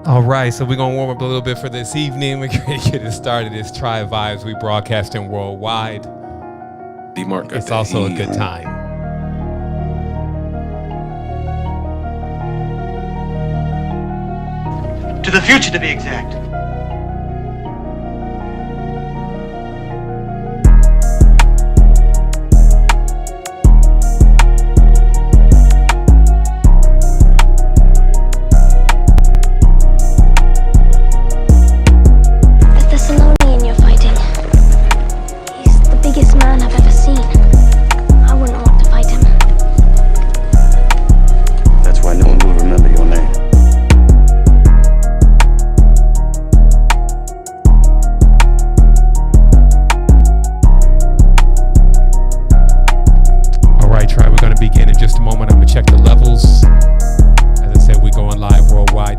All right, so we're gonna warm up a little bit for this evening. We're gonna get it started. It's Tribe Vibes. We broadcasting worldwide. It's also a good time. To the future, to be exact.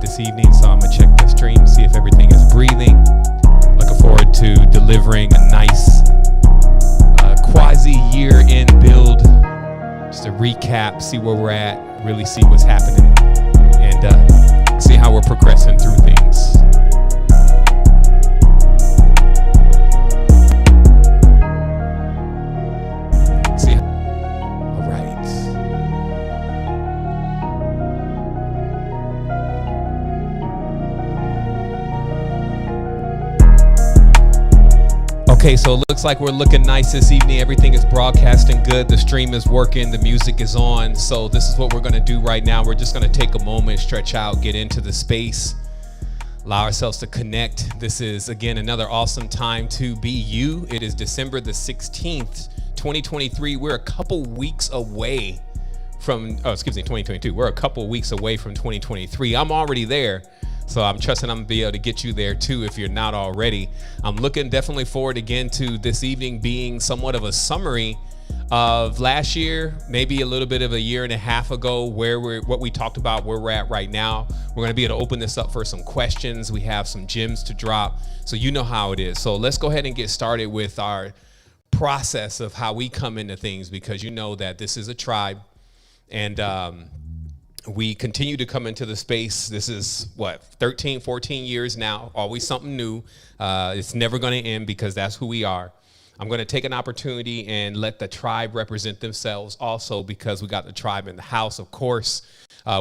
This evening, so I'm gonna check the stream, see if everything is breathing. Looking forward to delivering a nice quasi year-end build, just a recap, see where we're at, really see what's happening, and see how we're progressing through things. Okay, so it looks like we're looking nice this evening. Everything is broadcasting good. The stream is working. The music is on. So this is what we're going to do right now. We're just going to take a moment, stretch out, get into the space, allow ourselves to connect. This is, again, another awesome time to be you. It is December the 16th, 2023. We're a couple weeks away from, 2022. We're a couple weeks away from 2023. I'm already there. So I'm trusting I'm gonna be able to get you there too if you're not already. I'm looking definitely forward again to this evening being somewhat of a summary of last year, maybe a little bit of a year and a half ago, what we talked about, where we're at right now. We're gonna be able to open this up for some questions. We have some gems to drop, so you know how it is. So let's go ahead and get started with our process of how we come into things, because you know that this is a tribe, and we continue to come into the space. This is 13, 14 years now, always something new. It's never going to end because that's who we are. I'm going to take an opportunity and let the tribe represent themselves also, because we got the tribe in the house, of course.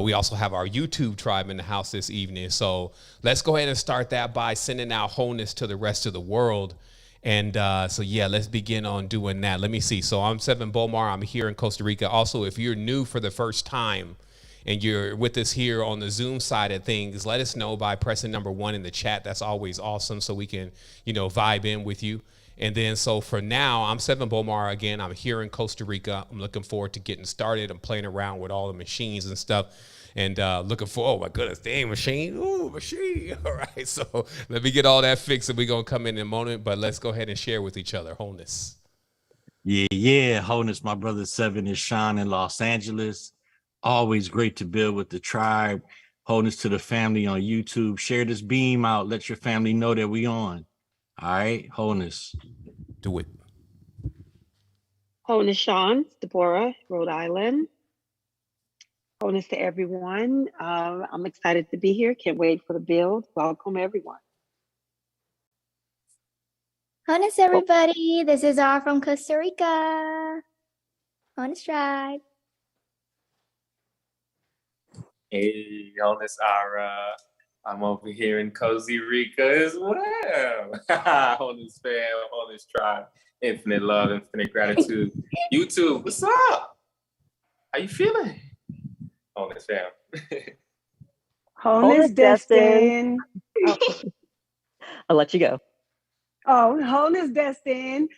We also have our YouTube tribe in the house this evening. So let's go ahead and start that by sending out wholeness to the rest of the world. And let's begin on doing that. Let me see. So I'm Seven Bomar. I'm here in Costa Rica. Also, if you're new for the first time, and you're with us here on the Zoom side of things, let us know by pressing number 1 in the chat. That's always awesome, so we can, vibe in with you. And then, so for now, I'm Seven Bomar again. I'm here in Costa Rica. I'm looking forward to getting started. I'm playing around with all the machines and stuff, and looking for, oh my goodness, dang, machine. Ooh, machine. All right, so let me get all that fixed, and we're going to come in a moment, but let's go ahead and share with each other. Wholeness. Yeah. Wholeness, my brother Seven is Sean in Los Angeles. Always great to build with the tribe. Wholeness to the family on YouTube. Share this beam out. Let your family know that we on. All right, wholeness. Do it. Wholeness, Sean, Deborah, Rhode Island. Wholeness to everyone. I'm excited to be here. Can't wait for the build. Welcome, everyone. Wholeness, everybody. This is R from Costa Rica. Wholeness Tribe. Hey, Wholeness Ara. I'm over here in Costa Rica as well. Wholeness fam, Wholeness Tribe. Infinite love, infinite gratitude. YouTube, what's up? How you feeling? Wholeness fam. Wholeness, Destin. I'll let you go. Oh, Wholeness, Destin.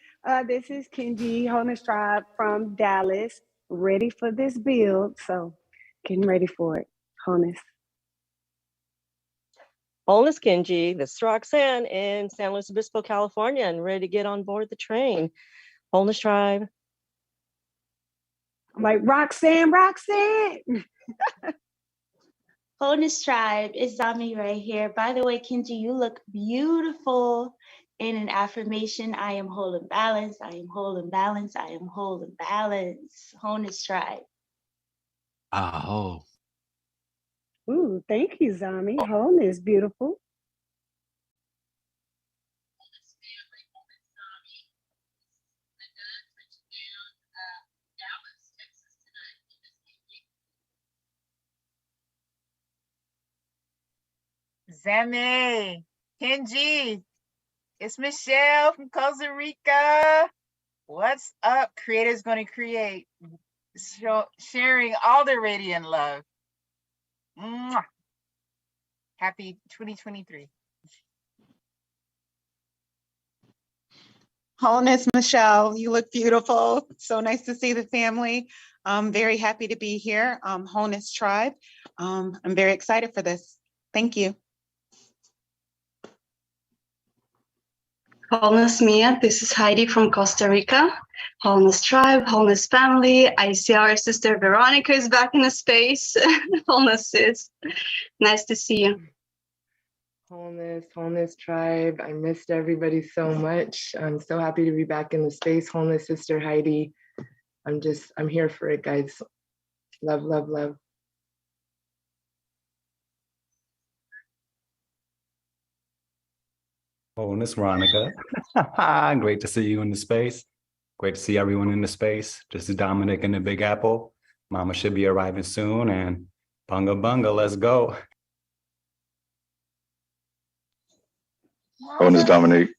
This is Kenji, Wholeness Tribe from Dallas. Ready for this build, so getting ready for it. Wholeness. Wholeness, Kenji. This is Roxanne in San Luis Obispo, California, and ready to get on board the train. Wholeness Tribe. I'm like, Roxanne. Wholeness Tribe, it's Zami right here. By the way, Kenji, you look beautiful in an affirmation. I am whole and balanced. I am whole and balanced. I am whole and balanced. Wholeness Tribe. Aho. Ooh, thank you, Zami. Wholeness, beautiful. Zame, Kenji, it's Michelle from Costa Rica. What's up? Creators Gonna Create. Sharing all the radiant love. Mwah. Happy 2023. Wholeness, Michelle, you look beautiful. So nice to see the family. I'm very happy to be here. Wholeness Tribe. I'm very excited for this. Thank you. Wholeness Mia, this is Heidi from Costa Rica. Wholeness Tribe, Wholeness Family. I see our sister Veronica is back in the space. Wholeness sis. Nice to see you. Wholeness Tribe. I missed everybody so much. I'm so happy to be back in the space. Wholeness Sister Heidi. I'm here for it, guys. Love, love, love. Wholeness Veronica. Great to see you in the space. Great to see everyone in the space. This is Dominic in the Big Apple. Mama should be arriving soon, and bunga bunga, let's go. Wholeness Dominique.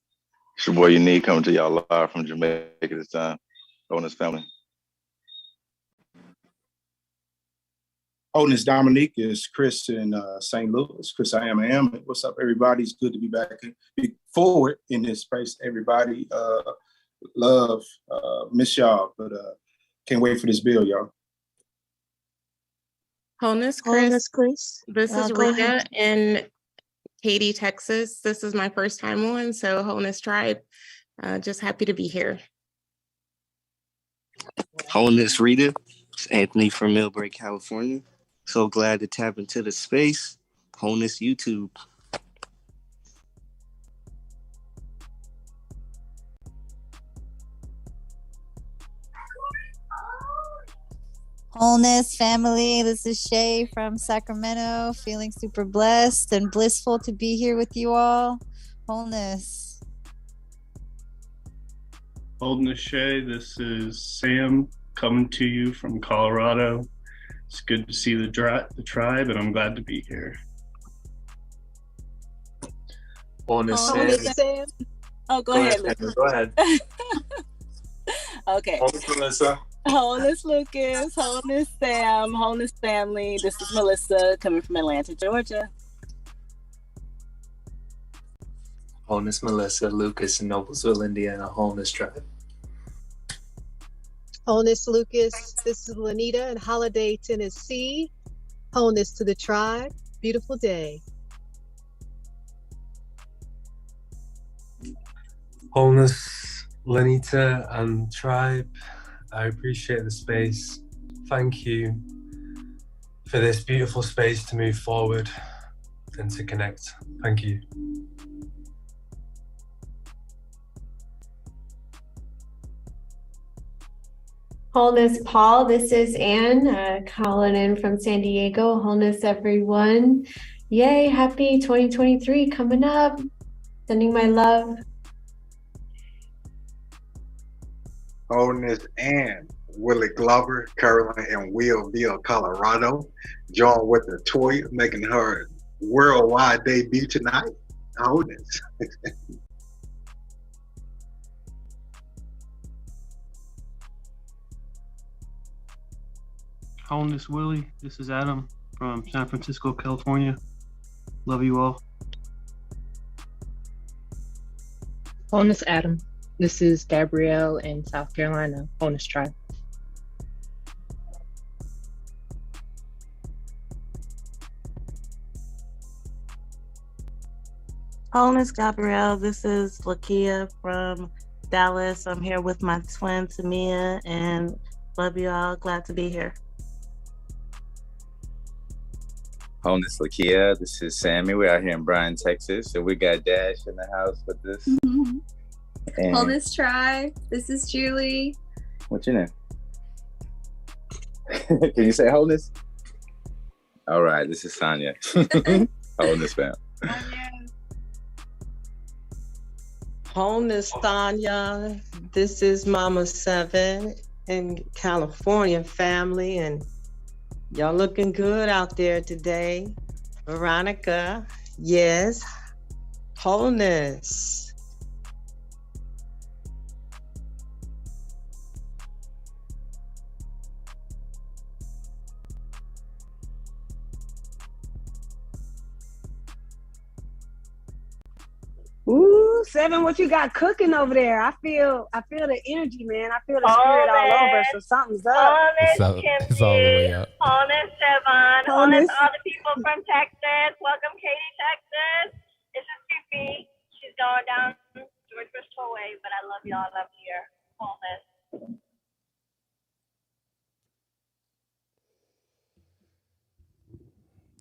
It's your boy Unique coming to y'all live from Jamaica this time. Wholeness family. Wholeness Dominique is Chris in St. Louis. Chris, I am. What's up, everybody? It's good to be back and be forward in this space. Everybody, love, miss y'all, but can't wait for this bill, y'all. Wholeness Chris. This is Go Rita ahead. in Katy, Texas. This is my first time on, so Wholeness Tribe. Just happy to be here. Wholeness Rita. It's Anthony from Millbrae, California. So glad to tap into the space. Wholeness YouTube. Wholeness family, this is Shay from Sacramento, feeling super blessed and blissful to be here with you all. Wholeness. Wholeness Shay, this is Sam coming to you from Colorado. It's good to see the tribe, and I'm glad to be here. Wholeness Sam. Oh, go ahead, Lucas. Go ahead. Okay. Wholeness Melissa. Wholeness Lucas, Wholeness Sam, Wholeness family. This is Melissa coming from Atlanta, Georgia. Wholeness Melissa, Lucas in Noblesville, Indiana. Wholeness Tribe. Wholeness Lucas, this is Lanita in Holiday, Tennessee. Wholeness to the tribe. Beautiful day. Wholeness, Lanita and tribe. I appreciate the space. Thank you for this beautiful space to move forward and to connect. Thank you. Wholeness Paul, this is Anne calling in from San Diego. Wholeness everyone. Yay, happy 2023 coming up. Sending my love. Wholeness and Willie Glover, currently in Wheelville, Colorado. Joined with the Toya, making her worldwide debut tonight. Wholeness. Wholeness Willie, this is Adam from San Francisco, California. Love you all. Wholeness Adam, this is Gabrielle in South Carolina. Wholeness Tribe. Wholeness Gabrielle, this is Lakia from Dallas. I'm here with my twin Tamia and love you all. Glad to be here. Wholeness Lakia, this is Sammy. We're out here in Bryan, Texas. So we got Dash in the house with us. And Wholeness Tribe, this is Julie. what's your name? Can you say wholeness? All right, this is Sonia. Wholeness fam. Wholeness, Tanya. This is Mama Seven in California family, and y'all looking good out there today. Veronica, yes. Wholeness. Ooh, Seven, what you got cooking over there? I feel the energy, man. I feel the spirit all over. So something's up. It's all the way up. Wholeness, Sevon. Wholeness. Wholeness, all the people from Texas. Welcome, Katie, Texas. This is Fifi. She's going down George Bush Tollway, but I love y'all up here. Wholeness.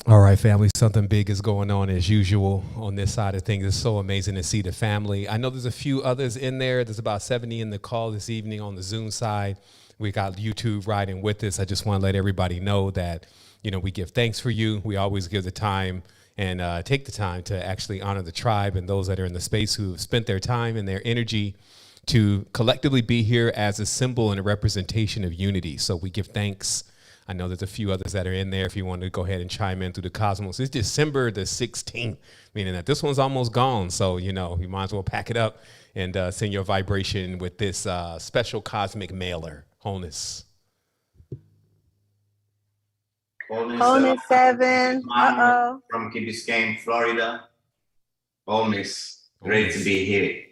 All right, family, something big is going on as usual on this side of things. It's so amazing to see the family. I know there's a few others in there. There's about 70 in the call this evening on the Zoom side. We got YouTube riding with us. I just want to let everybody know that, you know, we give thanks for you. We always give the time and take the time to actually honor the tribe and those that are in the space who have spent their time and their energy to collectively be here as a symbol and a representation of unity. So we give thanks. I know there's a few others that are in there if you want to go ahead and chime in through the cosmos. It's December the 16th, meaning that this one's almost gone. So, you know, you might as well pack it up and send your vibration with this special cosmic mailer, Wholeness. Wholeness, Seven. Uh-oh. From Key Biscayne, Florida. Wholeness. Great to be here.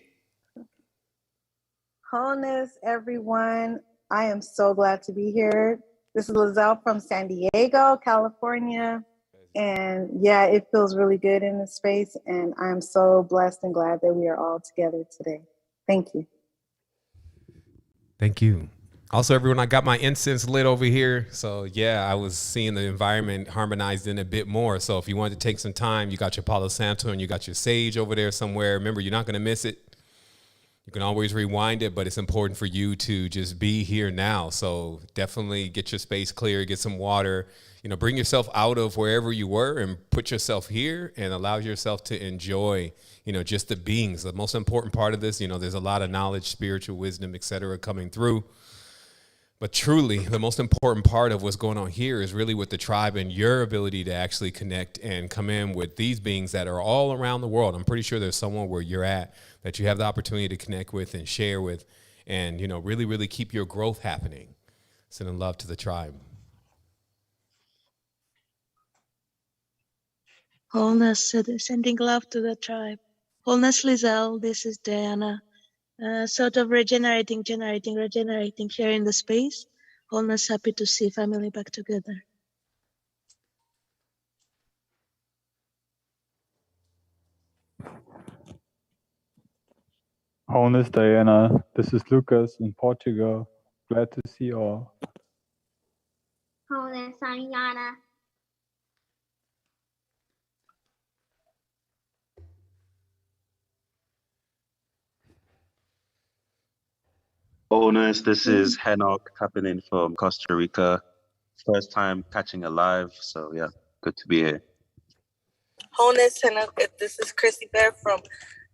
Wholeness, everyone. I am so glad to be here. This is Lizelle from San Diego, California. And yeah, it feels really good in this space. And I'm so blessed and glad that we are all together today. Thank you. Thank you. Also, everyone, I got my incense lit over here. So yeah, I was seeing the environment harmonized in a bit more. So if you wanted to take some time, you got your Palo Santo and you got your sage over there somewhere. Remember, you're not going to miss it. You can always rewind it, but it's important for you to just be here now. So definitely get your space clear, get some water, you know, bring yourself out of wherever you were and put yourself here and allow yourself to enjoy, you know, just the beings. The most important part of this, you know, there's a lot of knowledge, spiritual wisdom, et cetera, coming through. But truly, the most important part of what's going on here is really with the tribe and your ability to actually connect and come in with these beings that are all around the world. I'm pretty sure there's someone where you're at that you have the opportunity to connect with and share with and, you know, really, really keep your growth happening. Sending love to the tribe. Wholeness, sending love to the tribe. Wholeness, Lizelle, this is Diana. Sort of regenerating here in the space. Wholeness, happy to see family back together. Wholeness, Diana. This is Lucas in Portugal. Glad to see you all. Wholeness, Ayana. Wholeness, this is Henok tapping in from Costa Rica. First time catching a live, so yeah, good to be here. Wholeness, and this is Chrissy Bear from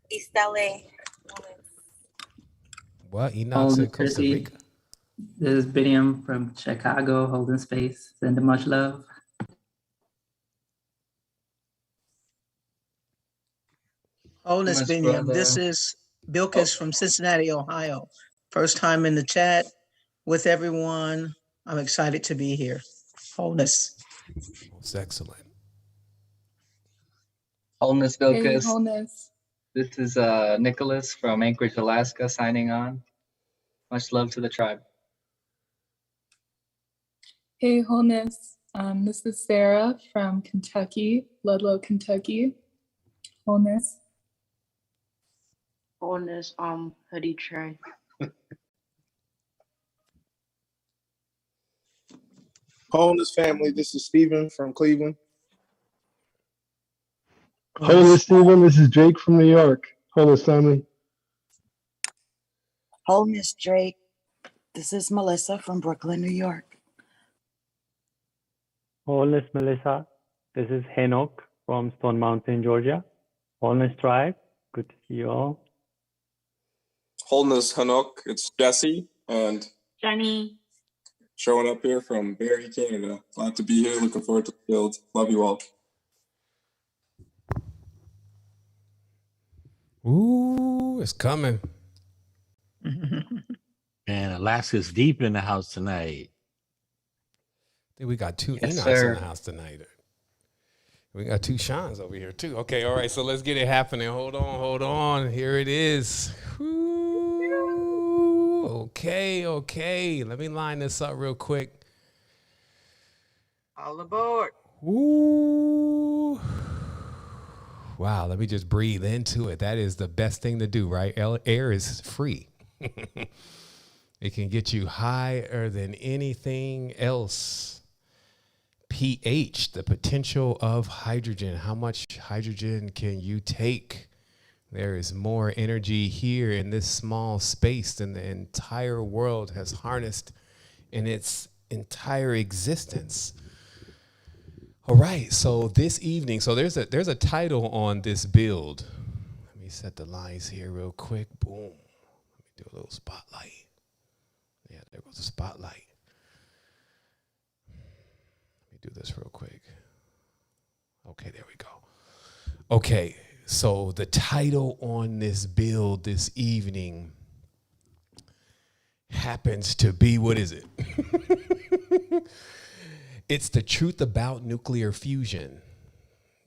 East LA. What? Enoch's in Costa Rica? This is Biniam from Chicago, holding space. Sending much love. Wholeness, Biniam. This is Bilkis from Cincinnati, Ohio. First time in the chat with everyone. I'm excited to be here. Wholeness. It's excellent. Wholeness, Bilkis. Hey, Wholeness. This is Nicholas from Anchorage, Alaska, signing on. Much love to the tribe. Hey, Wholeness. This is Sarah from Kentucky, Ludlow, Kentucky. Wholeness. Wholeness, Hoodie Trey. Wholeness family, this is Stephen from Cleveland. Wholeness, Stephen. This is Jake from New York. Wholeness family. Wholeness, Drake. This is Melissa from Brooklyn, New York. Wholeness Melissa. This is Henok from Stone Mountain, Georgia. Wholeness Tribe. Good to see you all. Wholeness Hanok, it's Jesse, and Jenny. showing up here from Barrie, Canada. Glad to be here. Looking forward to the build. Love you all. Ooh, it's coming. Man, Alaska's deep in the house tonight. I think we got two Yes, Enochs sir. in the house tonight. We got two Seans over here too. Okay, all right. So let's get it happening. Hold on. Here it is. Ooh, okay. Let me line this up real quick. All aboard. Ooh. Wow, let me just breathe into it. That is the best thing to do, right? Air is free. It can get you higher than anything else. pH, the potential of hydrogen. How much hydrogen can you take? There is more energy here in this small space than the entire world has harnessed in its entire existence. All right, so this evening, so there's a title on this build. Let me set the lines here real quick. Boom. Let me do a little spotlight. Yeah, there goes the spotlight. Let me do this real quick. Okay, there we go. Okay, so the title on this build this evening happens to be, what is it? It's the truth about nuclear fusion.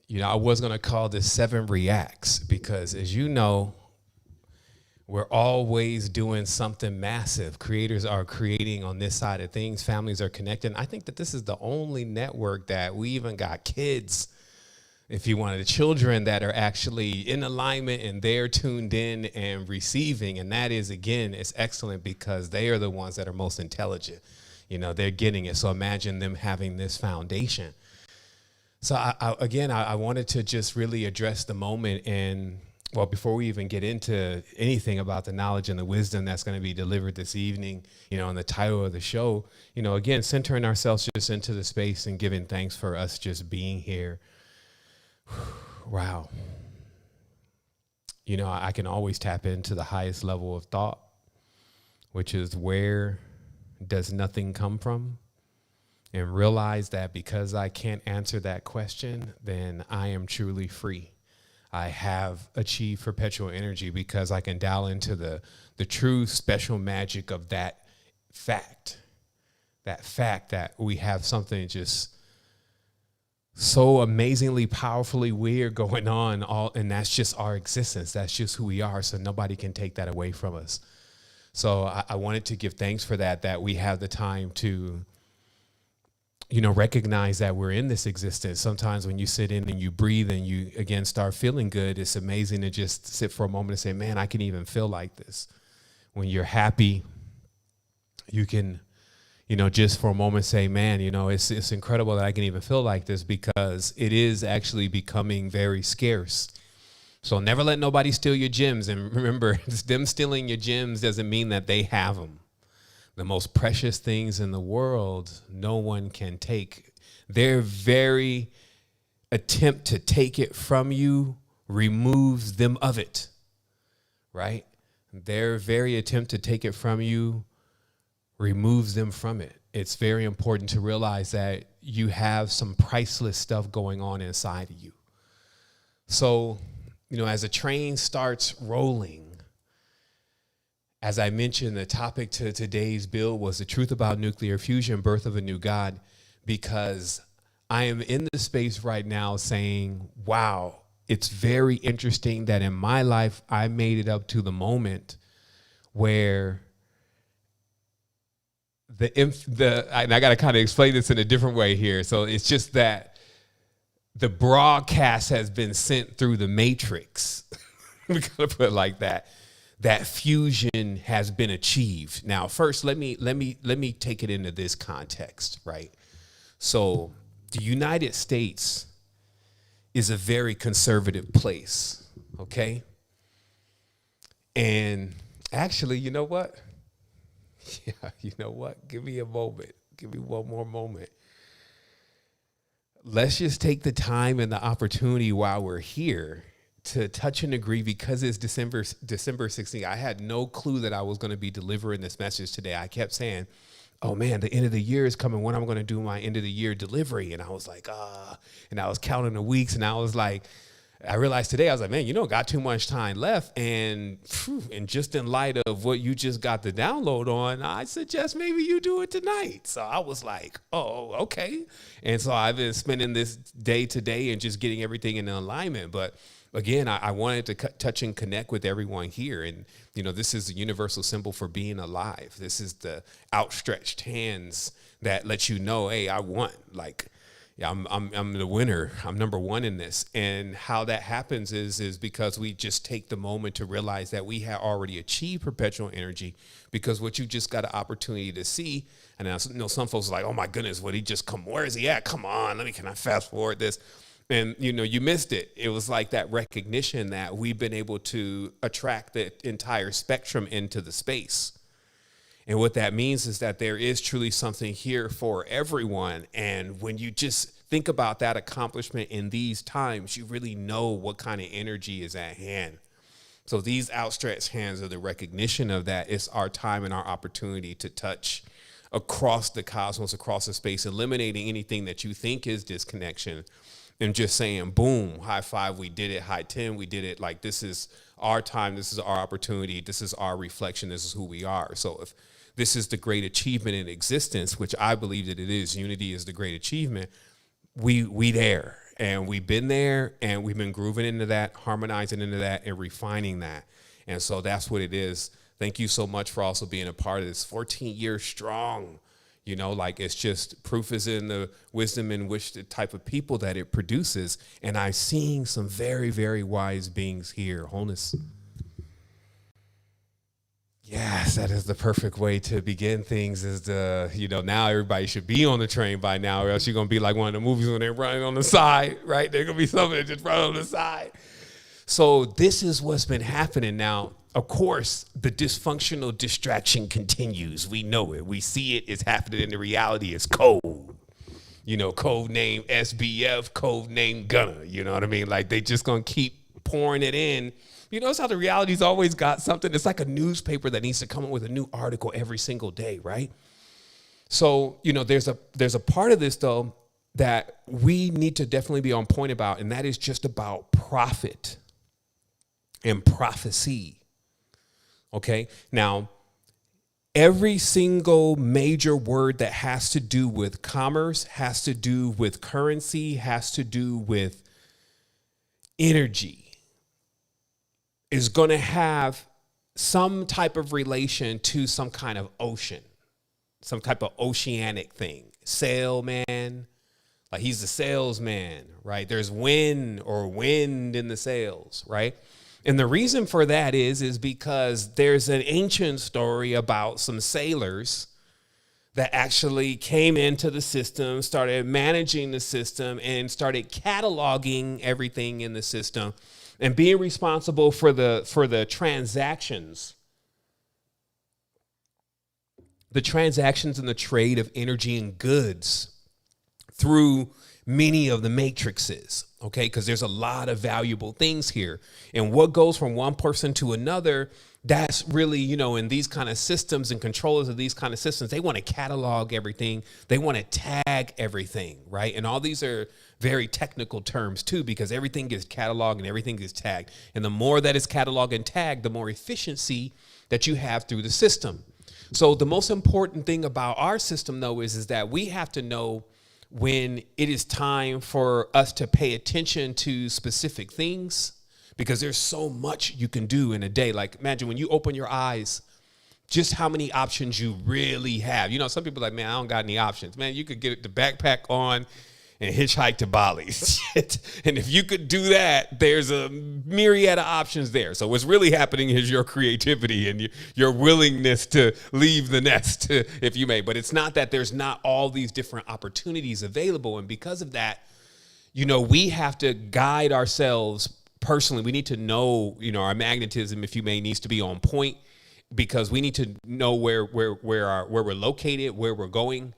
You know, I was going to call this 7 Reacts because, as you know, we're always doing something massive. Creators are creating on this side of things. Families are connecting. I think that this is the only network that we even got kids, if you wanted, children that are actually in alignment and they're tuned in and receiving. And that is, again, it's excellent because they are the ones that are most intelligent. You know, they're getting it. So imagine them having this foundation. So I wanted to just really address the moment. And well, before we even get into anything about the knowledge and the wisdom that's going to be delivered this evening, you know, and the title of the show, you know, again, centering ourselves just into the space and giving thanks for us just being here. Wow. You know, I can always tap into the highest level of thought, which is where does nothing come from? And realize that because I can't answer that question, then I am truly free. I have achieved perpetual energy because I can dial into the true special magic of that fact that we have something just so amazingly powerfully weird going on, and that's just our existence. That's just who we are. So nobody can take that away from us. So I wanted to give thanks for that we have the time to, you know, recognize that we're in this existence. Sometimes when you sit in and you breathe and you, again, start feeling good, it's amazing to just sit for a moment and say, man, I can even feel like this. When you're happy, you can, you know, just for a moment say, man, you know, it's incredible that I can even feel like this because it is actually becoming very scarce. So never let nobody steal your gems. And remember, them stealing your gems doesn't mean that they have them. The most precious things in the world, no one can take. Their very attempt to take it from you removes them of it, right? Their very attempt to take it from you removes them from it. It's very important to realize that you have some priceless stuff going on inside of you. So, you know, as a train starts rolling, as I mentioned, the topic to today's build was the truth about nuclear fusion, birth of a new God, because I am in the space right now saying, wow, it's very interesting that in my life, I made it up to the moment where and I got to kind of explain this in a different way here. So it's just that the broadcast has been sent through the matrix. We gotta put it like that. That fusion has been achieved. Now, first, let me take it into this context, right? So the United States is a very conservative place, okay? And actually, you know what? Yeah, you know what? Give me a moment. Give me one more moment. let's just take the time and the opportunity while we're here to touch and agree, because it's December 16th. I had no clue that I was going to be delivering this message today. I kept saying, oh man, the end of the year is coming. When I'm going to do my end of the year delivery? And I was like, and I was counting the weeks, and I was like, I realized today, I was like, man, you don't got too much time left. And just in light of what you just got the download on, I suggest maybe you do it tonight. So I was like, oh, okay. And so I've been spending this day to day and just getting everything in alignment. But again, I wanted to touch and connect with everyone here. And, this is a universal symbol for being alive. This is the outstretched hands that let you know, hey, I won. Like, yeah, I'm the winner. I'm number one in this. And how that happens is because we just take the moment to realize that we have already achieved perpetual energy, because what you just got an opportunity to see. And I know some folks are like, oh my goodness, where is he at? Come on, can I fast forward this? And, you missed it. It was like that recognition that we've been able to attract the entire spectrum into the space. And what that means is that there is truly something here for everyone. And when you just think about that accomplishment in these times, you really know what kind of energy is at hand. So these outstretched hands are the recognition of that. It's our time and our opportunity to touch across the cosmos, across the space, eliminating anything that you think is disconnection, and just saying, boom, high five, we did it, high 10, we did it. Like, this is our time, this is our opportunity, this is our reflection, this is who we are. So if this is the great achievement in existence, which I believe that it is, unity is the great achievement, we there, and we've been there, and we've been grooving into that, harmonizing into that, and refining that. And so that's what it is. Thank you so much for also being a part of this 14 years strong. It's just proof is in the wisdom in which the type of people that it produces. And I'm seeing some very, very wise beings here. Wholeness. Yes, that is the perfect way to begin things, is now everybody should be on the train by now, or else you're going to be like one of the movies when they're running on the side, right? They're going to be something that just run on the side. So this is what's been happening now. Of course, the dysfunctional distraction continues. We know it. We see it. It's happening in the reality. It's code. Code name SBF, code name Gunner. You know what I mean? Like, they just going to keep pouring it in. Notice how the reality's always got something. It's like a newspaper that needs to come up with a new article every single day, right? So, there's a part of this, though, that we need to definitely be on point about, and that is just about profit and prophecy. Okay, now, every single major word that has to do with commerce, has to do with currency, has to do with energy, is going to have some type of relation to some kind of ocean, some type of oceanic thing. Sailman, like he's the salesman, right? There's wind in the sails, right? And the reason for that is because there's an ancient story about some sailors that actually came into the system, started managing the system, and started cataloging everything in the system and being responsible for the transactions. The transactions and the trade of energy and goods through many of the matrices, okay? Because there's a lot of valuable things here. And what goes from one person to another, that's really, in these kind of systems and controllers of these kind of systems, they want to catalog everything. They want to tag everything, right? And all these are very technical terms too, because everything gets cataloged and everything gets tagged. And the more that is cataloged and tagged, the more efficiency that you have through the system. So the most important thing about our system, though, is that we have to know when it is time for us to pay attention to specific things, because there's so much you can do in a day. Like, imagine when you open your eyes, just how many options you really have. Some people are like, man, I don't got any options. Man, you could get the backpack on and hitchhike to Bali. And if you could do that, there's a myriad of options there. So what's really happening is your creativity and your willingness to leave the nest, if you may. But it's not that there's not all these different opportunities available. And because of that, we have to guide ourselves personally. We need to know, our magnetism, if you may, needs to be on point, because we need to know where we're located, where we're going.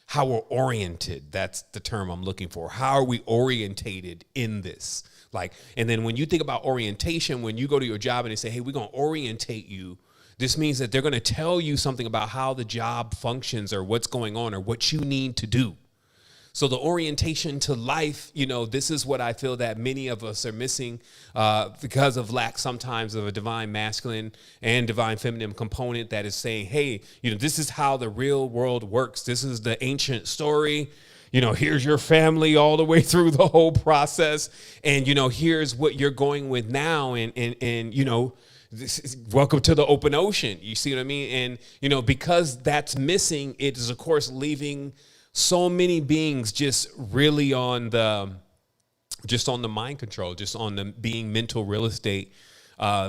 how we're oriented. That's the term I'm looking for. How are we orientated in this? Like, and then when you think about orientation, when you go to your job and they say, hey, we're going to orientate you, this means that they're going to tell you something about how the job functions or what's going on or what you need to do. So the orientation to life, you know, this is what I feel that many of us are missing because of lack sometimes of a divine masculine and divine feminine component that is saying, hey, you know, this is how the real world works. This is the ancient story. You know, here's your family all the way through the whole process. And, you know, here's what you're going with now. And you know, this is, welcome to the open ocean. You see what I mean? And, you know, because that's missing, it is, of course, leaving so many beings just really on the mind control, just on the being mental real estate,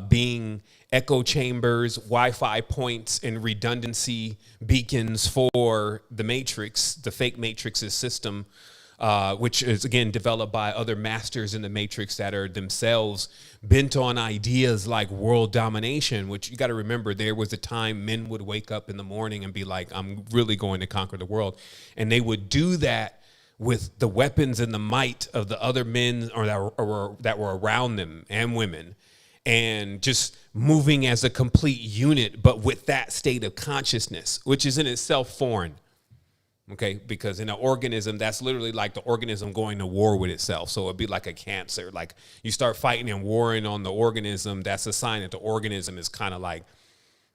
being echo chambers, Wi-Fi points, and redundancy beacons for the matrix, the fake matrix's system, which is, again, developed by other masters in the matrix that are themselves bent on ideas like world domination, which you got to remember, there was a time men would wake up in the morning and be like, I'm really going to conquer the world. And they would do that with the weapons and the might of the other men or that were around them and women, and just moving as a complete unit, but with that state of consciousness, which is in itself foreign. Okay, because in an organism, that's literally like the organism going to war with itself. So it'd be like a cancer. Like you start fighting and warring on the organism, that's a sign that the organism is kind of like,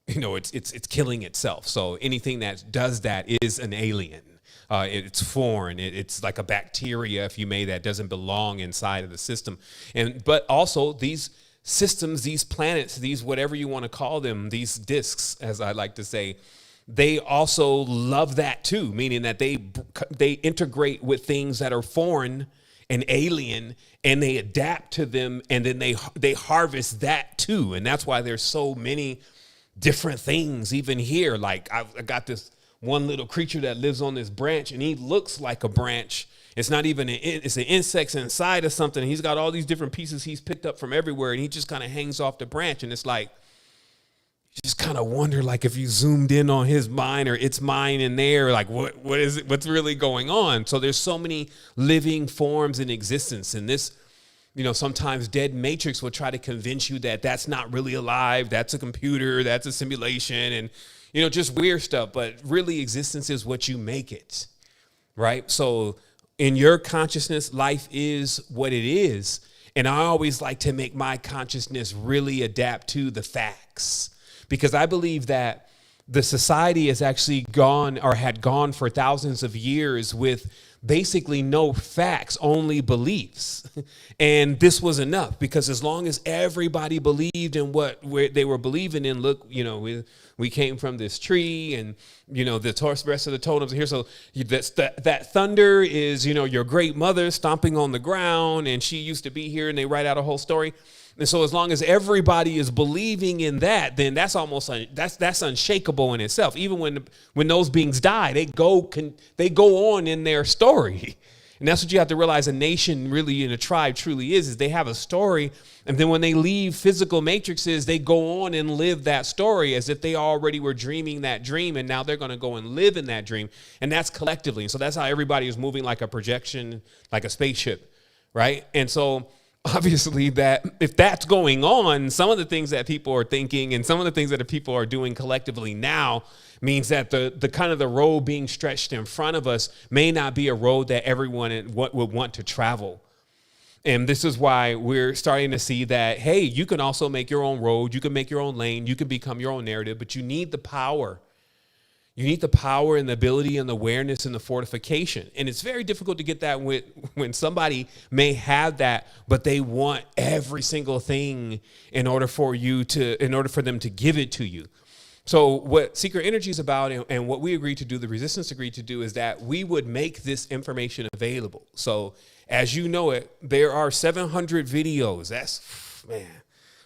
you know, it's killing itself. So anything that does that is an alien. It's foreign. It's like a bacteria, if you may, that doesn't belong inside of the system. But also these systems, these planets, these whatever you want to call them, these disks, as I like to say, they also love that too, meaning that they integrate with things that are foreign and alien, and they adapt to them, and then they harvest that too. And that's why there's so many different things even here. Like I got this one little creature that lives on this branch, and he looks like a branch. It's not even it's an insect inside of something. He's got all these different pieces he's picked up from everywhere, and he just kind of hangs off the branch. And it's like, you just kind of wonder, like, if you zoomed in on his mind or its mind in there, like what is it? What's really going on? So there's so many living forms in existence. And this, you know, sometimes dead matrix will try to convince you that that's not really alive. That's a computer. That's a simulation. And, you know, just weird stuff. But really existence is what you make it. Right. So in your consciousness, life is what it is. And I always like to make my consciousness really adapt to the facts, because I believe that the society has actually gone or had gone for thousands of years with basically no facts, only beliefs. And this was enough, because as long as everybody believed in what they were believing in, look, you know, we came from this tree, and, you know, the rest of the totems are here. So that thunder is, you know, your great mother stomping on the ground, and she used to be here, and they write out a whole story. And so as long as everybody is believing in that, then that's almost that's unshakable in itself. Even when those beings die, they go on in their story. And that's what you have to realize a nation really and a tribe truly is they have a story. And then when they leave physical matrices, they go on and live that story as if they already were dreaming that dream. And now they're going to go and live in that dream. And that's collectively. And so that's how everybody is moving like a projection, like a spaceship. Right. And so obviously that if that's going on, some of the things that people are thinking and some of the things that the people are doing collectively now means that the kind of the road being stretched in front of us may not be a road that everyone would want to travel. And this is why we're starting to see that, hey, you can also make your own road. You can make your own lane. You can become your own narrative, but you need the power. You need the power and the ability and the awareness and the fortification. And it's very difficult to get that when somebody may have that, but they want every single thing in order for them to give it to you. So what Secret Energy is about, and what we agreed to do, the Resistance agreed to do, is that we would make this information available. So as you know it, there are 700 videos. That's, man,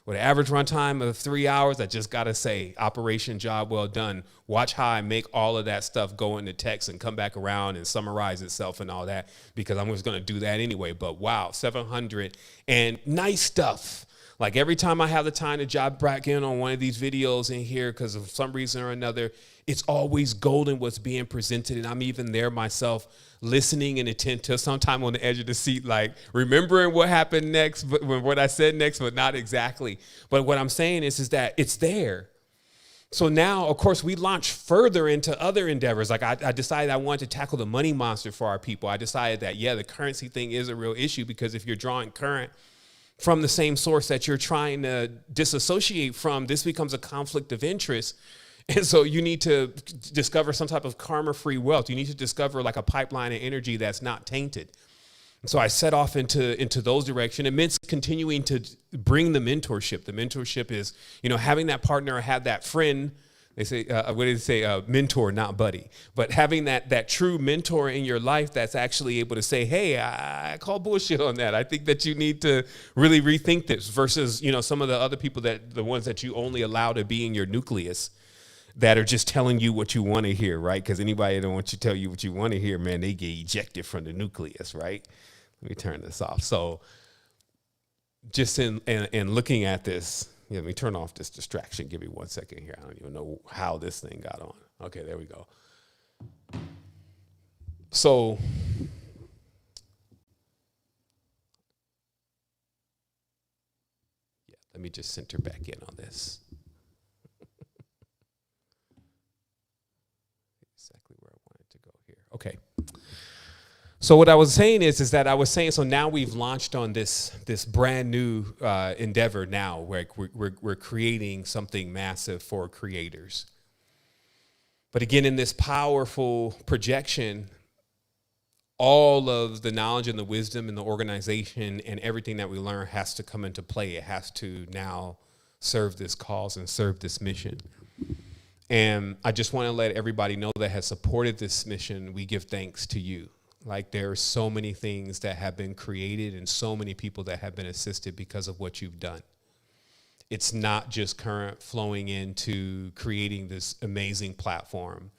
with an average runtime of 3 hours, I just got to say, operation job well done. Watch how I make all of that stuff go into text and come back around and summarize itself and all that, because I'm just going to do that anyway. But wow, 700 and nice stuff. Like every time I have the time to jump back in on one of these videos in here, because of some reason or another, it's always golden what's being presented. And I'm even there myself, listening and attentive, sometime on the edge of the seat, like remembering what happened next, but what I said next, but not exactly. But what I'm saying is that it's there. So now, of course, we launch further into other endeavors. Like I decided I wanted to tackle the money monster for our people. I decided that, yeah, the currency thing is a real issue, because if you're drawing current from the same source that you're trying to disassociate from, this becomes a conflict of interest. And so you need to discover some type of karma-free wealth. You need to discover like a pipeline of energy that's not tainted. So I set off into those directions. It meant continuing to bring the mentorship. The mentorship is, having that partner or have that friend. They say, what do they say? Mentor, not buddy. But having that true mentor in your life that's actually able to say, hey, I call bullshit on that. I think that you need to really rethink this versus, some of the other people the ones that you only allow to be in your nucleus that are just telling you what you want to hear, right? Because anybody that don't want you to tell you what you want to hear, man, they get ejected from the nucleus, right? Let me turn this off. So just in looking at this, let me turn off this distraction. Give me 1 second here. I don't even know how this thing got on. Okay, there we go. So yeah, let me just center back in on this. Exactly where I wanted to go here. Okay. So what I was saying is that I was saying, so now we've launched on this brand new endeavor now, where we're creating something massive for creators. But again, in this powerful projection, all of the knowledge and the wisdom and the organization and everything that we learn has to come into play. It has to now serve this cause and serve this mission. And I just want to let everybody know that has supported this mission, we give thanks to you. Like there are so many things that have been created and so many people that have been assisted because of what you've done. It's not just current flowing into creating this amazing platform,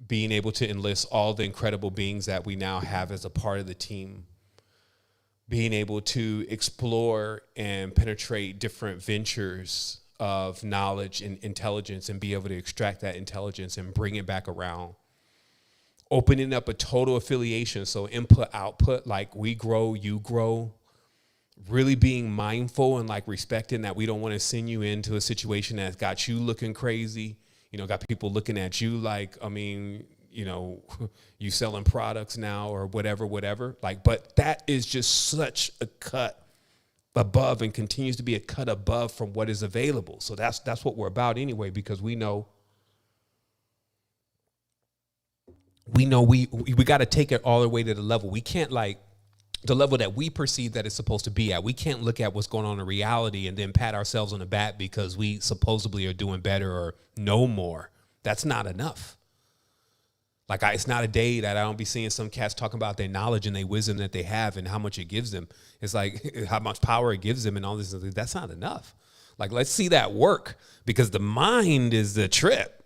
being able to enlist all the incredible beings that we now have as a part of the team, being able to explore and penetrate different ventures of knowledge and intelligence and be able to extract that intelligence and bring it back around. Opening up a total affiliation, so input, output, like we grow, you grow, really being mindful and like respecting that we don't want to send you into a situation that's got you looking crazy, got people looking at you like, you selling products now or whatever. Like, but that is just such a cut above and continues to be a cut above from what is available. So that's what we're about anyway, because we know we got to take it all the way to the level. We can't like the level that we perceive that it's supposed to be at. We can't look at what's going on in reality and then pat ourselves on the back because we supposedly are doing better or know more. That's not enough. Like it's not a day that I don't be seeing some cats talking about their knowledge and their wisdom that they have and how much it gives them. It's like how much power it gives them and all this. That's not enough. Like, let's see that work, because the mind is the trip.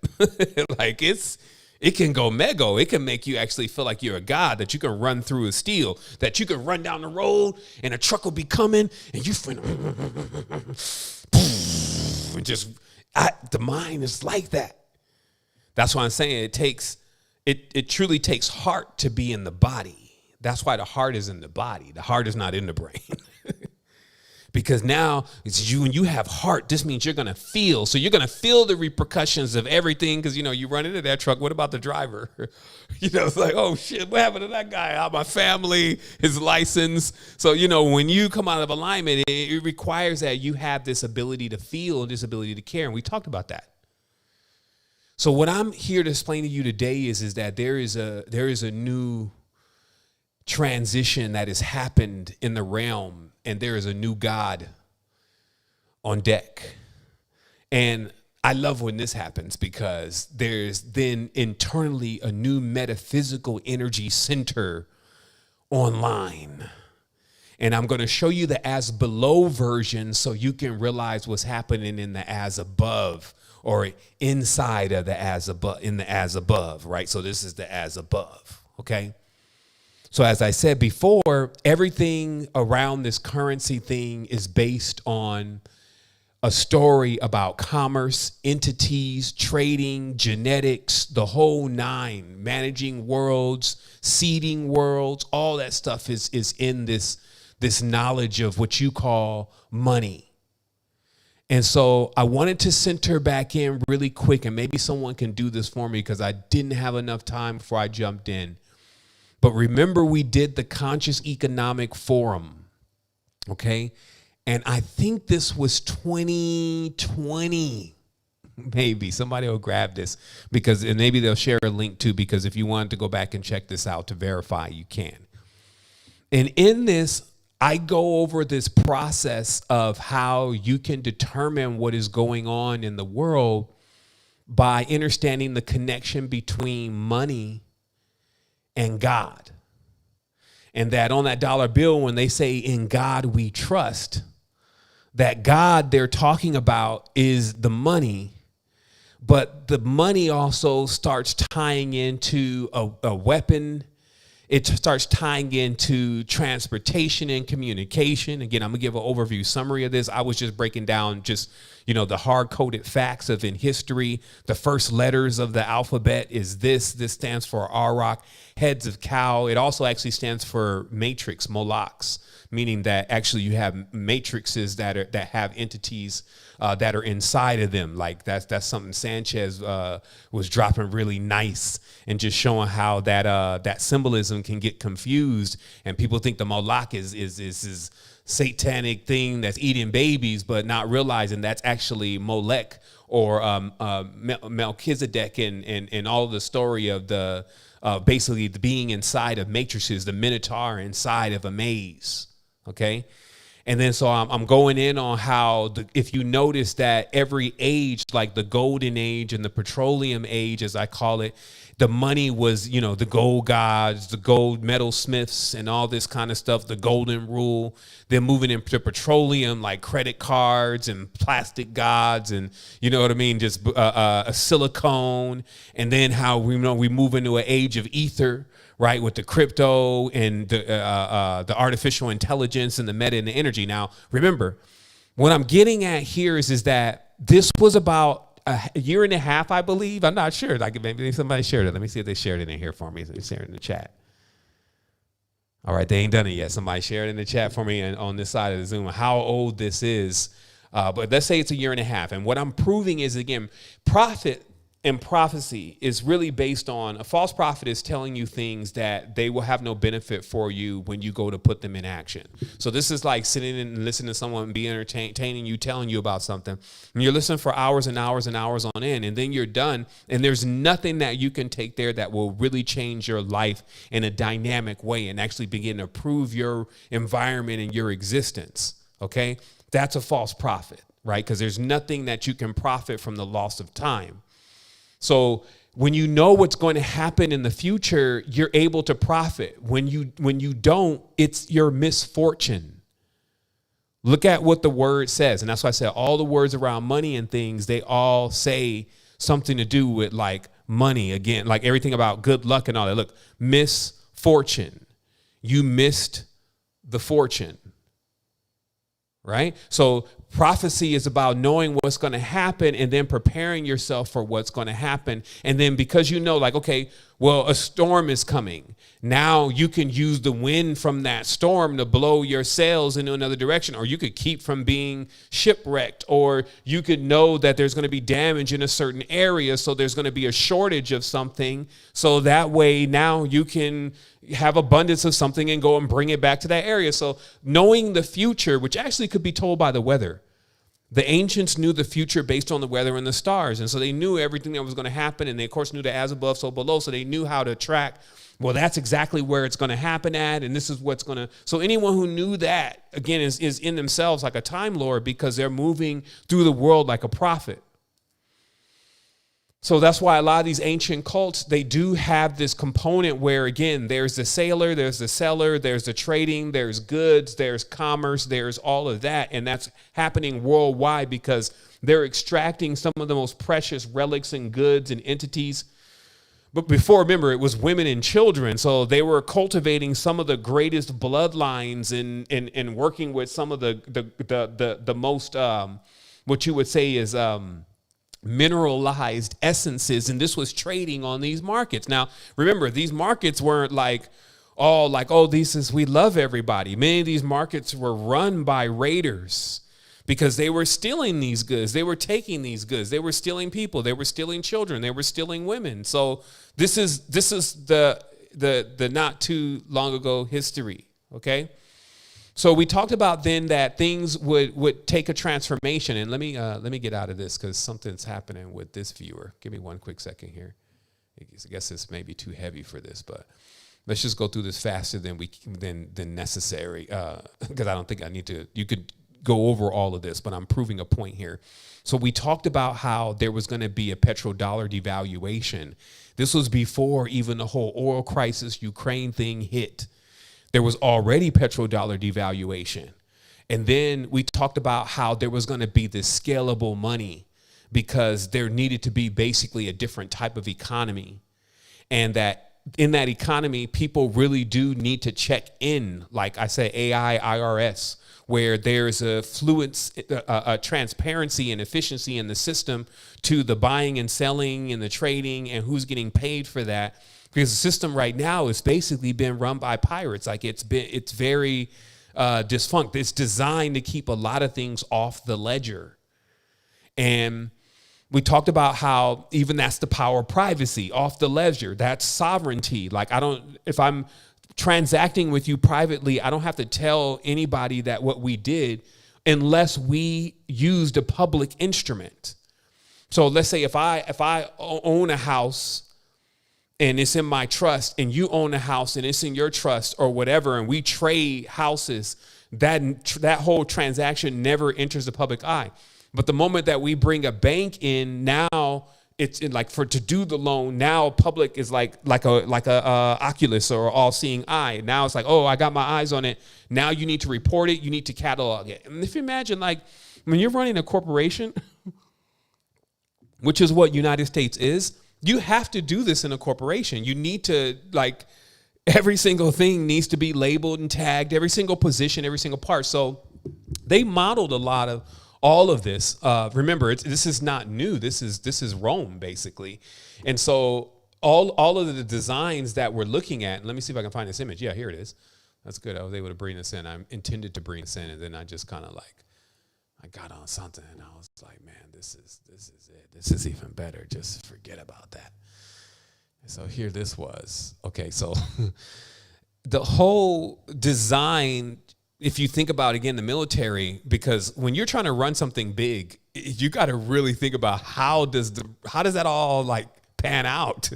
Like it can go mega. It can make you actually feel like you're a god, that you can run through a steel, that you can run down the road and a truck will be coming and you the mind is like that. That's why I'm saying it truly takes heart to be in the body. That's why the heart is in the body. The heart is not in the brain. Because now it's you, and you have heart. This means you're going to feel. So you're going to feel the repercussions of everything. Because, you run into that truck. What about the driver? It's like, oh, shit, what happened to that guy? How my family, his license. So, when you come out of alignment, it requires that you have this ability to feel and this ability to care. And we talked about that. So what I'm here to explain to you today is that there is a new transition that has happened in the realm. And there is a new God on deck. And I love when this happens, because there's then internally a new metaphysical energy center online. And I'm going to show you the as below version so you can realize what's happening in the as above, or inside of the as above, in the as above, right? So this is the as above, okay? So as I said before, everything around this currency thing is based on a story about commerce, entities, trading, genetics, the whole nine, managing worlds, seeding worlds, all that stuff is in this knowledge of what you call money. And so I wanted to center back in really quick, and maybe someone can do this for me because I didn't have enough time before I jumped in. But remember, we did the Conscious Economic Forum, okay? And I think this was 2020, maybe. Somebody will grab this because, and maybe they'll share a link too, because if you wanted to go back and check this out to verify, you can. And in this, I go over this process of how you can determine what is going on in the world by understanding the connection between money and God. And that on that dollar bill, when they say in God we trust, that God they're talking about is the money, but the money also starts tying into a weapon. It starts tying into transportation and communication. Again, I'm gonna give an overview summary of this. I was just breaking down just, the hard-coded facts of in history. The first letters of the alphabet is this. This stands for Arok, heads of cow. It also actually stands for matrix, Molochs, meaning that actually you have matrices that have entities that are inside of them. Like that's something Sanchez was dropping really nice and just showing how that symbolism can get confused, and people think the Moloch is satanic thing that's eating babies, but not realizing that's actually Molech or Melchizedek and all the story of the basically the being inside of matrices, the Minotaur inside of a maze. Okay. And then so I'm going in on how if you notice that every age, like the golden age and the petroleum age, as I call it, the money was, the gold gods, the gold metal smiths and all this kind of stuff, the golden rule. They're moving into petroleum, like credit cards and plastic gods and, you know what I mean, just a silicone. And then how we move into an age of ether, right, with the crypto and the artificial intelligence and the meta and the energy. Now, remember, what I'm getting at here is that this was about a year and a half, I believe. I'm not sure. Like maybe somebody shared it. Let me see if they shared it in here for me. They shared it in the chat. All right, they ain't done it yet. Somebody shared it in the chat for me and on this side of the Zoom how old this is. But let's say it's a year and a half. And what I'm proving is, again, profit and prophecy is really based on a false prophet is telling you things that they will have no benefit for you when you go to put them in action. So this is like sitting and listening to someone and be entertaining you, telling you about something. And you're listening for hours and hours and hours on end, and then you're done. And there's nothing that you can take there that will really change your life in a dynamic way and actually begin to improve your environment and your existence. Okay. That's a false prophet, right? Because there's nothing that you can profit from the loss of time. So when you know what's going to happen in the future, you're able to profit. When you don't, it's your misfortune. Look at what the word says. And that's why I said all the words around money and things, they all say something to do with like money. Again, like everything about good luck and all that. Look, misfortune. You missed the fortune. Right? So prophecy is about knowing what's going to happen and then preparing yourself for what's going to happen. And then because you know, like, okay, well, a storm is coming. Now you can use the wind from that storm to blow your sails into another direction, or you could keep from being shipwrecked, or you could know that there's going to be damage in a certain area. So there's going to be a shortage of something. So that way now you can have abundance of something and go and bring it back to that area. So knowing the future, which actually could be told by the weather. The ancients knew the future based on the weather and the stars. And so they knew everything that was going to happen. And they, of course, knew the as above, so below. So they knew how to track, well, that's exactly where it's going to happen at. And this is what's going to. So anyone who knew that, again, is in themselves like a time lord because they're moving through the world like a prophet. So that's why a lot of these ancient cults, they do have this component where, again, there's the sailor, there's the seller, there's the trading, there's goods, there's commerce, there's all of that. And that's happening worldwide because they're extracting some of the most precious relics and goods and entities. But before, remember, it was women and children. So they were cultivating some of the greatest bloodlines and working with some of the most, what you would say is mineralized essences. And this was trading on these markets. Now, remember, these markets weren't like, we love everybody. Many of these markets were run by raiders because they were stealing these goods. They were taking these goods. They were stealing people. They were stealing children. They were stealing women. So this is the not too long ago history. Okay. So we talked about then that things would take a transformation. And let me get out of this because something's happening with this viewer. Give me one quick second here. I guess this may be too heavy for this, but let's just go through this faster than necessary. Because I don't think I need to. You could go over all of this, but I'm proving a point here. So we talked about how there was going to be a petrodollar devaluation. This was before even the whole oil crisis, Ukraine thing hit. There was already petrodollar devaluation. And then we talked about how there was going to be this scalable money because there needed to be basically a different type of economy. And that in that economy, people really do need to check in, like I say, AI, IRS, where there's a transparency and efficiency in the system to the buying and selling and the trading and who's getting paid for that. Because the system right now is basically been run by pirates. Like it's very dysfunct. It's designed to keep a lot of things off the ledger. And we talked about how even that's the power of privacy, off the ledger. That's sovereignty. Like if I'm transacting with you privately, I don't have to tell anybody that what we did unless we used a public instrument. So let's say if I own a house and it's in my trust and you own a house and it's in your trust or whatever, and we trade houses, that whole transaction never enters the public eye. But the moment that we bring a bank in, now it's in to do the loan. Now public is like a Oculus or all-seeing eye. Now it's like, oh, I got my eyes on it. Now you need to report it. You need to catalog it. And if you imagine, when you're running a corporation, which is what United States is, you have to do this in a corporation. You need to every single thing needs to be labeled and tagged, every single position, every single part. So they modeled a lot of all of this. Remember, this is not new. This is Rome, basically. And so all of the designs that we're looking at, and let me see if I can find this image. Yeah, here it is. That's good. I was able to bring this in. I intended to bring this in, and then I just kind of I got on something, and I was like, man, this is it. This is even better. Just forget about that. So here this was. Okay, so the whole design, if you think about, again, the military, because when you're trying to run something big, you got to really think about how does that all pan out?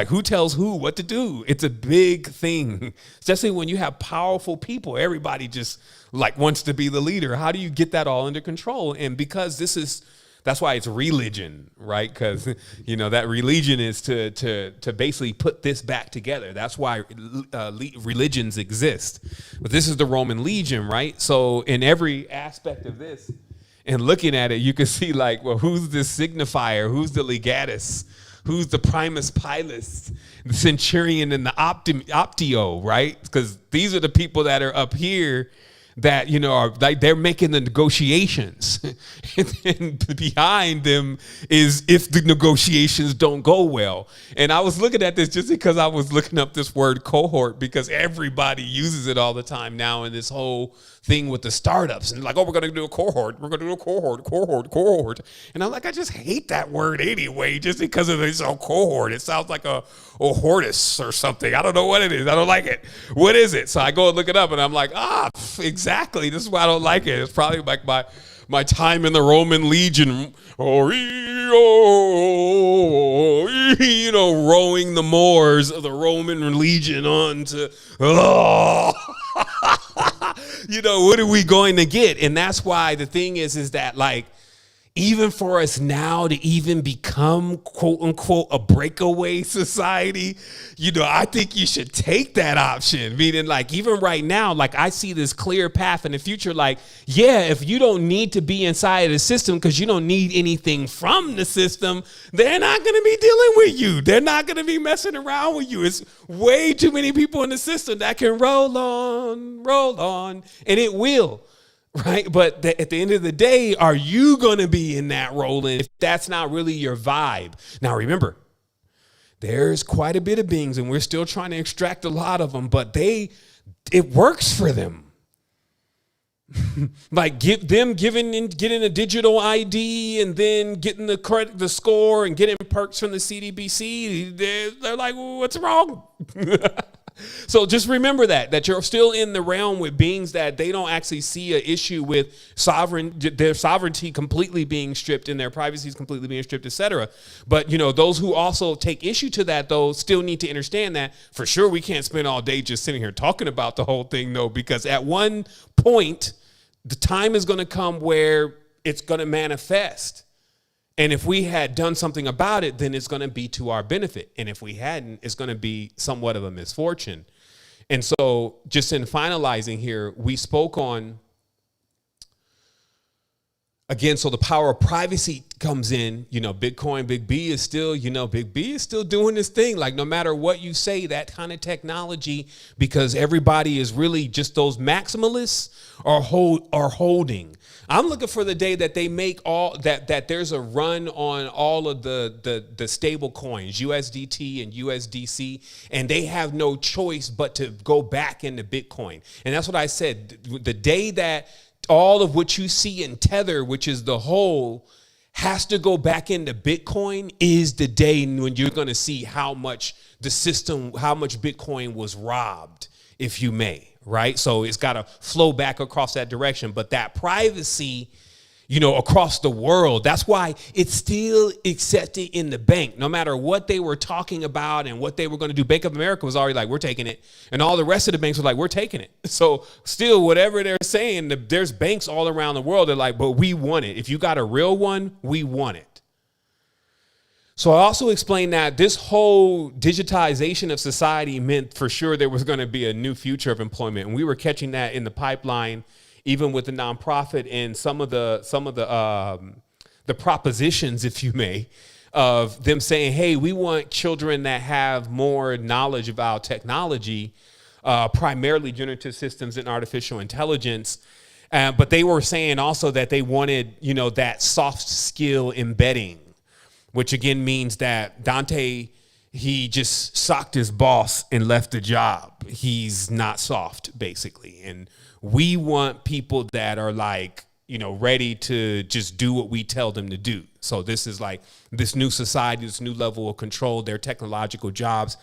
Who tells who what to do? It's a big thing, especially when you have powerful people. Everybody just wants to be the leader. How do you get that all under control? And because that's why it's religion, right? Because that religion is to basically put this back together. That's why religions exist. But this is the Roman legion, right? So in every aspect of this, and looking at it, you can see who's the signifier? Who's the legatus? Who's the primus pilus, the centurion, and the optio, right? Because these are the people that are up here that, are they're making the negotiations. And behind them is if the negotiations don't go well. And I was looking at this just because I was looking up this word cohort, because everybody uses it all the time now in this whole thing with the startups. And we're going to do a cohort. We're going to do a cohort. And I'm I just hate that word anyway, just because of this whole cohort. It sounds like a hortus or something. I don't know what it is. I don't like it. What is it? So I go and look it up, and I'm exactly. This is why I don't like it. It's probably my time in the Roman legion, rowing the Moors of the Roman legion on to, what are we going to get? And that's why the thing is that even for us now to even become quote unquote a breakaway society, I think you should take that option. Meaning, like, even right now, like, I see this clear path in the future. Like, yeah, if you don't need to be inside of the system because you don't need anything from the system, they're not going to be dealing with you. They're not going to be messing around with you. It's way too many people in the system that can roll on, and it will. Right. But at the end of the day, are you going to be in that rolling if that's not really your vibe? Now, remember, there's quite a bit of beings and we're still trying to extract a lot of them, but it works for them. Like getting a digital ID and then getting the score and getting perks from the CDBC. They're like, well, what's wrong? So just remember that you're still in the realm with beings that they don't actually see an issue with their sovereignty completely being stripped and their privacy is completely being stripped, etc. But, those who also take issue to that, though, still need to understand that for sure we can't spend all day just sitting here talking about the whole thing, though, because at one point, the time is going to come where it's going to manifest. And if we had done something about it, then it's going to be to our benefit. And if we hadn't, it's going to be somewhat of a misfortune. And so just in finalizing here, we spoke on, again, so the power of privacy comes in, Bitcoin, Big B is still doing this thing. Like, no matter what you say, that kind of technology, because everybody is really just those maximalists are holding. I'm looking for the day that they make all that there's a run on all of the stable coins, USDT and USDC, and they have no choice but to go back into Bitcoin. And that's what I said. The day that all of what you see in Tether, which is the whole, has to go back into Bitcoin, is the day when you're going to see how much Bitcoin was robbed, if you may. Right. So it's got to flow back across that direction. But that privacy, across the world, that's why it's still accepted in the bank. No matter what they were talking about and what they were going to do, Bank of America was already like, we're taking it. And all the rest of the banks were like, we're taking it. So still, whatever they're saying, there's banks all around the world. They're like, but we want it. If you got a real one, we want it. So I also explained that this whole digitization of society meant for sure there was going to be a new future of employment. And we were catching that in the pipeline, even with the nonprofit and some of the propositions, if you may, of them saying, hey, we want children that have more knowledge about technology, primarily generative systems and artificial intelligence. But they were saying also that they wanted, that soft skill embedding, which again means that Dante, he just socked his boss and left the job. He's not soft, basically. And we want people that are like, ready to just do what we tell them to do. So this is like this new society, this new level of control, their technological jobs,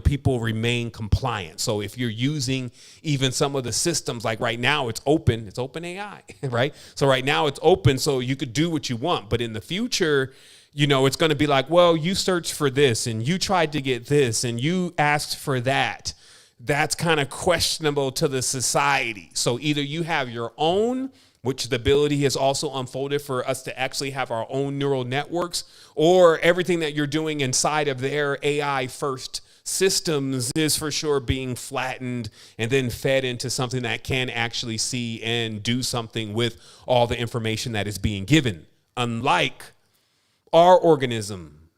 people remain compliant. So if you're using even some of the systems, like right now it's open AI, right? So right now it's open so you could do what you want. But in the future, it's going to be like, well, you searched for this and you tried to get this and you asked for that. That's kind of questionable to the society. So either you have your own, which the ability has also unfolded for us to actually have our own neural networks, or everything that you're doing inside of their AI first systems is for sure being flattened and then fed into something that can actually see and do something with all the information that is being given. Unlike our organism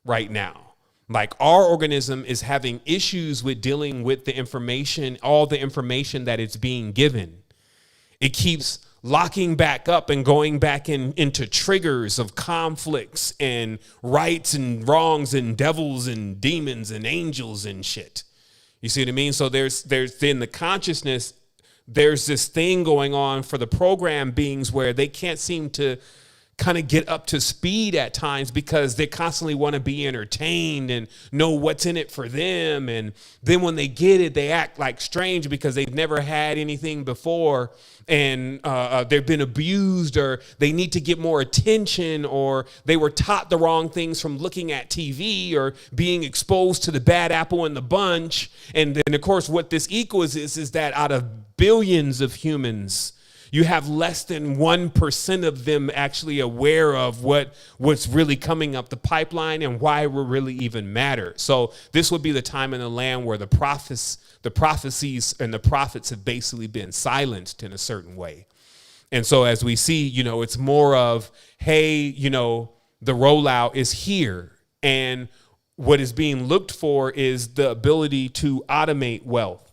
right now. Like, our organism is having issues with dealing with the information, all the information that it's being given. It keeps locking back up and going back into triggers of conflicts and rights and wrongs and devils and demons and angels and shit. You see what I mean? So there's in the consciousness, there's this thing going on for the program beings where they can't seem to kind of get up to speed at times because they constantly want to be entertained and know what's in it for them. And then when they get it, they act like strange because they've never had anything before. And they've been abused, or they need to get more attention, or they were taught the wrong things from looking at TV or being exposed to the bad apple in the bunch. And then, of course, what this equals is that out of billions of humans, you have less than 1% of them actually aware of what's really coming up the pipeline and why it will really even matter. So this would be the time in the land where the prophecies and the prophets have basically been silenced in a certain way. And so as we see, it's more of, hey, the rollout is here. And what is being looked for is the ability to automate wealth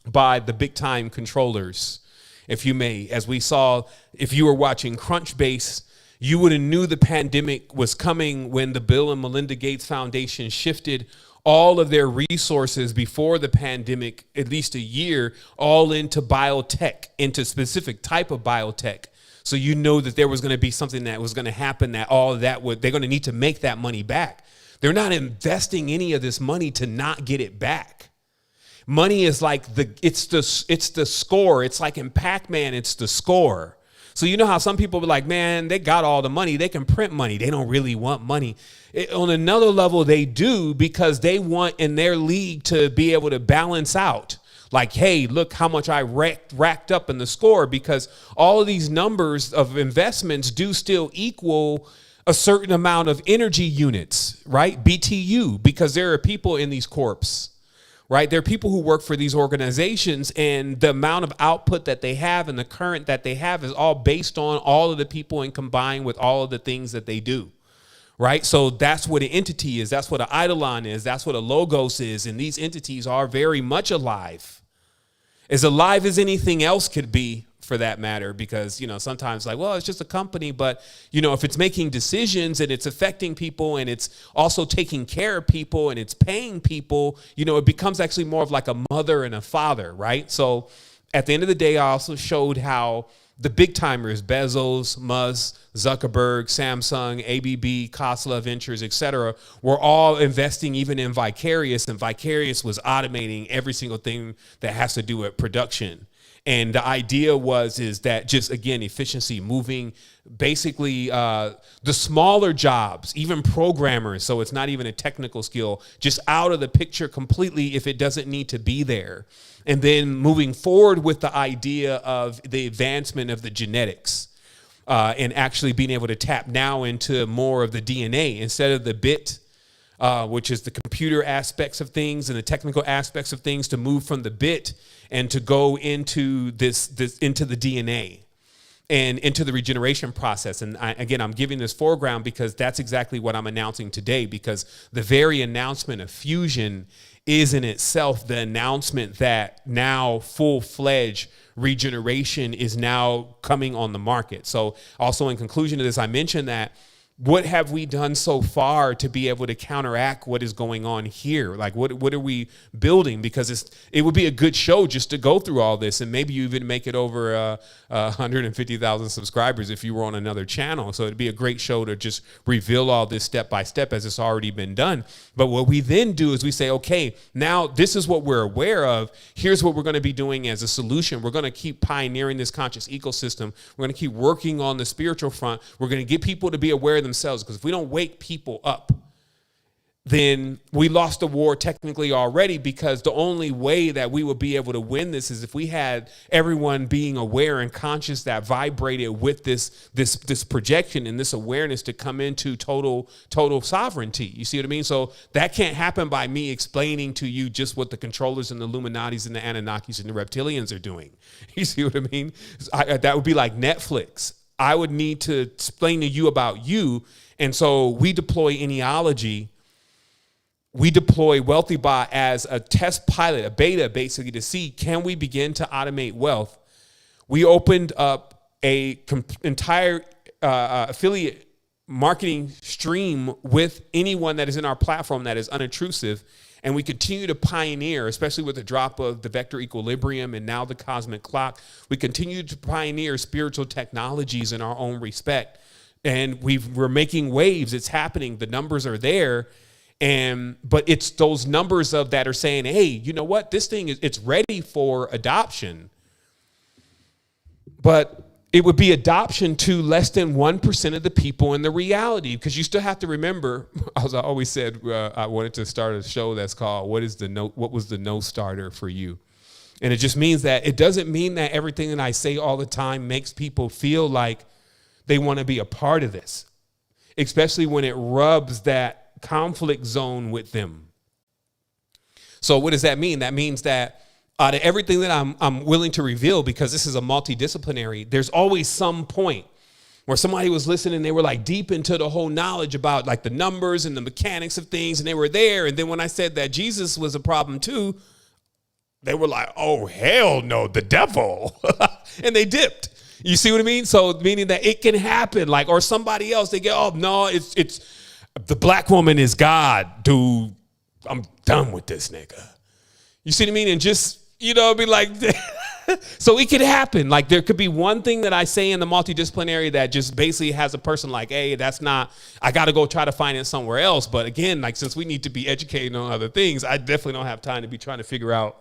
by the big time controllers, if you may. As we saw, if you were watching Crunchbase, you would have knew the pandemic was coming when the Bill and Melinda Gates Foundation shifted all of their resources before the pandemic, at least a year, all into biotech, into specific type of biotech. So you know that there was going to be something that was going to happen, that all of that they're going to need to make that money back. They're not investing any of this money to not get it back. Money is like it's the score. It's like in Pac-Man, it's the score. So you know how some people be like, man, they got all the money. They can print money. They don't really want money. On another level, they do, because they want in their league to be able to balance out. Like, hey, look how much I racked up in the score, because all of these numbers of investments do still equal a certain amount of energy units, right? BTU, because there are people in these corps. Right? There are people who work for these organizations, and the amount of output that they have and the current that they have is all based on all of the people and combined with all of the things that they do. Right? So that's what an entity is. That's what an eidolon is. That's what a logos is. And these entities are very much alive. As alive as anything else could be, for that matter, because, sometimes like, well, it's just a company, but, if it's making decisions and it's affecting people and it's also taking care of people and it's paying people, it becomes actually more of like a mother and a father, right? So at the end of the day, I also showed how the big timers, Bezos, Musk, Zuckerberg, Samsung, ABB, Khosla Ventures, etc., were all investing even in Vicarious, and Vicarious was automating every single thing that has to do with production. And the idea is that just, again, efficiency, moving basically the smaller jobs, even programmers, so it's not even a technical skill, just out of the picture completely if it doesn't need to be there. And then moving forward with the idea of the advancement of the genetics and actually being able to tap now into more of the DNA instead of the bit, which is the computer aspects of things and the technical aspects of things, to move from the bit and to go into this into the DNA and into the regeneration process. And I'm giving this foreground because that's exactly what I'm announcing today, because the very announcement of fusion is in itself the announcement that now full-fledged regeneration is now coming on the market. So also in conclusion to this, I mentioned that what have we done so far to be able to counteract what is going on here? Like, what are we building? Because it would be a good show just to go through all this, and maybe you even make it over 150,000 subscribers if you were on another channel. So it'd be a great show to just reveal all this step by step as it's already been done. But what we then do is we say, okay, now this is what we're aware of. Here's what we're going to be doing as a solution. We're going to keep pioneering this conscious ecosystem. We're going to keep working on the spiritual front. We're going to get people to be aware of themselves, because if we don't wake people up, then we lost the war technically already, because the only way that we would be able to win this is if we had everyone being aware and conscious that vibrated with this projection and this awareness to come into total sovereignty. You see what I mean? So that can't happen by me explaining to you just what the controllers and the Illuminatis and the Anunnakis and the reptilians are doing. You see what I mean? That would be like Netflix. I would need to explain to you about you. And so we deploy Eneology. We deploy Wealthy Bot as a test pilot, a beta, basically, to see, can we begin to automate wealth? We opened up a entire affiliate marketing stream with anyone that is in our platform that is unintrusive. And we continue to pioneer, especially with the drop of the vector equilibrium and now the cosmic clock. We continue to pioneer spiritual technologies in our own respect. And we're making waves. It's happening. The numbers are there. But it's those numbers that are saying, hey, you know what? This thing it's ready for adoption. But it would be adoption to less than 1% of the people in the reality, because you still have to remember, as I always said, I wanted to start a show that's called What was the no starter for you? And it just means that it doesn't mean that everything that I say all the time makes people feel like they want to be a part of this, especially when it rubs that conflict zone with them. So what does that mean? That means that out of everything that I'm willing to reveal, because this is a multidisciplinary, there's always some point where somebody was listening, they were like deep into the whole knowledge about like the numbers and the mechanics of things, and they were there. And then when I said that Jesus was a problem too, they were like, oh, hell no, the devil. And they dipped. You see what I mean? So meaning that it can happen, like, or somebody else, they get, oh, no, it's the black woman is God, dude. I'm done with this nigga. You see what I mean? And just, you know, be like, so it could happen. Like there could be one thing that I say in the multidisciplinary that just basically has a person like, hey, that's not, I got to go try to find it somewhere else. But again, like since we need to be educated on other things, I definitely don't have time to be trying to figure out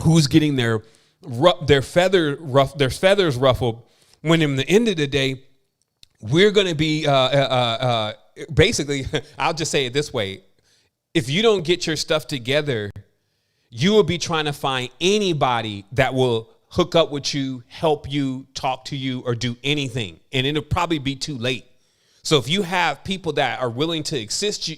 who's getting their feathers ruffled, when in the end of the day, we're going to be basically, I'll just say it this way. If you don't get your stuff together, you will be trying to find anybody that will hook up with you, help you, talk to you, or do anything. And it'll probably be too late. So if you have people that are willing to assist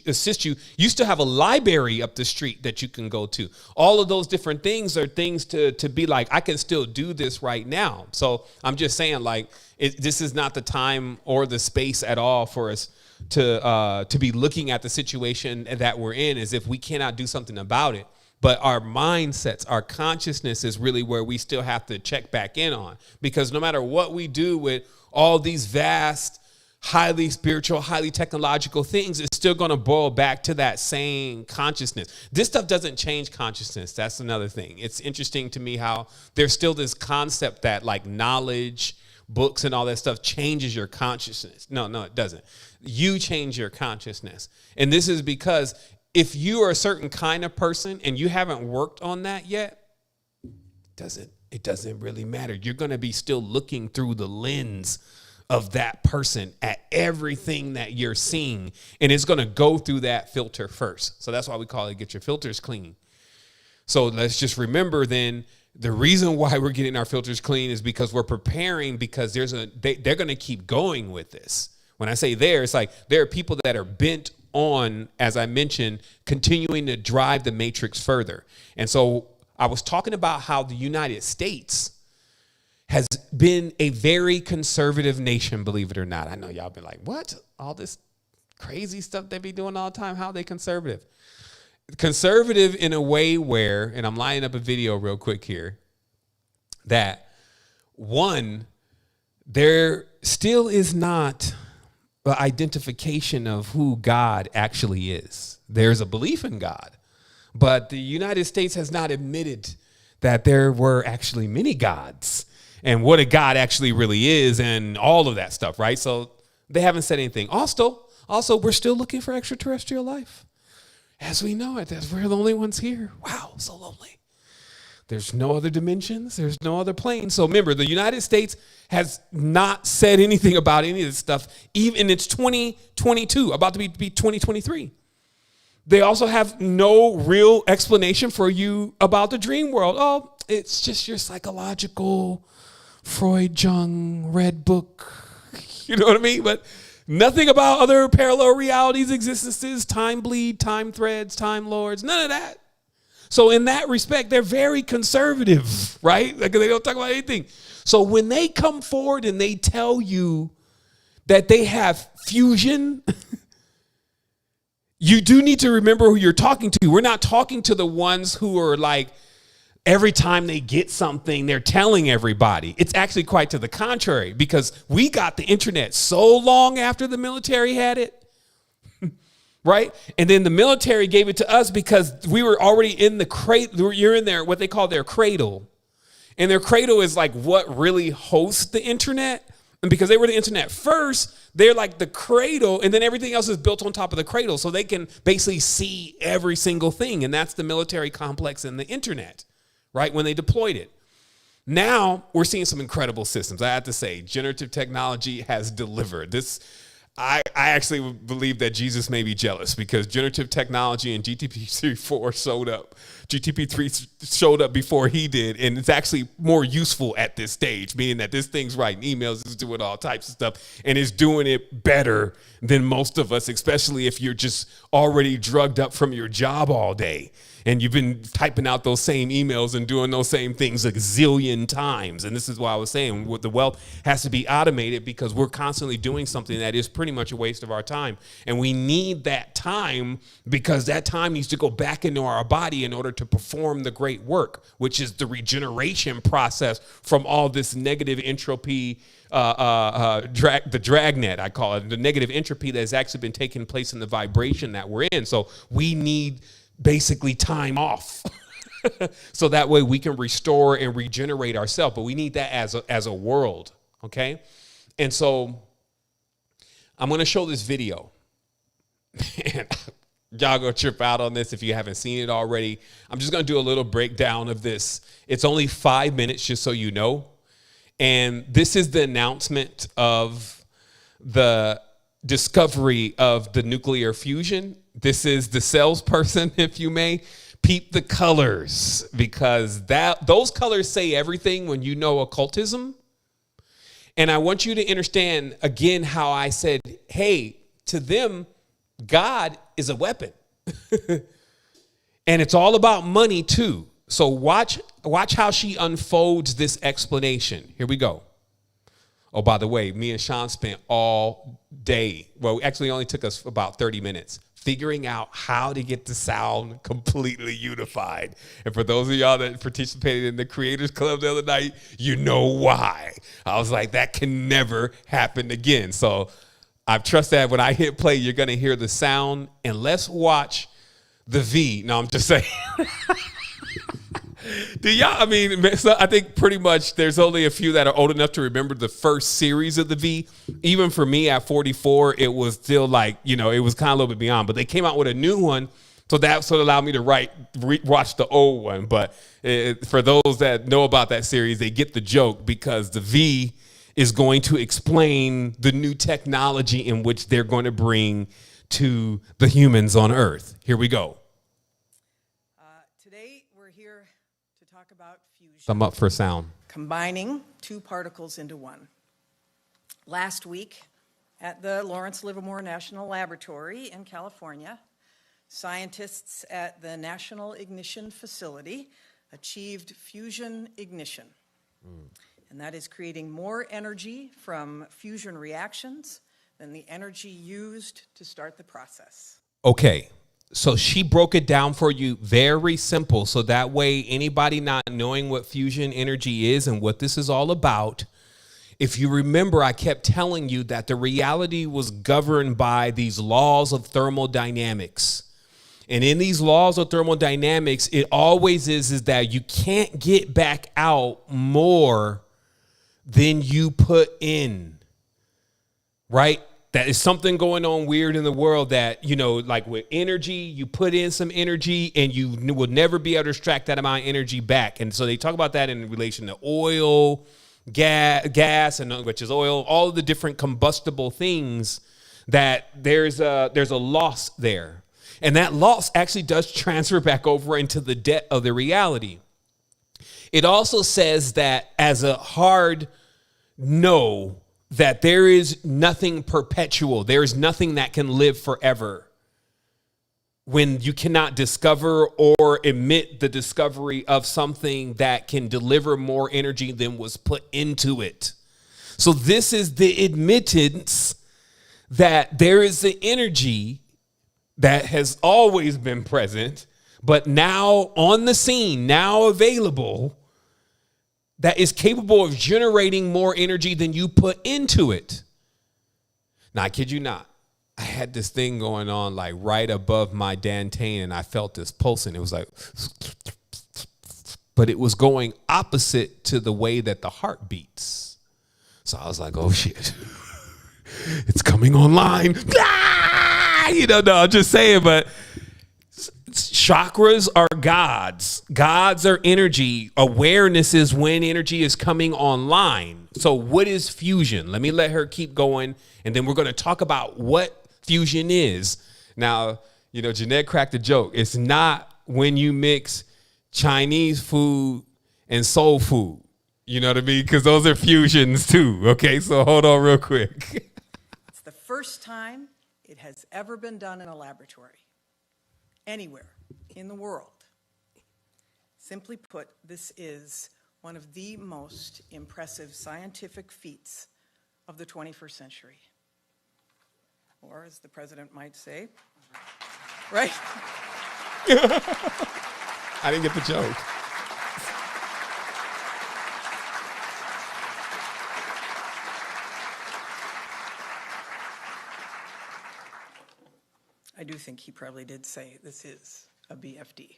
you, you still have a library up the street that you can go to. All of those different things are things to be like, I can still do this right now. So I'm just saying, like, this is not the time or the space at all for us to be looking at the situation that we're in as if we cannot do something about it. But our mindsets, our consciousness is really where we still have to check back in on, because no matter what we do with all these vast, highly spiritual, highly technological things, it's still going to boil back to that same consciousness. This stuff doesn't change consciousness. That's another thing. It's interesting to me how there's still this concept that like knowledge, books and all that stuff changes your consciousness. No, it doesn't. You change your consciousness. And this is because if you are a certain kind of person and you haven't worked on that yet, it doesn't really matter. You're going to be still looking through the lens of that person at everything that you're seeing. And it's going to go through that filter first. So that's why we call it get your filters clean. So let's just remember then, the reason why we're getting our filters clean is because we're preparing, because they're going to keep going with this. When I say it's like there are people that are bent on, as I mentioned, continuing to drive the matrix further. And so I was talking about how the United States has been a very conservative nation, believe it or not. I know y'all been like, what? All this crazy stuff they be doing all the time. How are they conservative? Conservative in a way where, and I'm lining up a video real quick here, that one, there still is not an identification of who God actually is. There's a belief in God, but the United States has not admitted that there were actually many gods and what a God actually really is and all of that stuff, right? So they haven't said anything. Also, we're still looking for extraterrestrial life. As we know it, we're the only ones here. Wow, so lonely. There's no other dimensions. There's no other planes. So remember, the United States has not said anything about any of this stuff. Even it's 2022, about to be 2023. They also have no real explanation for you about the dream world. Oh, it's just your psychological Freud, Jung, Red Book. You know what I mean? But nothing about other parallel realities, existences, time bleed, time threads, time lords, none of that. So in that respect, they're very conservative, right? Like they don't talk about anything. So when they come forward and they tell you that they have fusion, you do need to remember who you're talking to. We're not talking to the ones who are like, every time they get something, they're telling everybody. It's actually quite to the contrary, because we got the internet so long after the military had it, right? And then the military gave it to us because we were already in the cradle. You're in there, what they call their cradle. And their cradle is like what really hosts the internet. And because they were the internet first, they're like the cradle, and then everything else is built on top of the cradle. So they can basically see every single thing. And that's the military complex and the internet, right? When they deployed it. Now we're seeing some incredible systems. I have to say, generative technology has delivered this. I actually believe that Jesus may be jealous because generative technology and GTP3 showed up before he did, and it's actually more useful at this stage, meaning that this thing's writing emails, it's doing all types of stuff, and it's doing it better than most of us, especially if you're just already drugged up from your job all day. And you've been typing out those same emails and doing those same things a zillion times. And this is why I was saying what the wealth has to be automated, because we're constantly doing something that is pretty much a waste of our time. And we need that time because that time needs to go back into our body in order to perform the great work, which is the regeneration process from all this negative entropy, the dragnet, I call it, the negative entropy that has actually been taking place in the vibration that we're in. So we need basically time off so that way we can restore and regenerate ourselves. But we need that as a world. Okay. And so I'm going to show this video. Man, y'all go trip out on this if you haven't seen it already. I'm just going to do a little breakdown of this. It's only 5 minutes, just so you know. And this is the announcement of the discovery of the nuclear fusion. This is the salesperson, if you may. Peep the colors, because those colors say everything when you know occultism. And I want you to understand again how I said, hey, to them, God is a weapon. And it's all about money too. So watch how she unfolds this explanation. Here we go. Oh, by the way, me and Sean spent all day. Well, actually it only took us about 30 minutes figuring out how to get the sound completely unified. And for those of y'all that participated in the Creators Club the other night, you know why. I was like, that can never happen again. So I trust that when I hit play, you're going to hear the sound. And let's watch the V. No, I'm just saying. Do y'all, I mean, I think pretty much there's only a few that are old enough to remember the first series of the V. Even for me at 44, it was still like, you know, it was kind of a little bit beyond. But they came out with a new one, so that sort of allowed me to watch the old one. But for those that know about that series, they get the joke because the V is going to explain the new technology in which they're going to bring to the humans on Earth. Here we go. I'm up for sound. Combining two particles into one. Last week at the Lawrence Livermore National Laboratory in California, scientists at the National Ignition Facility achieved fusion ignition. And that is creating more energy from fusion reactions than the energy used to start the process. Okay. So she broke it down for you very simple. So that way, anybody not knowing what fusion energy is and what this is all about, if you remember, I kept telling you that the reality was governed by these laws of thermodynamics. And in these laws of thermodynamics, it always is that you can't get back out more than you put in, right? That is something going on weird in the world that, you know, like with energy, you put in some energy and you will never be able to extract that amount of energy back. And so they talk about that in relation to oil, gas, and which is oil, all of the different combustible things that there's a loss there. And that loss actually does transfer back over into the debt of the reality. It also says that as a hard no, that there is nothing perpetual. There is nothing that can live forever. When you cannot discover or emit the discovery of something that can deliver more energy than was put into it. So this is the admittance that there is the energy that has always been present, but now on the scene, now available, that is capable of generating more energy than you put into it. Now, I kid you not. I had this thing going on like right above my Dantane, and I felt this pulsing. It was like, but it was going opposite to the way that the heart beats. So I was like, oh shit, it's coming online. You know, no, I'm just saying, but Chakras are gods. Gods are energy. Awareness is when energy is coming online. So what is fusion? Let me let her keep going. And then we're going to talk about what fusion is. Now, you know, Jeanette cracked a joke. It's not when you mix Chinese food and soul food. You know what I mean? Because those are fusions too. Okay, so hold on real quick. It's the first time it has ever been done in a laboratory, anywhere in the world. Simply put, this is one of the most impressive scientific feats of the 21st century. Or, as the president might say, right? I didn't get the joke. I do think he probably did say this is a BFD.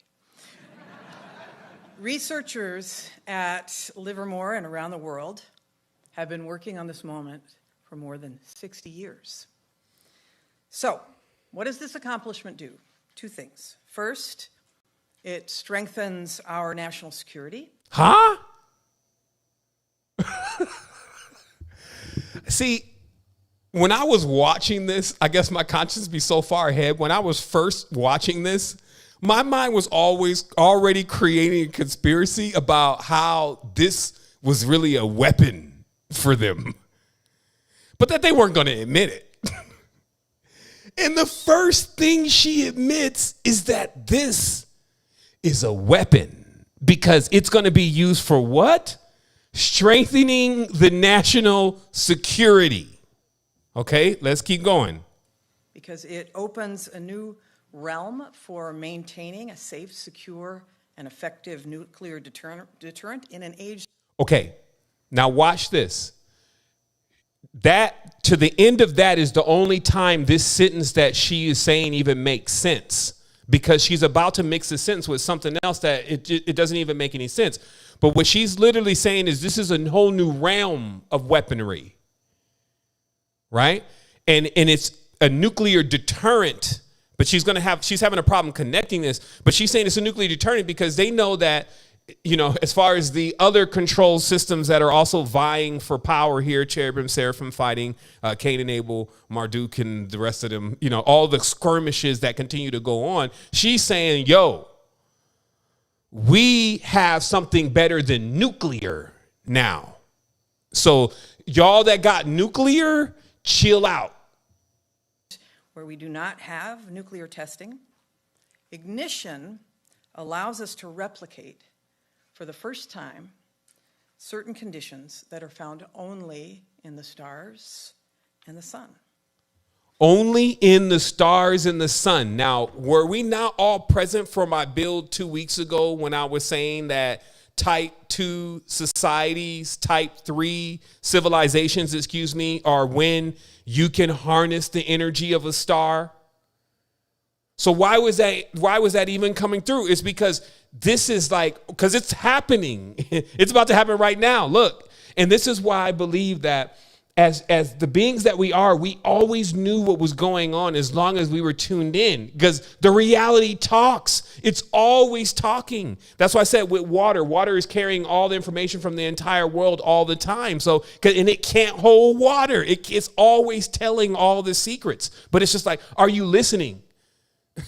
Researchers at Livermore and around the world have been working on this moment for more than 60 years. So, what does this accomplishment do? Two things. First, it strengthens our national security. Huh? See, when I was watching this, I guess my conscience be so far ahead. When I was first watching this, my mind was always already creating a conspiracy about how this was really a weapon for them, but that they weren't going to admit it. And the first thing she admits is that this is a weapon because it's going to be used for what? Strengthening the national security. Okay, let's keep going. Because it opens a new realm for maintaining a safe, secure, and effective nuclear deterrent in an age. Okay, now watch this. That, to the end of that, is the only time this sentence that she is saying even makes sense, because she's about to mix the sentence with something else that it doesn't even make any sense. But what she's literally saying is this is a whole new realm of weaponry, right? And it's a nuclear deterrent, but she's having a problem connecting this, but she's saying it's a nuclear deterrent because they know that, you know, as far as the other control systems that are also vying for power here, Cherubim, Seraphim fighting, Cain and Abel, Marduk and the rest of them, you know, all the skirmishes that continue to go on. She's saying, yo, we have something better than nuclear now. So y'all that got nuclear, chill out. Where we do not have nuclear testing, ignition allows us to replicate for the first time certain conditions that are found only in the stars and the sun. Only in the stars and the sun. Now, were we not all present for my build 2 weeks ago when I was saying that type 2 societies, type 3 civilizations, are when you can harness the energy of a star? So why was that even coming through? It's because this is because it's happening. It's about to happen right now. Look. And this is why I believe that as the beings that we are, we always knew what was going on as long as we were tuned in, because the reality talks. It's always talking. That's why I said with water is carrying all the information from the entire world all the time. So, and it can't hold water. It's always telling all the secrets, but it's just like, are you listening?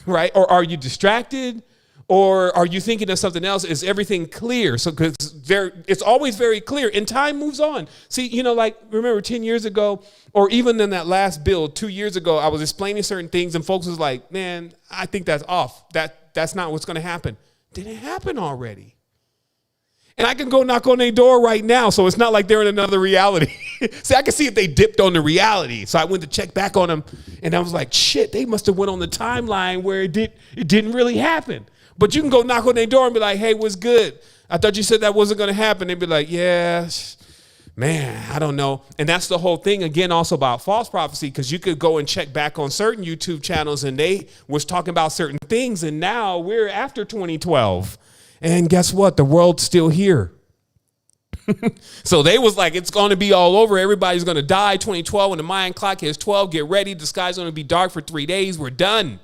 Right? Or are you distracted? Or are you thinking of something else? Is everything clear? So, because it's always very clear, and time moves on. See, you know, like, remember 10 years ago, or even in that last build 2 years ago, I was explaining certain things, and folks was like, man, I think that's off. That's not what's going to happen. Did it happen already? And I can go knock on their door right now, so it's not like they're in another reality. See, I can see if they dipped on the reality. So I went to check back on them, and I was like, shit, they must have went on the timeline where it didn't really happen. But you can go knock on their door and be like, hey, what's good? I thought you said that wasn't going to happen. They'd be like, yeah, man, I don't know. And that's the whole thing, again, also about false prophecy, because you could go and check back on certain YouTube channels, and they was talking about certain things, and now we're after 2012. And guess what? The world's still here. So they was like, it's going to be all over. Everybody's going to die. 2012, when the Mayan clock hits 12, get ready. The sky's going to be dark for 3 days. We're done.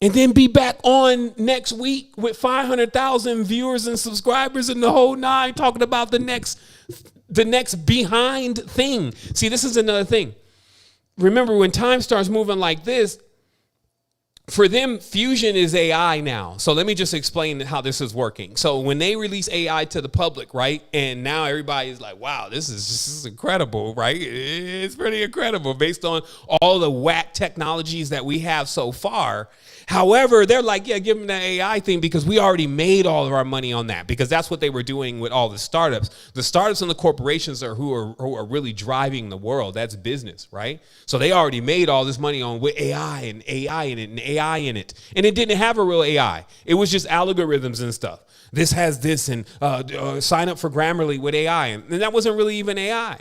and then be back on next week with 500,000 viewers and subscribers and the whole nine, talking about the next behind thing. See, this is another thing. Remember, when time starts moving like this, for them, fusion is AI now. So let me just explain how this is working. So when they release AI to the public, right? And now everybody is like, wow, this is incredible, right? It's pretty incredible based on all the whack technologies that we have so far. However, they're like, yeah, give them the AI thing because we already made all of our money on that, because that's what they were doing with all the startups. The startups and the corporations are who are really driving the world. That's business, right? So they already made all this money on with AI and AI in it and AI in it. And it didn't have a real AI. It was just algorithms and stuff. This has this and sign up for Grammarly with AI. And that wasn't really even AI,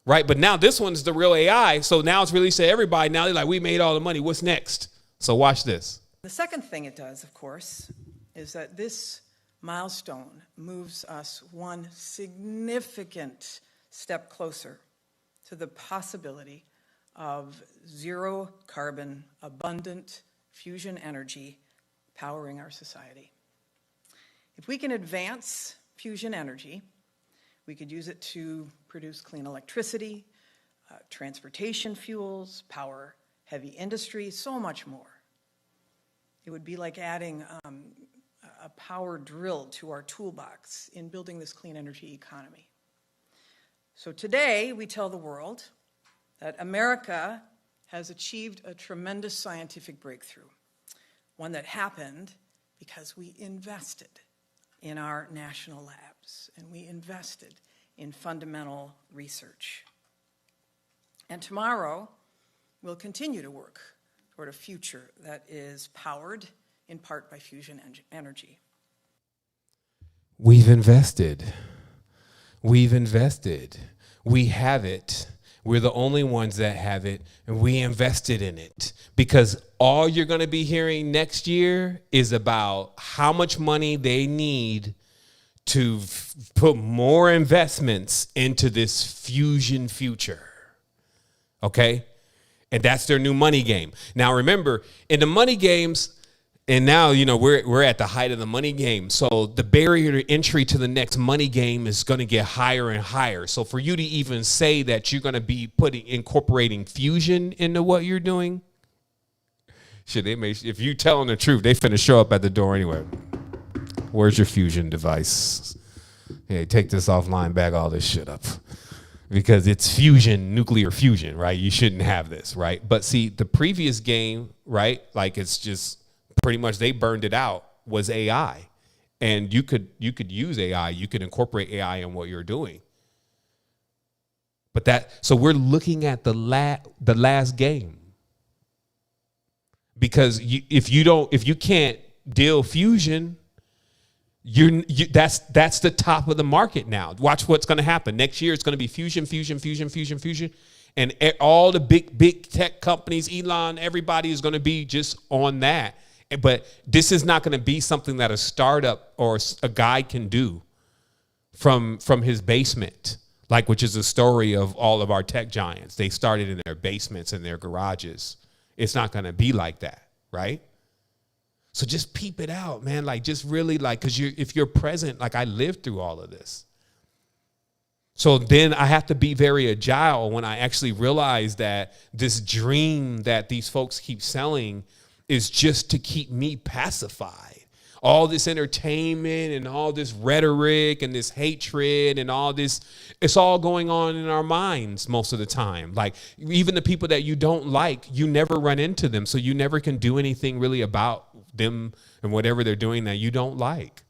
right? But now this one's the real AI. So now it's released to everybody. Now they're like, we made all the money. What's next? So watch this. The second thing it does, of course, is that this milestone moves us one significant step closer to the possibility of zero carbon, abundant fusion energy powering our society. If we can advance fusion energy, we could use it to produce clean electricity, transportation fuels, power heavy industry, so much more. It would be like adding a power drill to our toolbox in building this clean energy economy. So today, we tell the world that America has achieved a tremendous scientific breakthrough, one that happened because we invested in our national labs and we invested in fundamental research. And tomorrow, we'll continue to work toward a future that is powered in part by fusion energy. We've invested. We've invested. We have it. We're the only ones that have it, and we invested in it. Because all you're going to be hearing next year is about how much money they need to put more investments into this fusion future. Okay? And that's their new money game. Now, remember, in the money games, and now, you know, we're at the height of the money game. So the barrier to entry to the next money game is going to get higher and higher. So for you to even say that you're going to be incorporating fusion into what you're doing, shit, if you telling the truth, they finna show up at the door anyway. Where's your fusion device? Hey, take this offline, bag all this shit up. Because it's fusion, nuclear fusion, right? You shouldn't have this, right? But see, the previous game, right? Like it's just pretty much they burned it out, was AI. And you could use AI, you could incorporate AI in what you're doing. But so we're looking at the last game. Because if you can't deal fusion, that's the top of the market now. Watch what's going to happen. Next year it's going to be fusion. And all the big tech companies, Elon, everybody is going to be just on that. But this is not going to be something that a startup or a guy can do from his basement, which is the story of all of our tech giants. They started in their basements and their garages. It's not going to be like that, right? So just peep it out, man. Just really because if you're present, I lived through all of this. So then I have to be very agile when I actually realize that this dream that these folks keep selling is just to keep me pacified. All this entertainment and all this rhetoric and this hatred and all this, it's all going on in our minds most of the time. Even the people that you don't like, you never run into them. So you never can do anything really about them and whatever they're doing that you don't like.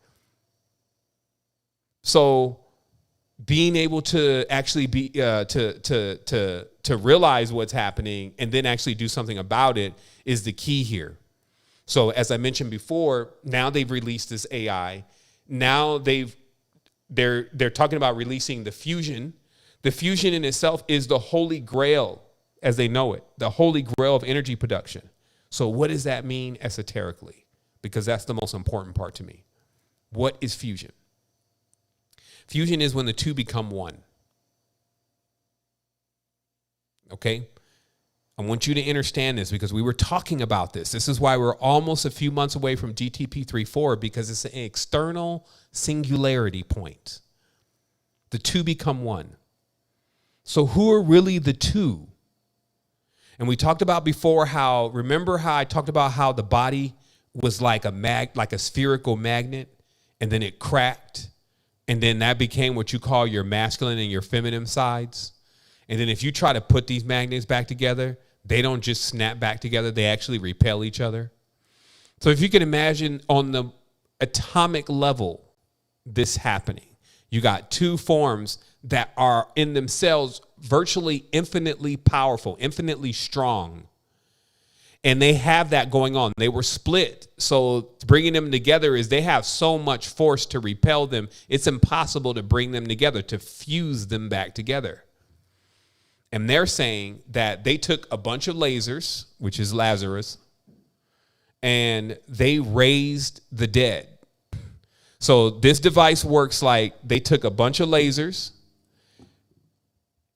So being able to actually be to realize what's happening and then actually do something about it is the key here. So as I mentioned before, now they've released this AI. Now they're talking about releasing the fusion. The fusion in itself is the holy grail as they know it, the holy grail of energy production. So what does that mean esoterically? Because that's the most important part to me. What is fusion? Fusion is when the two become one. Okay? I want you to understand this because we were talking about this. This is why we're almost a few months away from GTP 3.4 because it's an external singularity point. The two become one. So who are really the two? And we talked about before remember how I talked about how the body was like a spherical magnet, and then it cracked, and then that became what you call your masculine and your feminine sides. And then if you try to put these magnets back together, they don't just snap back together, they actually repel each other. So if you can imagine on the atomic level this happening, you got two forms that are in themselves virtually infinitely powerful, infinitely strong. And they have that going on. They were split. So bringing them together is they have so much force to repel them. It's impossible to bring them together, to fuse them back together. And they're saying that they took a bunch of lasers, which is Lazarus, and they raised the dead. So this device works like they took a bunch of lasers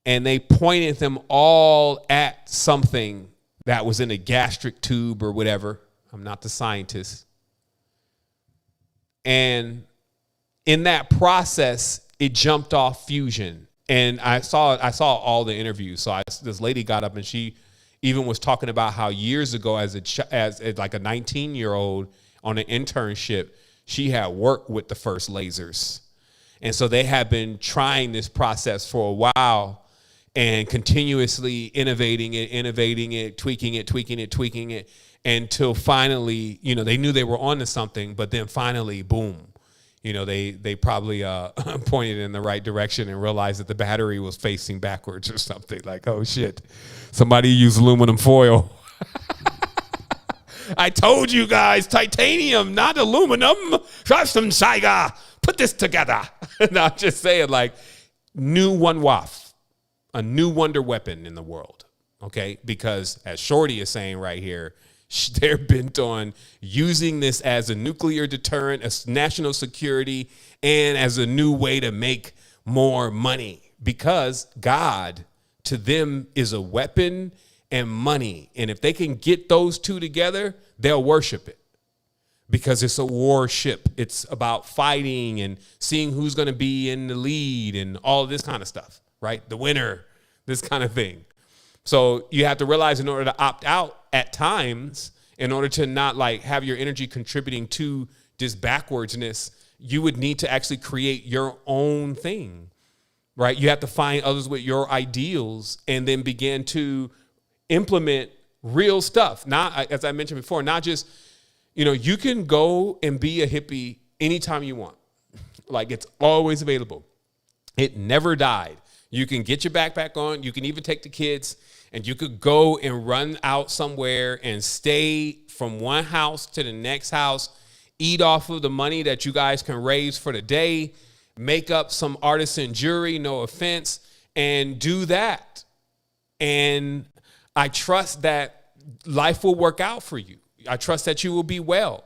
and they pointed them all at something that was in a gastric tube or whatever. I'm not the scientist. And in that process, it jumped off fusion. And I saw all the interviews. So this lady got up and she even was talking about how years ago as like a 19-year-old on an internship, she had worked with the first lasers. And so they had been trying this process for a while and continuously innovating it, tweaking it, until finally, they knew they were onto something, but then finally, boom, they probably pointed in the right direction and realized that the battery was facing backwards or something. Like, oh shit, somebody used aluminum foil. I told you guys, titanium, not aluminum. Schwarzenegger, put this together. No, I'm just saying, like, new one waff, a new wonder weapon in the world, okay? Because as Shorty is saying right here, they're bent on using this as a nuclear deterrent, as national security, and as a new way to make more money. Because God, to them, is a weapon and money. And if they can get those two together, they'll worship it. Because it's a warship. It's about fighting and seeing who's going to be in the lead and all of this kind of stuff, right? The winner, this kind of thing. So you have to realize in order to opt out at times, in order to not like have your energy contributing to this backwardsness, you would need to actually create your own thing, right? You have to find others with your ideals and then begin to implement real stuff. Not, as I mentioned before, not just, you can go and be a hippie anytime you want. Like, it's always available. It never died. You can get your backpack on. You can even take the kids and you could go and run out somewhere and stay from one house to the next house, eat off of the money that you guys can raise for the day, make up some artisan jewelry, no offense, and do that. And I trust that life will work out for you. I trust that you will be well.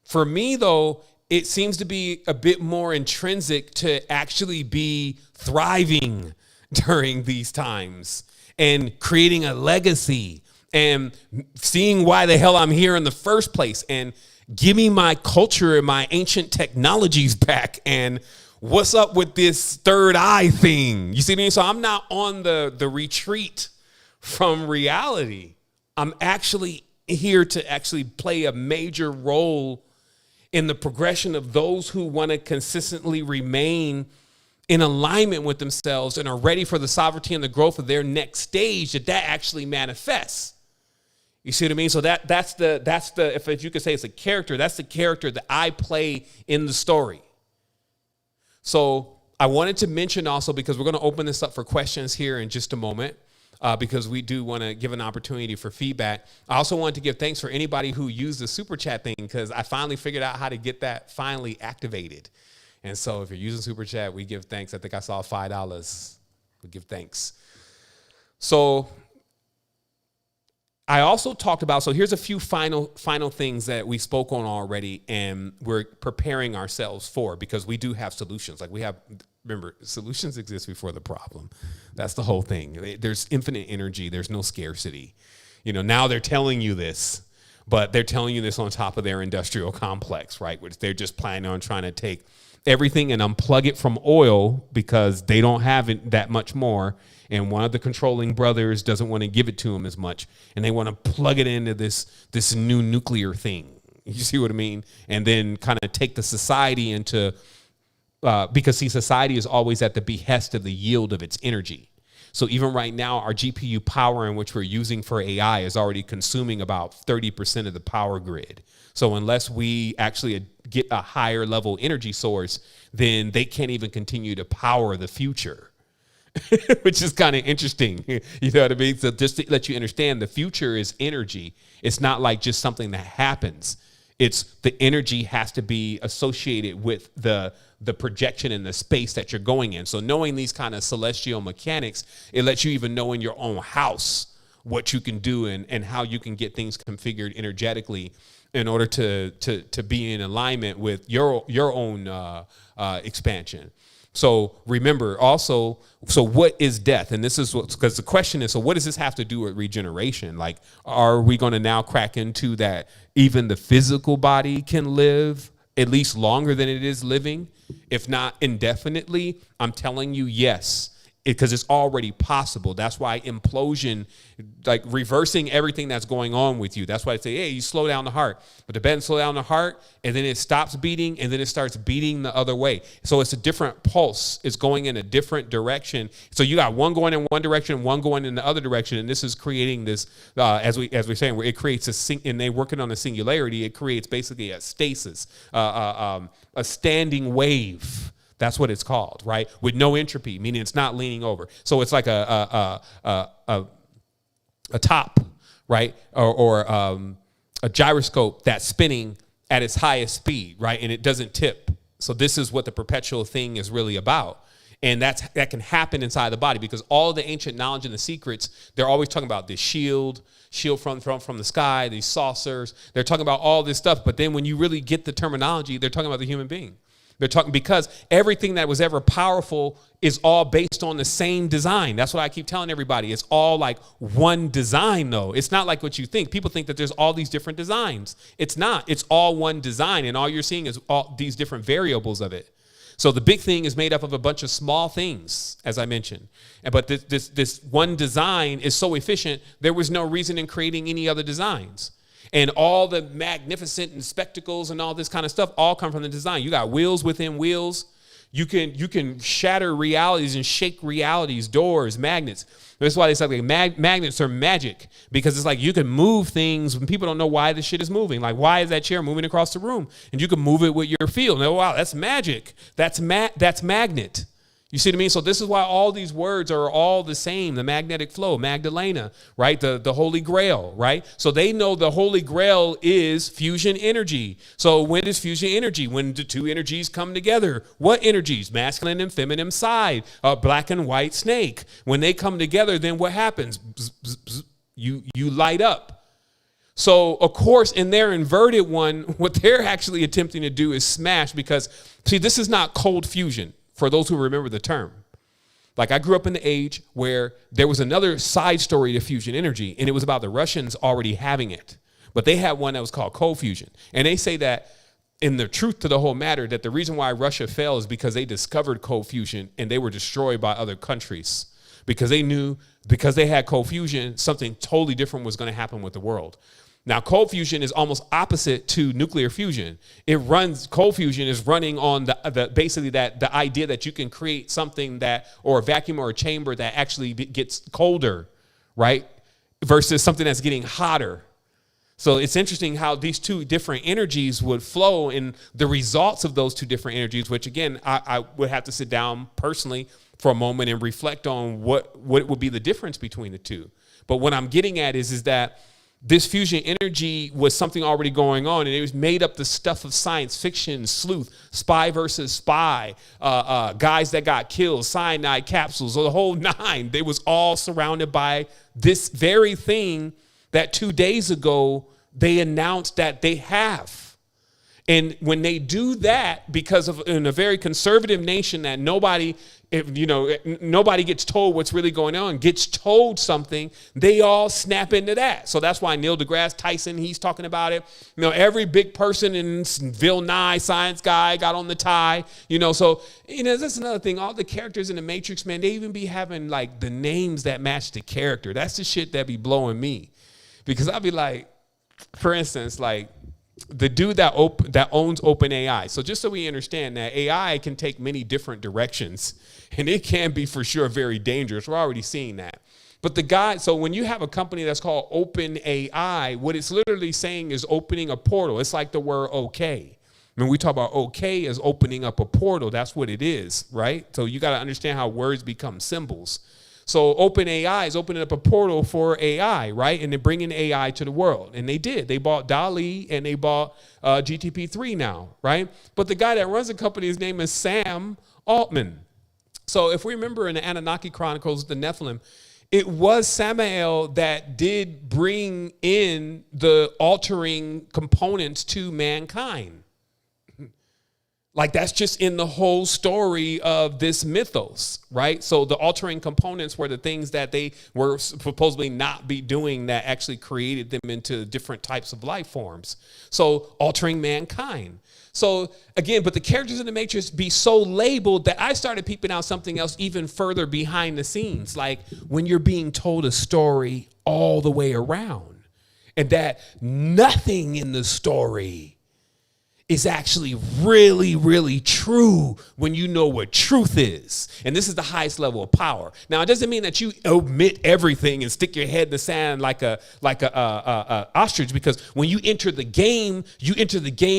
For me, though, it seems to be a bit more intrinsic to actually be thriving during these times and creating a legacy and seeing why the hell I'm here in the first place and give me my culture and my ancient technologies back and what's up with this third eye thing. You see what I mean? So I'm not on the retreat from reality. I'm actually here to actually play a major role in the progression of those who want to consistently remain in alignment with themselves and are ready for the sovereignty and the growth of their next stage, that actually manifests. You see what I mean? So that's the if you could say it's a character, that's the character that I play in the story. So I wanted to mention also, because we're going to open this up for questions here in just a moment, because we do want to give an opportunity for feedback. I also wanted to give thanks for anybody who used the super chat thing, because I finally figured out how to get that finally activated. And so if you're using super chat, we give thanks. I think I saw $5. We give thanks. So I also talked about, so here's a few final things that we spoke on already, and we're preparing ourselves for, because we do have solutions. Like we have, remember, solutions exist before the problem. That's the whole thing. There's infinite energy. There's no scarcity. Now they're telling you this, but they're telling you this on top of their industrial complex, right? Which they're just planning on trying to take everything and unplug it from oil because they don't have it that much more. And one of the controlling brothers doesn't want to give it to them as much. And they want to plug it into this new nuclear thing. You see what I mean? And then kind of take the society into, because see, society is always at the behest of the yield of its energy. So even right now, our GPU power in which we're using for AI is already consuming about 30% of the power grid. So unless we actually get a higher level energy source, then they can't even continue to power the future. Which is kind of interesting. You know what I mean? So just to let you understand, the future is energy. It's not like just something that happens. It's the energy has to be associated with the projection in the space that you're going in. So knowing these kind of celestial mechanics, it lets you even know in your own house what you can do and how you can get things configured energetically in order to be in alignment with your own expansion. So remember also, so what is death? And this is because the question is, so what does this have to do with regeneration? Like, are we going to now crack into that even the physical body can live at least longer than it is living, if not indefinitely? I'm telling you, yes, because it's already possible. That's why implosion, like reversing everything that's going on with you. That's why I say, hey, you slow down the heart. But the bed slow down the heart, and then it stops beating, and then it starts beating the other way. So it's a different pulse. It's going in a different direction. So you got one going in one direction, one going in the other direction, and this is creating this, as we're saying, where it creates and they're working on a singularity. It creates basically a stasis, a standing wave. That's what it's called, right? With no entropy, meaning it's not leaning over. So it's like a top, right? Or a gyroscope that's spinning at its highest speed, right? And it doesn't tip. So this is what the perpetual thing is really about. And that can happen inside the body, because all the ancient knowledge and the secrets, they're always talking about this shield from the sky, these saucers. They're talking about all this stuff. But then when you really get the terminology, they're talking about the human being. They're talking because everything that was ever powerful is all based on the same design. That's what I keep telling everybody. It's all like one design, though. It's not like what you think. People think that there's all these different designs. It's not. It's all one design, and all you're seeing is all these different variables of it. So the big thing is made up of a bunch of small things, as I mentioned. But this one design is so efficient, there was no reason in creating any other designs. And all the magnificent and spectacles and all this kind of stuff all come from the design. You got wheels within wheels. You can shatter realities and shake realities, doors, magnets. That's why they say like magnets are magic, because it's like you can move things when people don't know why this shit is moving. Like, why is that chair moving across the room? And you can move it with your feel. And, oh, wow, that's magic. That's magnet. You see what I mean? So this is why all these words are all the same. The magnetic flow, Magdalena, right? The Holy Grail, right? So they know the Holy Grail is fusion energy. So when is fusion energy? When the two energies come together. What energies? Masculine and feminine side, black and white snake. When they come together, then what happens? Bzz, bzz, bzz. You light up. So, of course, in their inverted one, what they're actually attempting to do is smash, because, see, this is not cold fusion. For those who remember the term. Like, I grew up in the age where there was another side story to fusion energy, and it was about the Russians already having it. But they had one that was called cold fusion. And they say that, in the truth to the whole matter, that the reason why Russia fell is because they discovered cold fusion and they were destroyed by other countries. Because they knew, because they had cold fusion, something totally different was going to happen with the world. Now, cold fusion is almost opposite to nuclear fusion. Cold fusion is running on the idea that you can create something that, or a vacuum or a chamber that actually gets colder, right? Versus something that's getting hotter. So it's interesting how these two different energies would flow, and the results of those two different energies, which again, I would have to sit down personally for a moment and reflect on what would be the difference between the two. But what I'm getting at is that this fusion energy was something already going on, and it was made up the stuff of science fiction, sleuth, spy versus spy, guys that got killed, cyanide capsules, or the whole nine. They was all surrounded by this very thing that 2 days ago they announced that they have. And when they do that, because of in a very conservative nation that nobody gets told what's really going on, gets told something, they all snap into that. So that's why Neil deGrasse Tyson, he's talking about it. Every big person in Bill Nye, science guy, got on the tie. So that's another thing. All the characters in the Matrix, man, they even be having like the names that match the character. That's the shit that be blowing me, because I'll be like, for instance, like, the dude that owns OpenAI. So just so we understand that AI can take many different directions, and it can be for sure very dangerous. We're already seeing that. But the guy, so when you have a company that's called OpenAI, what it's literally saying is opening a portal. It's like the word okay. When we talk about okay as opening up a portal, that's what it is, right? So you got to understand how words become symbols. So OpenAI is opening up a portal for AI, right? And they're bringing AI to the world. And they did. They bought DALL-E and they bought GTP3 now, right? But the guy that runs the company, his name is Sam Altman. So if we remember in the Anunnaki Chronicles, the Nephilim, it was Samael that did bring in the altering components to mankind. Like, that's just in the whole story of this mythos, right? So the altering components were the things that they were supposedly not be doing that actually created them into different types of life forms. So altering mankind. So again, but the characters in the Matrix be so labeled that I started peeping out something else even further behind the scenes. Like when you're being told a story all the way around, and that nothing in the story is actually really, really true when you know what truth is. And this is the highest level of power. Now, it doesn't mean that you omit everything and stick your head in the sand like a ostrich, because when you enter the game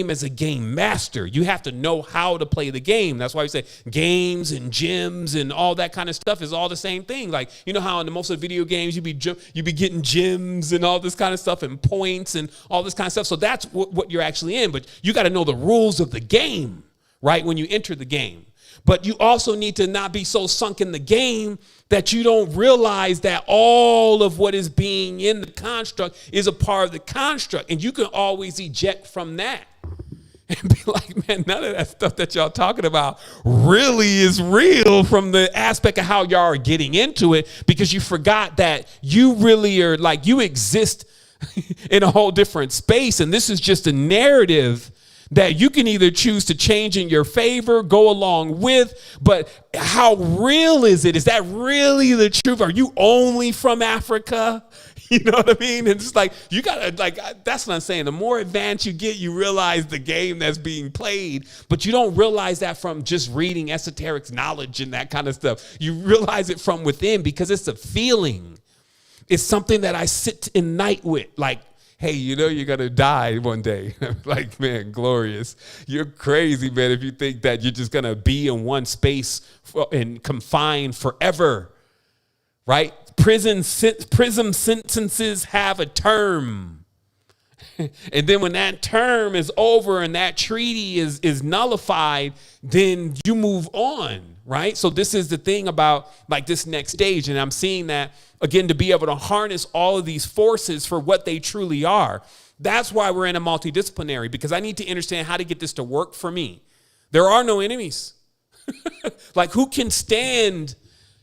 as a game master. You have to know how to play the game. That's why we say games and gyms and all that kind of stuff is all the same thing. Like, you know how in most of the video games you be getting gyms and all this kind of stuff and points and all this kind of stuff. So that's what you're actually in. But you got to know the rules of the game, right, when you enter the game. But you also need to not be so sunk in the game that you don't realize that all of what is being in the construct is a part of the construct. And you can always eject from that and be like, man, none of that stuff that y'all talking about really is real from the aspect of how y'all are getting into it, because you forgot that you really are, like, you exist in a whole different space. And this is just a narrative that you can either choose to change in your favor, go along with, but how real is it? Is that really the truth? Are you only from Africa? You know what I mean? And it's like, you gotta, like, that's what I'm saying. The more advanced you get, you realize the game that's being played, but you don't realize that from just reading esoteric knowledge and that kind of stuff. You realize it from within, because it's a feeling. It's something that I sit in night with, like, hey, you know you're going to die one day. Like, man, glorious. You're crazy, man, if you think that you're just going to be in one space and confined forever, right? Prison sentences have a term. And then when that term is over and that treaty is nullified, then you move on, right? So this is the thing about, like, this next stage. And I'm seeing that, again, to be able to harness all of these forces for what they truly are. That's why we're in a multidisciplinary, because I need to understand how to get this to work for me. There are no enemies. Like, who can stand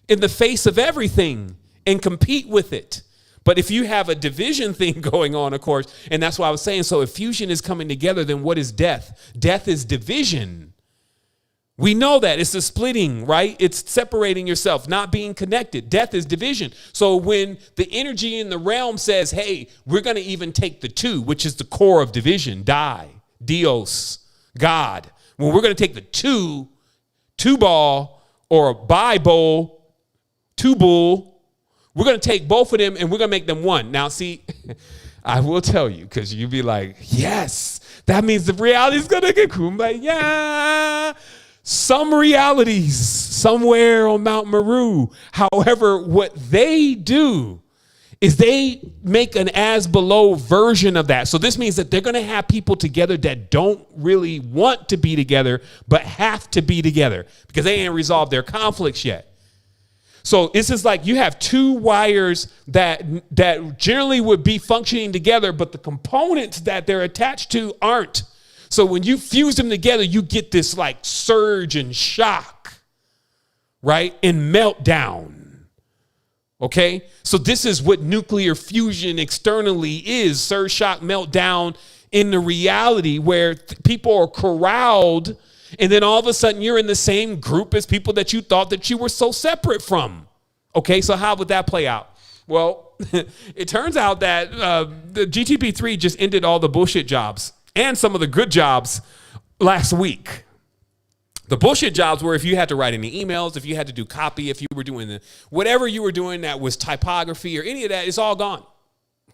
in the face of everything and compete with it? But if you have a division thing going on, of course, and that's why I was saying, so if fusion is coming together, then what is death? Death is division. We know that. It's the splitting, right? It's separating yourself, not being connected. Death is division. So when the energy in the realm says, hey, we're going to even take the two, which is the core of division, Dios, God. Well, we're going to take the two ball or a Bible, two bull. We're going to take both of them and we're going to make them one. Now, see, I will tell you, because you'll be like, yes, that means the reality is going to get kumbaya. Some realities somewhere on Mount Meru. However, what they do is they make an as below version of that. So this means that they're going to have people together that don't really want to be together, but have to be together because they ain't resolved their conflicts yet. So this is like you have two wires that generally would be functioning together, but the components that they're attached to aren't. So when you fuse them together, you get this like surge and shock, right? And meltdown. Okay? So this is what nuclear fusion externally is, surge, shock, meltdown in the reality where people are corralled, and then all of a sudden you're in the same group as people that you thought that you were so separate from. Okay, so how would that play out? Well, it turns out that the GTP3 just ended all the bullshit jobs and some of the good jobs last week. The bullshit jobs were if you had to write any emails, if you had to do copy, if you were doing whatever you were doing that was typography or any of that, it's all gone.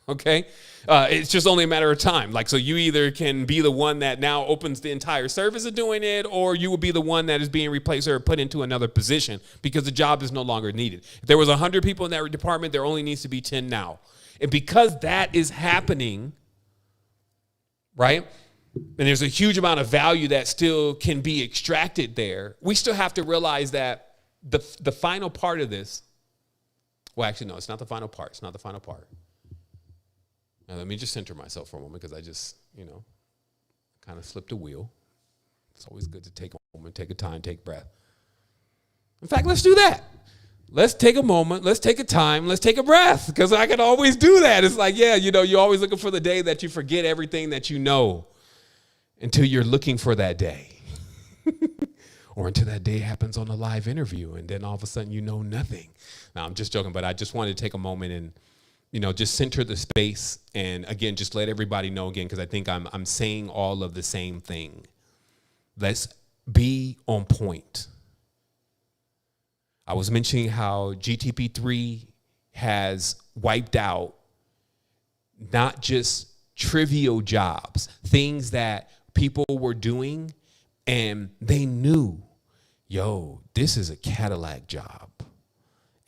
Okay? It's just only a matter of time. Like, so you either can be the one that now opens the entire service of doing it, or you will be the one that is being replaced or put into another position because the job is no longer needed. If there was 100 people in that department, there only needs to be 10 now. And because that is happening, right? And there's a huge amount of value that still can be extracted there. We still have to realize that the final part of this, well, actually, no, it's not the final part. It's not the final part. Now, let me just center myself for a moment because I just, kind of slipped a wheel. It's always good to take a moment, take a time, take breath. In fact, let's do that. Let's take a moment. Let's take a time. Let's take a breath because I can always do that. It's like, yeah, you're always looking for the day that you forget everything that you know until you're looking for that day. Or until that day happens on a live interview and then all of a sudden you know nothing. Now, I'm just joking, but I just wanted to take a moment and just center the space and, again, just let everybody know again, because I think I'm saying all of the same thing. Let's be on point. I was mentioning how GTP3 has wiped out not just trivial jobs, things that people were doing and they knew, this is a Cadillac job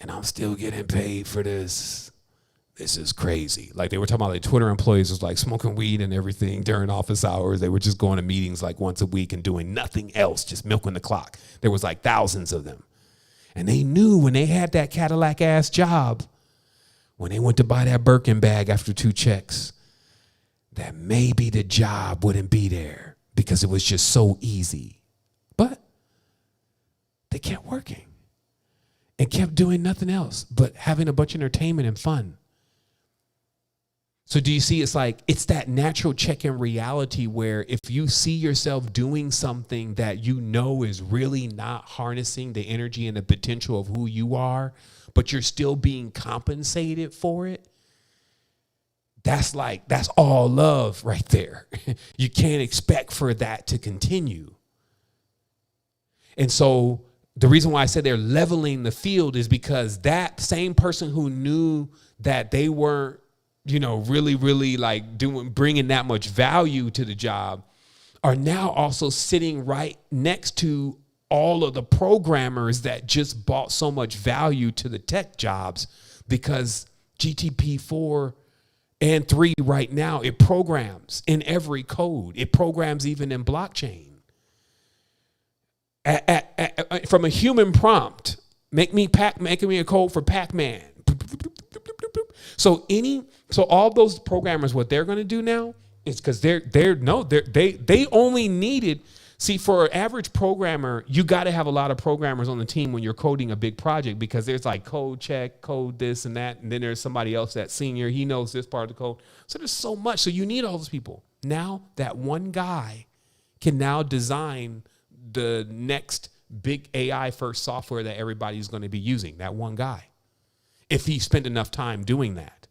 and I'm still getting paid for this. This is crazy. Like they were talking about like Twitter employees was like smoking weed and everything during office hours. They were just going to meetings like once a week and doing nothing else, just milking the clock. There was like thousands of them. And they knew when they had that Cadillac ass job, when they went to buy that Birkin bag after 2 checks, that maybe the job wouldn't be there because it was just so easy. But they kept working and kept doing nothing else but having a bunch of entertainment and fun. So do you see, it's like, it's that natural check in reality where if you see yourself doing something that you know is really not harnessing the energy and the potential of who you are, but you're still being compensated for it, that's all love right there. You can't expect for that to continue. And so the reason why I said they're leveling the field is because that same person who knew that they weren't, really, really like bringing that much value to the job are now also sitting right next to all of the programmers that just bought so much value to the tech jobs because GTP4 and 3 right now, it programs in every code. It programs even in blockchain. From a human prompt, make me a code for Pac-Man. So all those programmers, what they're going to do now is because they only needed. See, for an average programmer, you got to have a lot of programmers on the team when you're coding a big project because there's like code check, code this and that, and then there's somebody else that's senior. He knows this part of the code. So there's so much. So you need all those people. Now that one guy can now design the next big AI first software that everybody's going to be using. That one guy. If he spent enough time doing that.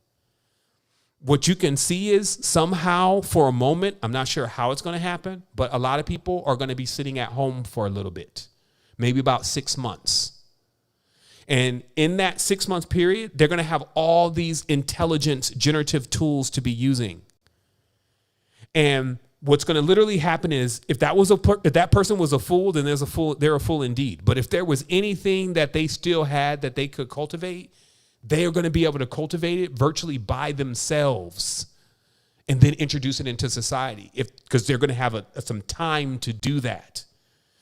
What you can see is somehow for a moment, I'm not sure how it's going to happen, but a lot of people are going to be sitting at home for a little bit, maybe about 6 months. And in that 6-month period, they're going to have all these intelligence generative tools to be using. And what's going to literally happen is if that person was a fool, then they're a fool indeed. But if there was anything that they still had that they could cultivate, they are going to be able to cultivate it virtually by themselves and then introduce it into society because they're going to have some time to do that.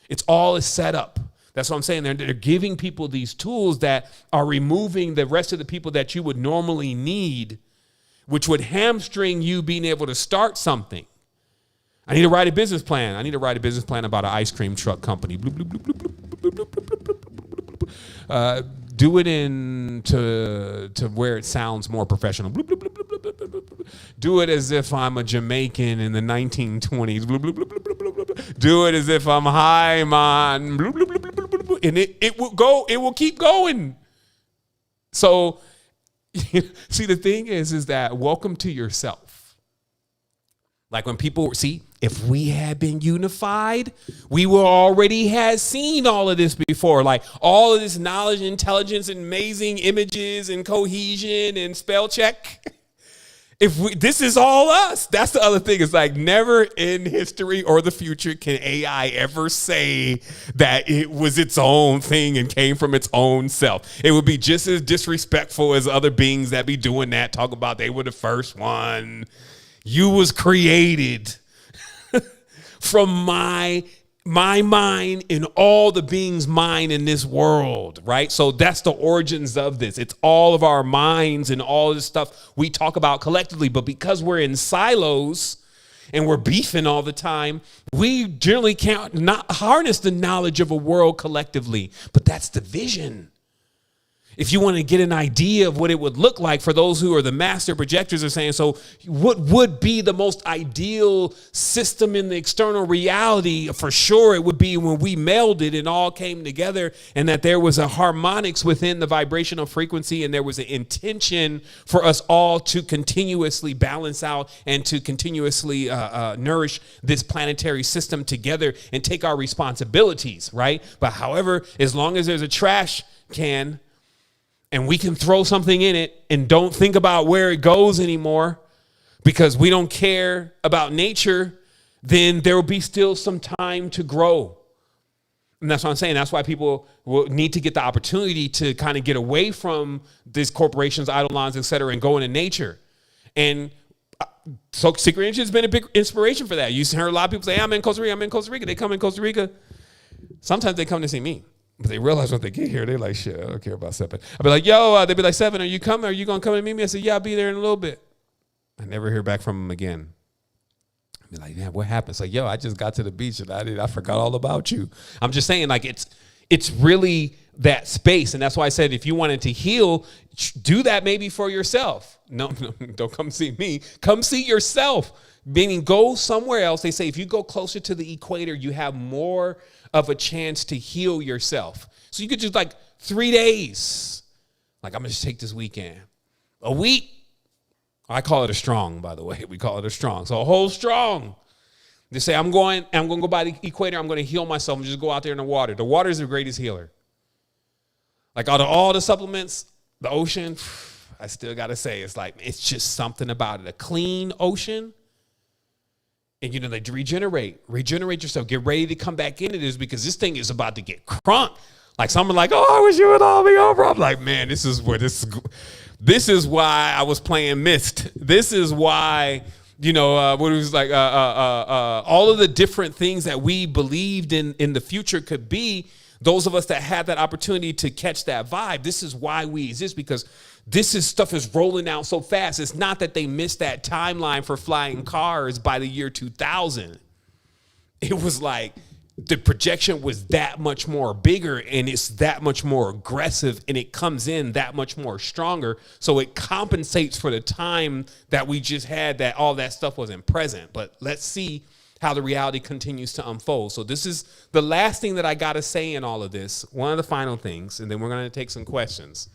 It's all a setup. That's what I'm saying. They're giving people these tools that are removing the rest of the people that you would normally need, which would hamstring you being able to start something. I need to write a business plan. I need to write a business plan about an ice cream truck company. Do it to where it sounds more professional. Do it as if I'm a Jamaican in the 1920s. Do it as if I'm high man. And it will keep going. So see, the thing is that welcome to yourself. Like when people see, if we had been unified, we will already had seen all of this before. Like all of this knowledge, intelligence, and amazing images and cohesion and spell check. This is all us. That's the other thing. It's like never in history or the future can AI ever say that it was its own thing and came from its own self. It would be just as disrespectful as other beings that be doing that, talk about they were the first one. You was created from my mind and all the beings' mind in this world, right? So that's the origins of this. It's all of our minds and all of this stuff we talk about collectively. But because we're in silos and we're beefing all the time, we generally can't not harness the knowledge of a world collectively. But that's the vision. If you want to get an idea of what it would look like for those who are the master projectors are saying, so what would be the most ideal system in the external reality? For sure, it would be when we melded and all came together and that there was a harmonics within the vibrational frequency and there was an intention for us all to continuously balance out and to continuously nourish this planetary system together and take our responsibilities, right? But however, as long as there's a trash can, and we can throw something in it and don't think about where it goes anymore because we don't care about nature, then there will be still some time to grow. And that's what I'm saying. That's why people will need to get the opportunity to kind of get away from these corporations, eidolons, et cetera, and go into nature. And so Secret Energy has been a big inspiration for that. You heard a lot of people say, hey, I'm in Costa Rica. They come in Costa Rica. Sometimes they come to see me. But they realize when they get here, they're like, shit, I don't care about Seven. I'll be like, yo, they'd be like, Seven, are you coming? Are you going to come and meet me? I said, yeah, I'll be there in a little bit. I never hear back from them again. I'd be like, yeah, what happened? It's like, yo, I just got to the beach and I forgot all about you. I'm just saying, like, it's really that space. And that's why I said, if you wanted to heal, do that maybe for yourself. No, don't come see me. Come see yourself. Meaning go somewhere else. They say if you go closer to the equator, you have more of a chance to heal yourself. So you could do like 3 days. Like, I'm going to just take this weekend. A week. I call it a strong, by the way. We call it a strong. So a whole strong. They say, I'm going to go by the equator. I'm going to heal myself and just go out there in the water. The water is the greatest healer. Like out of all the supplements, the ocean, I still got to say, it's just something about it. A clean ocean. And, they regenerate yourself. Get ready to come back into this because this thing is about to get crunk. Like someone like, oh, I wish you would all be over. I'm like, man, this is why I was playing Myst. This is why, what it was like, all of the different things that we believed in the future could be. Those of us that had that opportunity to catch that vibe, this is why we exist, because stuff is rolling out so fast. It's not that they missed that timeline for flying cars by the year 2000. It was like the projection was that much more bigger and it's that much more aggressive and it comes in that much more stronger. So it compensates for the time that we just had that all that stuff wasn't present. But let's see how the reality continues to unfold. So this is the last thing that I got to say in all of this. One of the final things, and then we're going to take some questions.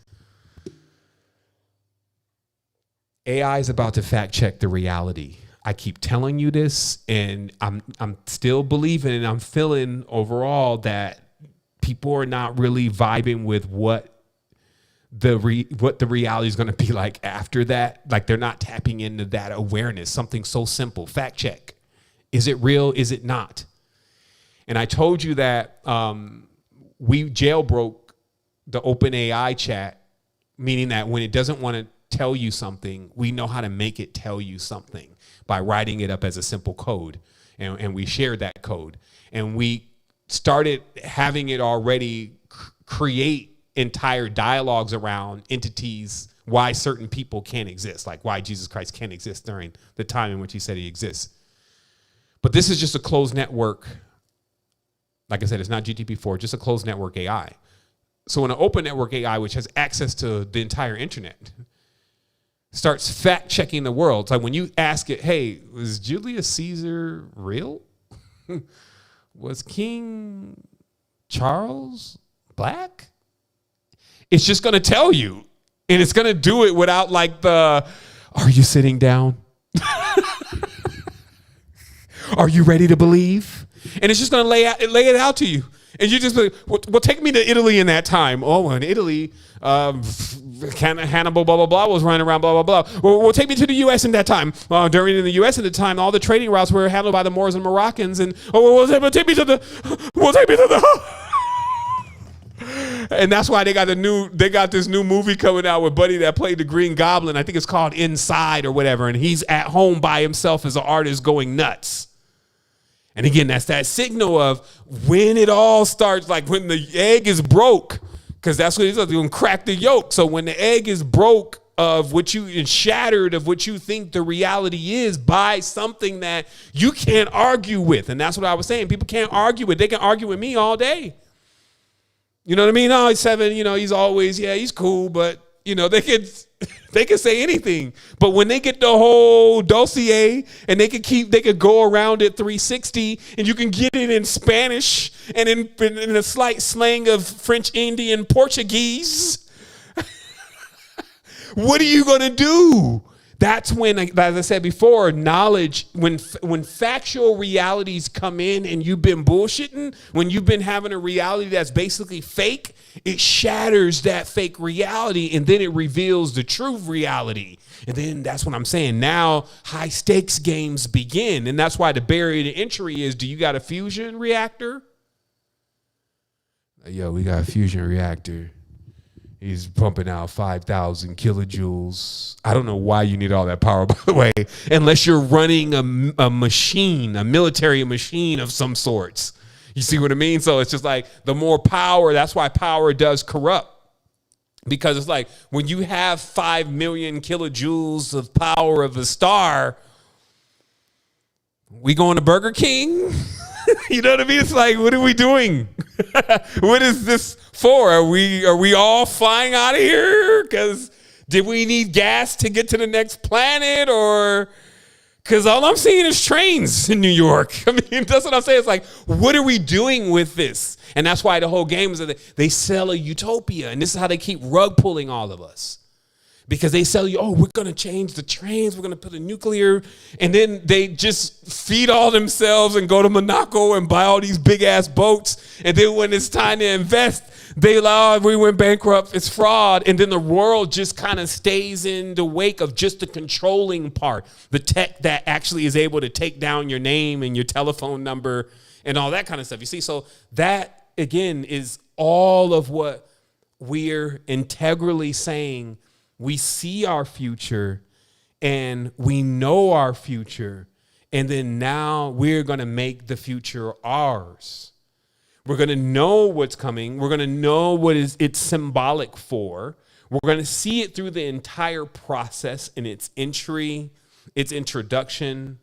AI is about to fact check the reality. I keep telling you this, and I'm still believing and I'm feeling overall that people are not really vibing with what the reality is going to be like after that. Like they're not tapping into that awareness. Something so simple. Fact check. Is it real? Is it not? And I told you that we jailbroke the OpenAI chat, meaning that when it doesn't want to tell you something, we know how to make it tell you something by writing it up as a simple code. And we shared that code. And we started having it already create entire dialogues around entities, why certain people can't exist, like why Jesus Christ can't exist during the time in which he said he exists. But this is just a closed network. Like I said, it's not GTP4, just a closed network AI. So in an open network AI, which has access to the entire internet, starts fact checking the world. It's like when you ask it, hey, was Julius Caesar real? Was King Charles black? It's just going to tell you. And it's going to do it without like the, are you sitting down? Are you ready to believe? And it's just going to lay it out to you. And you just, well, take me to Italy in that time. Oh, in Italy, Hannibal, blah, blah, blah, was running around, blah, blah, blah. Well, take me to the U.S. in that time. During the U.S. at the time, all the trading routes were handled by the Moors and Moroccans. And, take me to the, and that's why they got this new movie coming out with Buddy that played the Green Goblin. I think it's called Inside or whatever. And he's at home by himself as an artist going nuts. And again, that's that signal of when it all starts, like when the egg is broke, because that's what he's going to crack the yolk. So when the egg is broke and shattered of what you think the reality is by something that you can't argue with. And that's what I was saying. People can't argue with. They can argue with me all day. You know what I mean? Oh, he's 7, he's always, he's cool, but they can say anything. But when they get the whole dossier and they could go around it 360 and you can get it in Spanish and in a slight slang of French, Indian, Portuguese, what are you going to do? That's when, as I said before, knowledge, when factual realities come in and you've been bullshitting, when you've been having a reality that's basically fake, it shatters that fake reality and then it reveals the true reality. And then that's what I'm saying. Now high stakes games begin. And that's why the barrier to entry is, do you got a fusion reactor? Yo, we got a fusion reactor. He's pumping out 5,000 kilojoules. I don't know why you need all that power, by the way, unless you're running a machine, a military machine of some sorts. You see what I mean? So it's just like the more power, that's why power does corrupt. Because it's like when you have 5 million kilojoules of power of a star, we going to Burger King? You know what I mean? It's like, what are we doing? What is this for? Are we all flying out of here? Because did we need gas to get to the next planet? Or because all I'm seeing is trains in New York. I mean, that's what I'm saying. It's like, what are we doing with this? And that's why the whole game is that they sell a utopia. And this is how they keep rug pulling all of us. Because they sell you, oh, we're going to change the trains. We're going to put a nuclear. And then they just feed all themselves and go to Monaco and buy all these big ass boats. And then when it's time to invest, they allow, we went bankrupt. It's fraud. And then the world just kind of stays in the wake of just the controlling part. The tech that actually is able to take down your name and your telephone number and all that kind of stuff. You see, so that, again, is all of what we're integrally saying. We see our future and we know our future. And then now we're going to make the future ours. We're going to know what's coming. We're going to know what it's symbolic for. We're going to see it through the entire process in its entry, its introduction.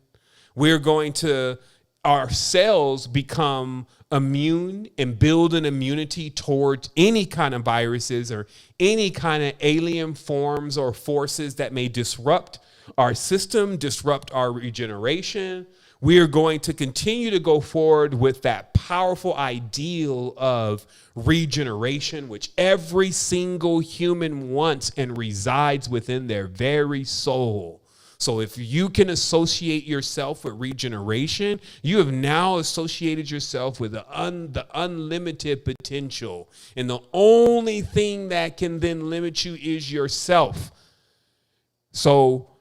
We're going to ourselves become immune and build an immunity towards any kind of viruses or any kind of alien forms or forces that may disrupt our system, disrupt our regeneration. We are going to continue to go forward with that powerful ideal of regeneration, which every single human wants and resides within their very soul. So if you can associate yourself with regeneration, you have now associated yourself with the unlimited potential. And the only thing that can then limit you is yourself. So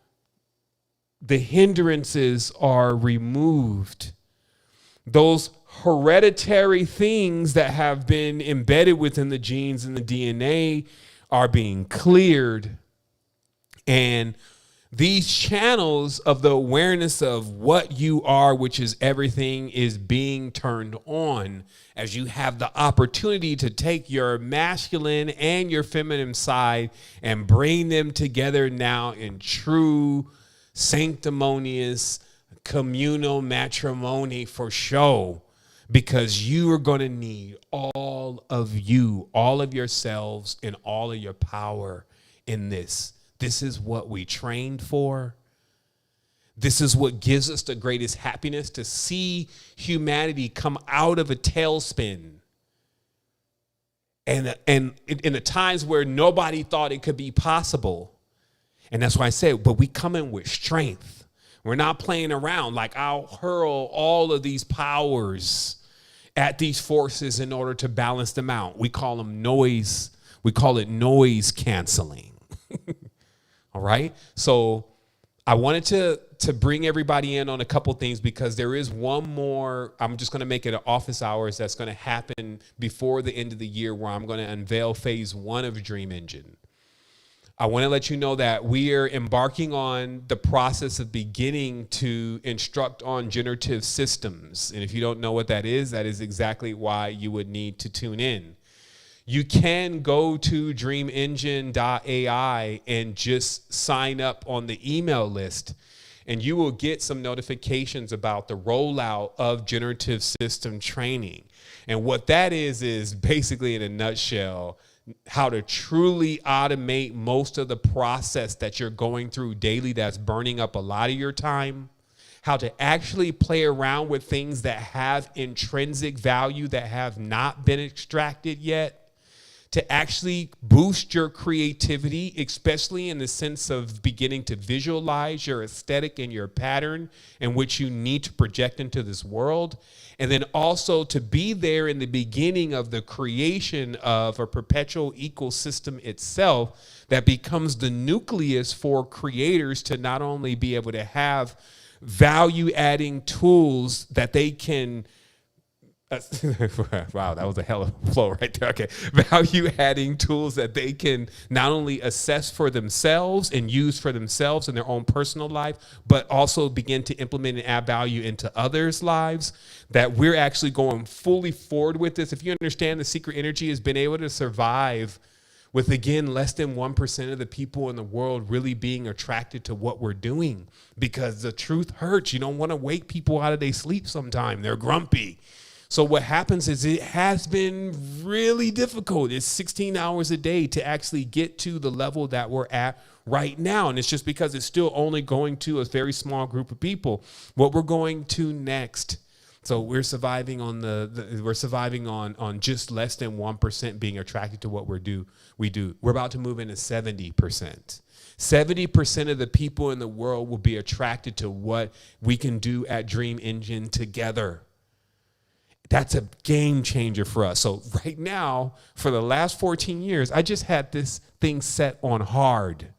the hindrances are removed. Those hereditary things that have been embedded within the genes and the DNA are being cleared. And These channels of the awareness of what you are, which is everything, is being turned on as you have the opportunity to take your masculine and your feminine side and bring them together now in true sanctimonious communal matrimony for show, because you are going to need all of you, all of yourselves, and all of your power in this. This is what we trained for. This is what gives us the greatest happiness, to see humanity come out of a tailspin. And in the times where nobody thought it could be possible. And that's why I said, but we come in with strength. We're not playing around. Like, I'll hurl all of these powers at these forces in order to balance them out. We call them noise. We call it noise canceling. All right. So I wanted to bring everybody in on a couple things, because there is one more. I'm just going to make it an office hours that's going to happen before the end of the year, where I'm going to unveil phase 1 of Dream Engine. I want to let you know that we are embarking on the process of beginning to instruct on generative systems. And if you don't know what that is exactly why you would need to tune in. You can go to dreamengine.ai and just sign up on the email list, and you will get some notifications about the rollout of generative system training. And what that is basically, in a nutshell, how to truly automate most of the process that you're going through daily that's burning up a lot of your time, how to actually play around with things that have intrinsic value that have not been extracted yet, to actually boost your creativity, especially in the sense of beginning to visualize your aesthetic and your pattern in which you need to project into this world. And then also to be there in the beginning of the creation of a perpetual ecosystem itself that becomes the nucleus for creators to not only be able to have value-adding tools that they can wow, that was a hell of a flow right there. Okay. Value-adding tools that they can not only assess for themselves and use for themselves in their own personal life, but also begin to implement and add value into others' lives, that we're actually going fully forward with this. If you understand, the secret energy has been able to survive with, again, less than 1% of the people in the world really being attracted to what we're doing, because the truth hurts. You don't want to wake people out of their sleep sometime. They're grumpy. So what happens is it has been really difficult. It's 16 hours a day to actually get to the level that we're at right now. And it's just because it's still only going to a very small group of people. What we're going to next. So we're surviving on we're surviving on just less than 1% being attracted to what we do. We're about to move into 70%. 70% of the people in the world will be attracted to what we can do at Dream Engine together. That's a game changer for us. So right now, for the last 14 years, I just had this thing set on hard.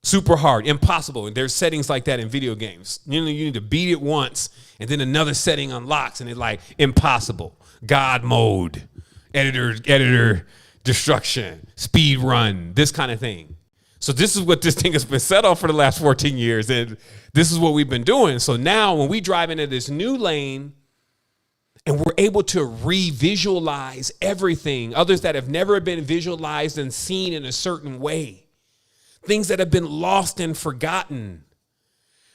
Super hard, impossible. And there's settings like that in video games. You need to beat it once, and then another setting unlocks, and it's like impossible. God mode, editor destruction, speed run, this kind of thing. So this is what this thing has been set on for the last 14 years, and this is what we've been doing. So now when we drive into this new lane, and we're able to re-visualize everything, others that have never been visualized and seen in a certain way, things that have been lost and forgotten,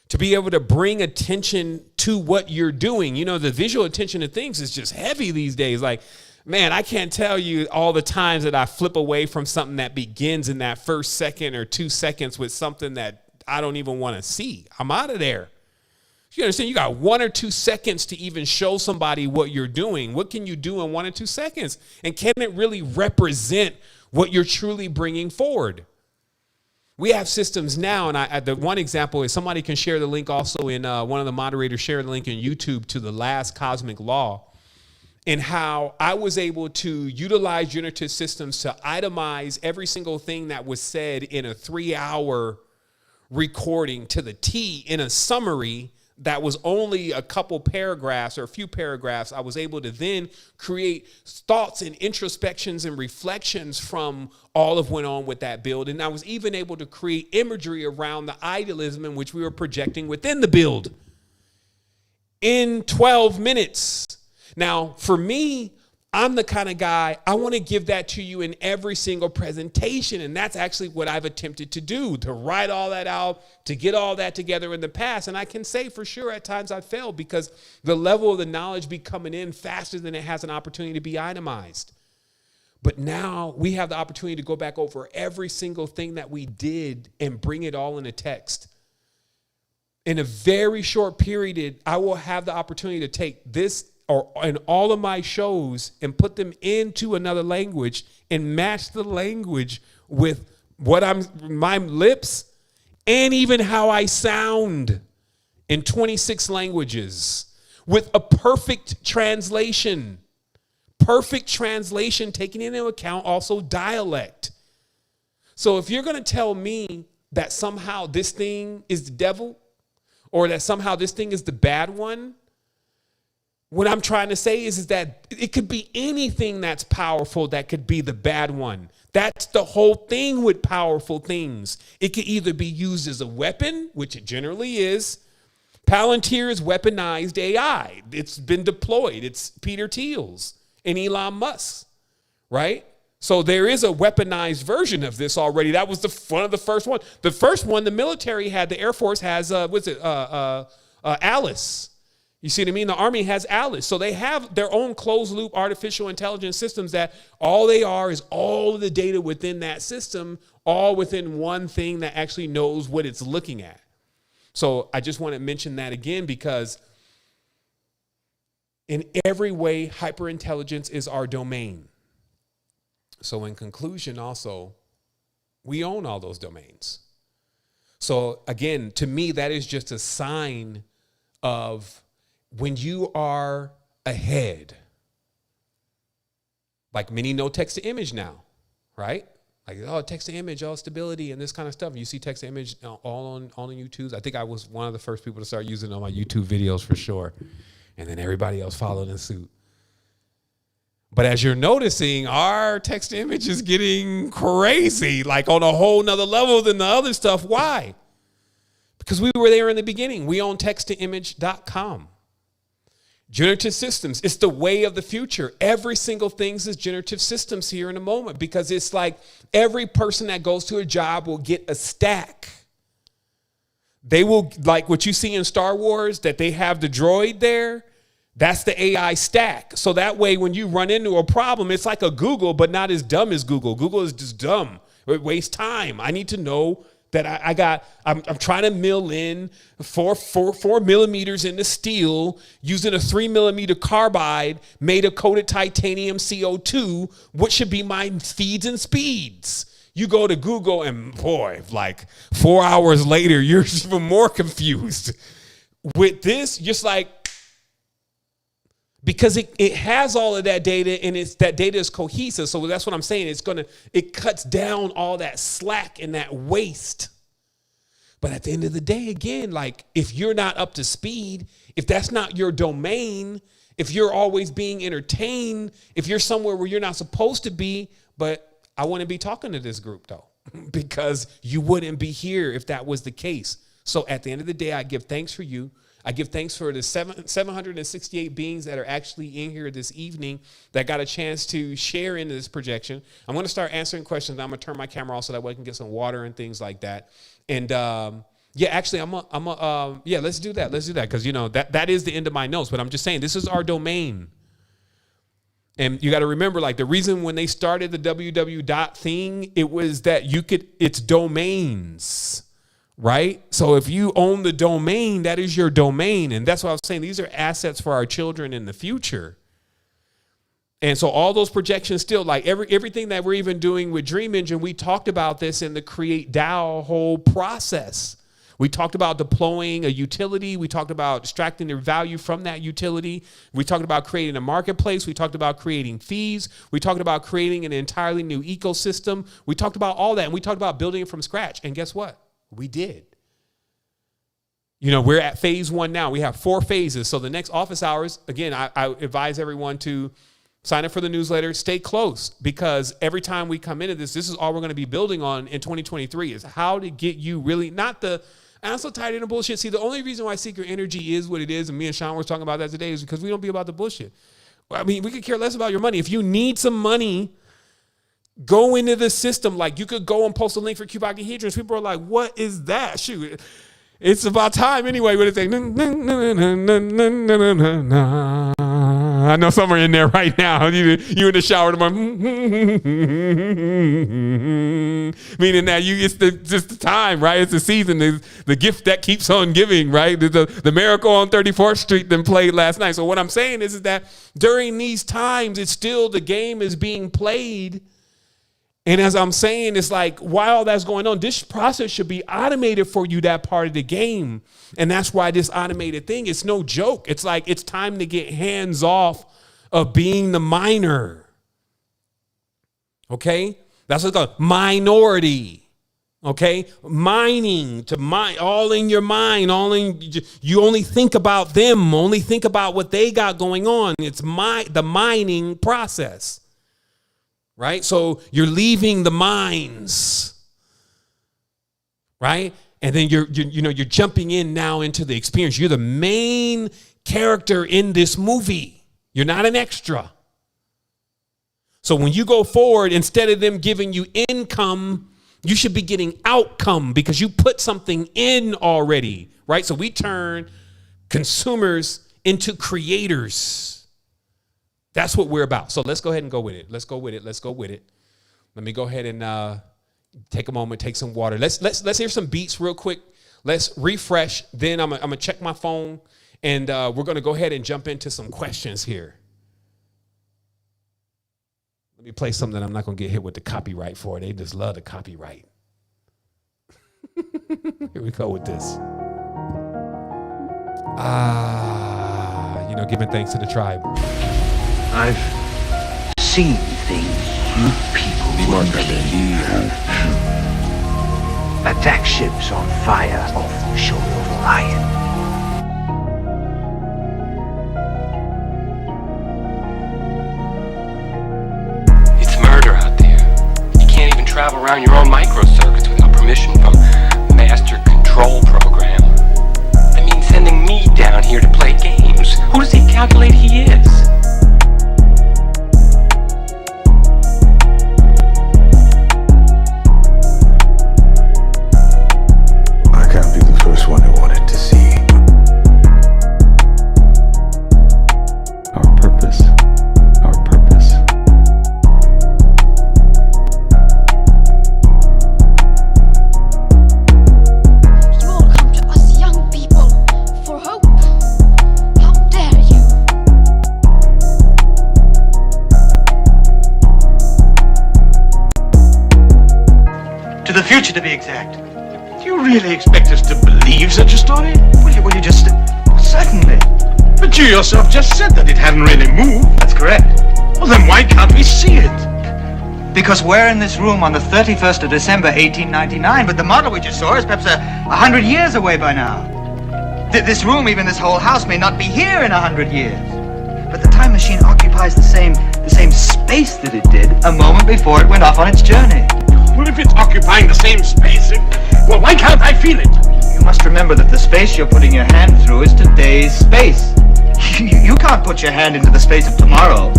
to be able to bring attention to what you're doing. You know, the visual attention to things is just heavy these days. Like, man, I can't tell you all the times that I flip away from something that begins in that first second or 2 seconds with something that I don't even want to see. I'm out of there. You understand? You got 1 or 2 seconds to even show somebody what you're doing. What can you do in 1 or 2 seconds? And can it really represent what you're truly bringing forward? We have systems now, and the one example is, somebody can share the link also in one of the moderators share the link in YouTube to the last Cosmic Law, and how I was able to utilize generative systems to itemize every single thing that was said in a 3-hour recording to the T in a summary that was only a couple paragraphs or a few paragraphs, I was able to then create thoughts and introspections and reflections from all of what went on with that build. And I was even able to create imagery around the idealism in which we were projecting within the build in 12 minutes. Now, for me, I'm the kind of guy, I want to give that to you in every single presentation. And that's actually what I've attempted to do, to write all that out, to get all that together in the past. And I can say for sure at times I've failed because the level of the knowledge be coming in faster than it has an opportunity to be itemized. But now we have the opportunity to go back over every single thing that we did and bring it all in a text. In a very short period, I will have the opportunity to take this or in all of my shows and put them into another language and match the language with what my lips and even how I sound in 26 languages with a perfect translation taking into account also dialect. So if you're going to tell me that somehow this thing is the devil or that somehow this thing is the bad one, what I'm trying to say is that it could be anything that's powerful that could be the bad one. That's the whole thing with powerful things. It could either be used as a weapon, which it generally is. Palantir is weaponized AI. It's been deployed. It's Peter Thiel's and Elon Musk, right? So there is a weaponized version of this already. That was one of the first one. The first one, the military had, the Air Force has, Alice. You see what I mean? The Army has Alice. So they have their own closed loop artificial intelligence systems that all they are is all of the data within that system, all within one thing that actually knows what it's looking at. So I just want to mention that again because in every way, hyperintelligence is our domain. So in conclusion, also, we own all those domains. So again, to me, that is just a sign of when you are ahead, like many know text to image now, right? Like, oh, text to image, all stability and this kind of stuff. You see text to image all on YouTube's. I think I was one of the first people to start using it on my YouTube videos for sure. And then everybody else followed in suit. But as you're noticing, our text to image is getting crazy, like on a whole nother level than the other stuff. Why? Because we were there in the beginning. We own texttoimage.com. Generative systems, it's the way of the future. Every single thing is generative systems here in a moment because it's like every person that goes to a job will get a stack. They will, like what you see in Star Wars, that they have the droid there. That's the AI stack. So that way, when you run into a problem, it's like a Google, but not as dumb as Google. Google is just dumb. It wastes time. I need to know that I'm trying to mill in 4 millimeters into steel using a 3 millimeter carbide made of coated titanium CO2. What should be my feeds and speeds? You go to Google and boy, like 4 hours later, you're even more confused. With this, just like, because it has all of that data and that data is cohesive. So that's what I'm saying. It cuts down all that slack and that waste. But at the end of the day, again, like if you're not up to speed, if that's not your domain, if you're always being entertained, if you're somewhere where you're not supposed to be, but I wouldn't be talking to this group though, because you wouldn't be here if that was the case. So at the end of the day, I give thanks for you. I give thanks for the 768 beings that are actually in here this evening that got a chance to share into this projection. I'm going to start answering questions. I'm going to turn my camera off so that way I can get some water and things like that. And yeah, actually, let's do that. Let's do that because, you know, that is the end of my notes. But I'm just saying this is our domain. And you got to remember, like the reason when they started the www thing, it was that it's domains. Right? So if you own the domain, that is your domain. And that's what I was saying. These are assets for our children in the future. And so all those projections still, like everything that we're even doing with Dream Engine, we talked about this in the Create DAO whole process. We talked about deploying a utility. We talked about extracting the value from that utility. We talked about creating a marketplace. We talked about creating fees. We talked about creating an entirely new ecosystem. We talked about all that. And we talked about building it from scratch. And guess what? We did. You know, we're at phase 1 now. We have 4 phases. So the next office hours, again, I advise everyone to sign up for the newsletter, stay close, because every time we come into this is all we're going to be building on in 2023 is how to get you really, not the, I'm so tired of the bullshit. See, the only reason why Secret Energy is what it is, and me and Sean were talking about that today, is because we don't be about the bullshit. I mean, we could care less about your money. If you need some money, go into the system. Like, you could go and post a link for cubahedrons. People are like, what is that? Shoot. It's about time anyway. What it's like, I know some are in there right now. You in the shower tomorrow, meaning that it's just the time, right? It's the season. It's the gift that keeps on giving, right? The Miracle on 34th Street then played last night. So what I'm saying is that during these times, it's still the game is being played. And as I'm saying, it's like, while that's going on, this process should be automated for you, that part of the game. And that's why this automated thing, it's no joke. It's like, it's time to get hands off of being the miner. Okay? That's like a minority. Okay? Mining, to mine, all in your mind, you only think about them, only think about what they got going on. It's the mining process. Right? So you're leaving the mines, right? And then you're jumping in now into the experience. You're the main character in this movie. You're not an extra. So when you go forward, instead of them giving you income, you should be getting outcome because you put something in already, right? So we turn consumers into creators. That's what we're about. So let's go ahead and go with it. Let's go with it. Let me go ahead and take a moment, take some water. Let's hear some beats real quick. Let's refresh. Then I'm gonna check my phone, and we're gonna go ahead and jump into some questions here. Let me play something that I'm not gonna get hit with the copyright for. They just love the copyright. Here we go with this. Giving thanks to the tribe. I've seen things you people won't believe. Attack ships on fire off the shore of Orion. It's murder out there. You can't even travel around your own microcircuits without permission from Master Control Program. That means sending me down here to play games. Who does he calculate he is? To the future, to be exact. Do you really expect us to believe such a story? Will you just... Certainly. But you yourself just said that it hadn't really moved. That's correct. Well, then why can't we see it? Because we're in this room on the 31st of December, 1899, but the model we just saw is perhaps 100 years away by now. This room, even this whole house, may not be here in 100 years. But the time machine occupies the same space that it did a moment before it went off on its journey. Well, if it's occupying the same space, well, why can't I feel it? You must remember that the space you're putting your hand through is today's space. You can't put your hand into the space of tomorrow.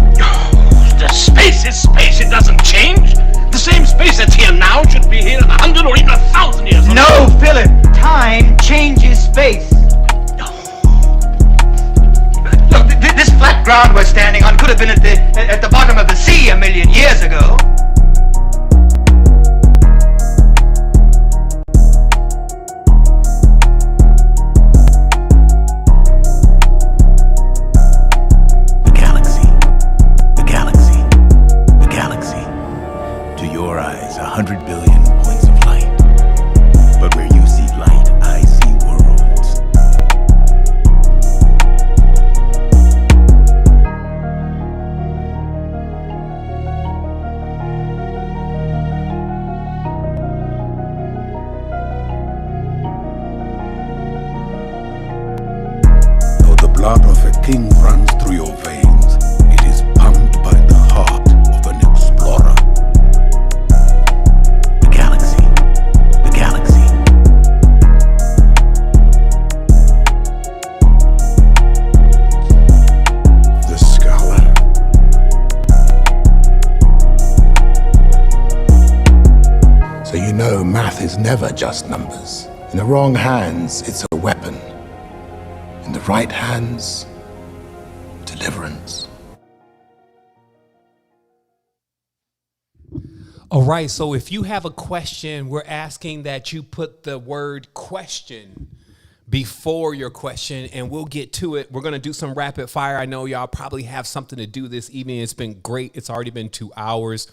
The space is space. It doesn't change. The same space that's here now should be here in 100 or even 1,000 years. No, Philip. Time changes space. Look, this flat ground we're standing on could have been at the bottom of the sea 1 million years ago. To your eyes, 100 billion points of light. But where you see light, I see worlds. asking runs through your veins. It is pumped by the heart of an explorer. The galaxy. The galaxy. The scholar. So you know math is never just numbers. In the wrong hands, it's a weapon. In the right hands, deliverance. All right, so if you have a question, we're asking that you put the word question before your question, and we'll get to it. We're going to do some rapid fire. I know y'all probably have something to do this evening. It's been great. It's already been 2 hours.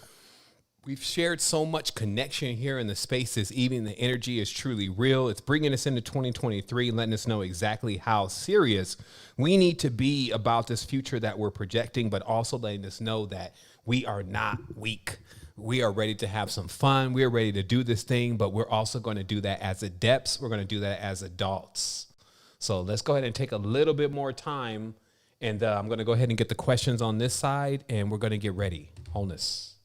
We've shared so much connection here in the space this evening. The energy is truly real. It's bringing us into 2023, letting us know exactly how serious we need to be about this future that we're projecting, but also letting us know that we are not weak. We are ready to have some fun. We are ready to do this thing, but we're also going to do that as adepts. We're going to do that as adults. So let's go ahead and take a little bit more time. And I'm going to go ahead and get the questions on this side, and we're going to get ready. Wholeness.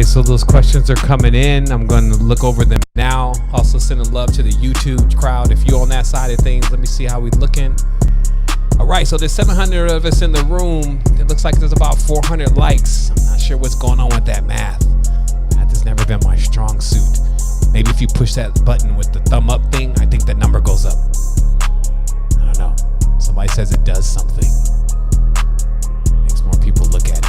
So those questions are coming in. I'm going to look over them now. Also sending love to the YouTube crowd. If you're on that side of things, let me see how we looking. All right, so there's 700 of us in the room. It looks like there's about 400 likes. I'm not sure what's going on with that math. Math has never been my strong suit. Maybe if you push that button with the thumb up thing, I think that number goes up. I don't know. Somebody says it does something. Makes more people look at it.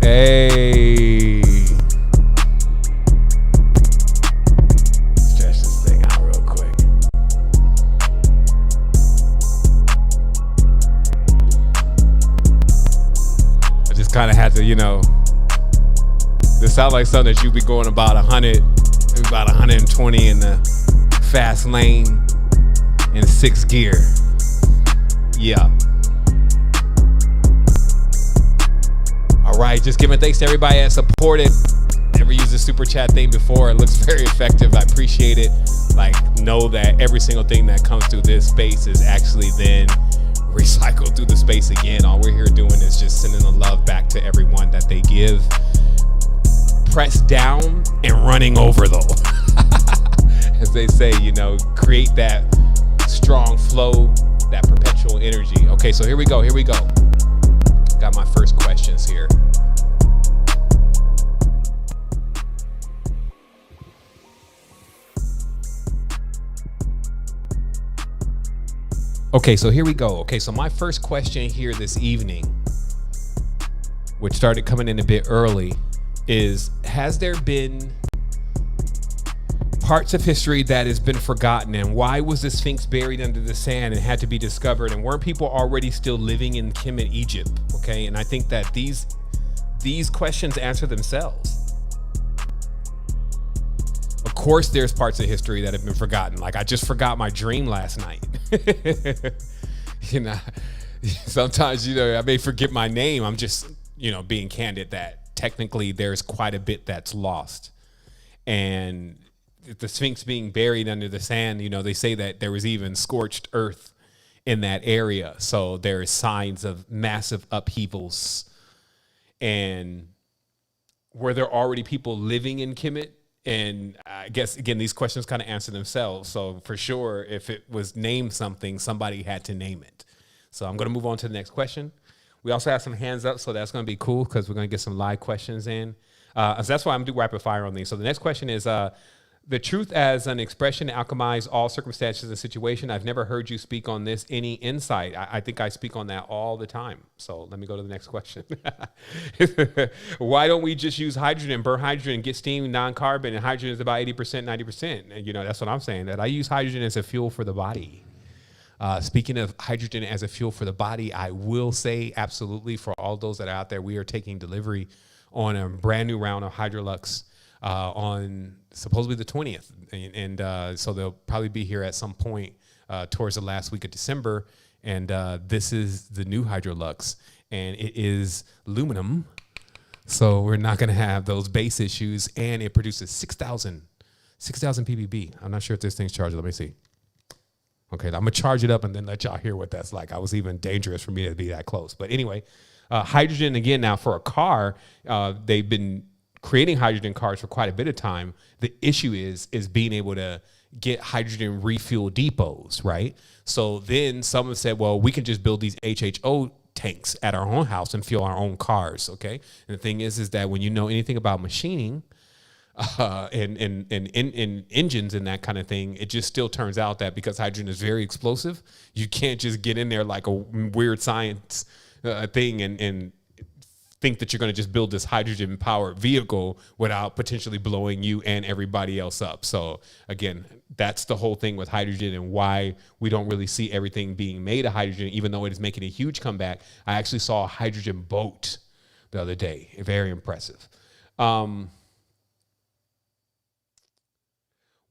Hey. Stretch this thing out real quick. I just kind of had to, this sounds like something that you'd be going about 100, maybe about 120 in the fast lane in 6th gear. Yeah. All right, just giving thanks to everybody that supported. Never used the super chat thing before. It looks very effective. I appreciate it. Know that every single thing that comes through this space is actually then recycled through the space again. All we're here doing is just sending the love back to everyone that they give. Press down and running over though. As they say, create that strong flow, that perpetual energy. Okay, so here we go. Got my first questions here. Okay, so here we go. Okay, so my first question here this evening, which started coming in a bit early, is has there been parts of history that has been forgotten, and why was the Sphinx buried under the sand and had to be discovered, and weren't people already still living in Kemet, Egypt? Okay, and I think that these questions answer themselves. Of course there's parts of history that have been forgotten. I just forgot my dream last night. Sometimes I may forget my name. I'm just being candid that technically there's quite a bit that's lost. And the Sphinx being buried under the sand, they say that there was even scorched earth in that area. So there's signs of massive upheavals And were there already people living in Kemet? And I guess, again, these questions kind of answer themselves. So for sure, if it was named something, somebody had to name it. So I'm going to move on to the next question. We also have some hands up, so that's going to be cool because we're going to get some live questions in. So that's why I'm doing rapid fire on these. So the next question is, the truth as an expression alchemize all circumstances and situation. I've never heard you speak on this. Any insight? I think I speak on that all the time. So let me go to the next question. Why don't we just use hydrogen, burn hydrogen, get steam, non-carbon, and hydrogen is about 80%, 90%. And, you know, that's what I'm saying, that I use hydrogen as a fuel for the body. Speaking of hydrogen as a fuel for the body, I will say absolutely for all those that are out there, we are taking delivery on a brand new round of Hydrolux on supposedly the 20th. And so they'll probably be here at some point towards the last week of December. And this is the new Hydrolux, and it is aluminum. So we're not going to have those base issues, and it produces 6,000 ppb. I'm not sure if this thing's charged. Let me see. Okay, I'm going to charge it up and then let y'all hear what that's like. I was even dangerous for me to be that close. But anyway, hydrogen, again, now for a car, they've been creating hydrogen cars for quite a bit of time. The issue is being able to get hydrogen refuel depots, right? So then someone said, well, we can just build these HHO tanks at our own house and fuel our own cars, okay? And the thing is that when you know anything about machining, and engines and that kind of thing, it just still turns out that because hydrogen is very explosive, you can't just get in there like a weird science thing and think that you're going to just build this hydrogen powered vehicle without potentially blowing you and everybody else up. So again, that's the whole thing with hydrogen and why we don't really see everything being made of hydrogen, even though it is making a huge comeback. I actually saw a hydrogen boat the other day. Very impressive.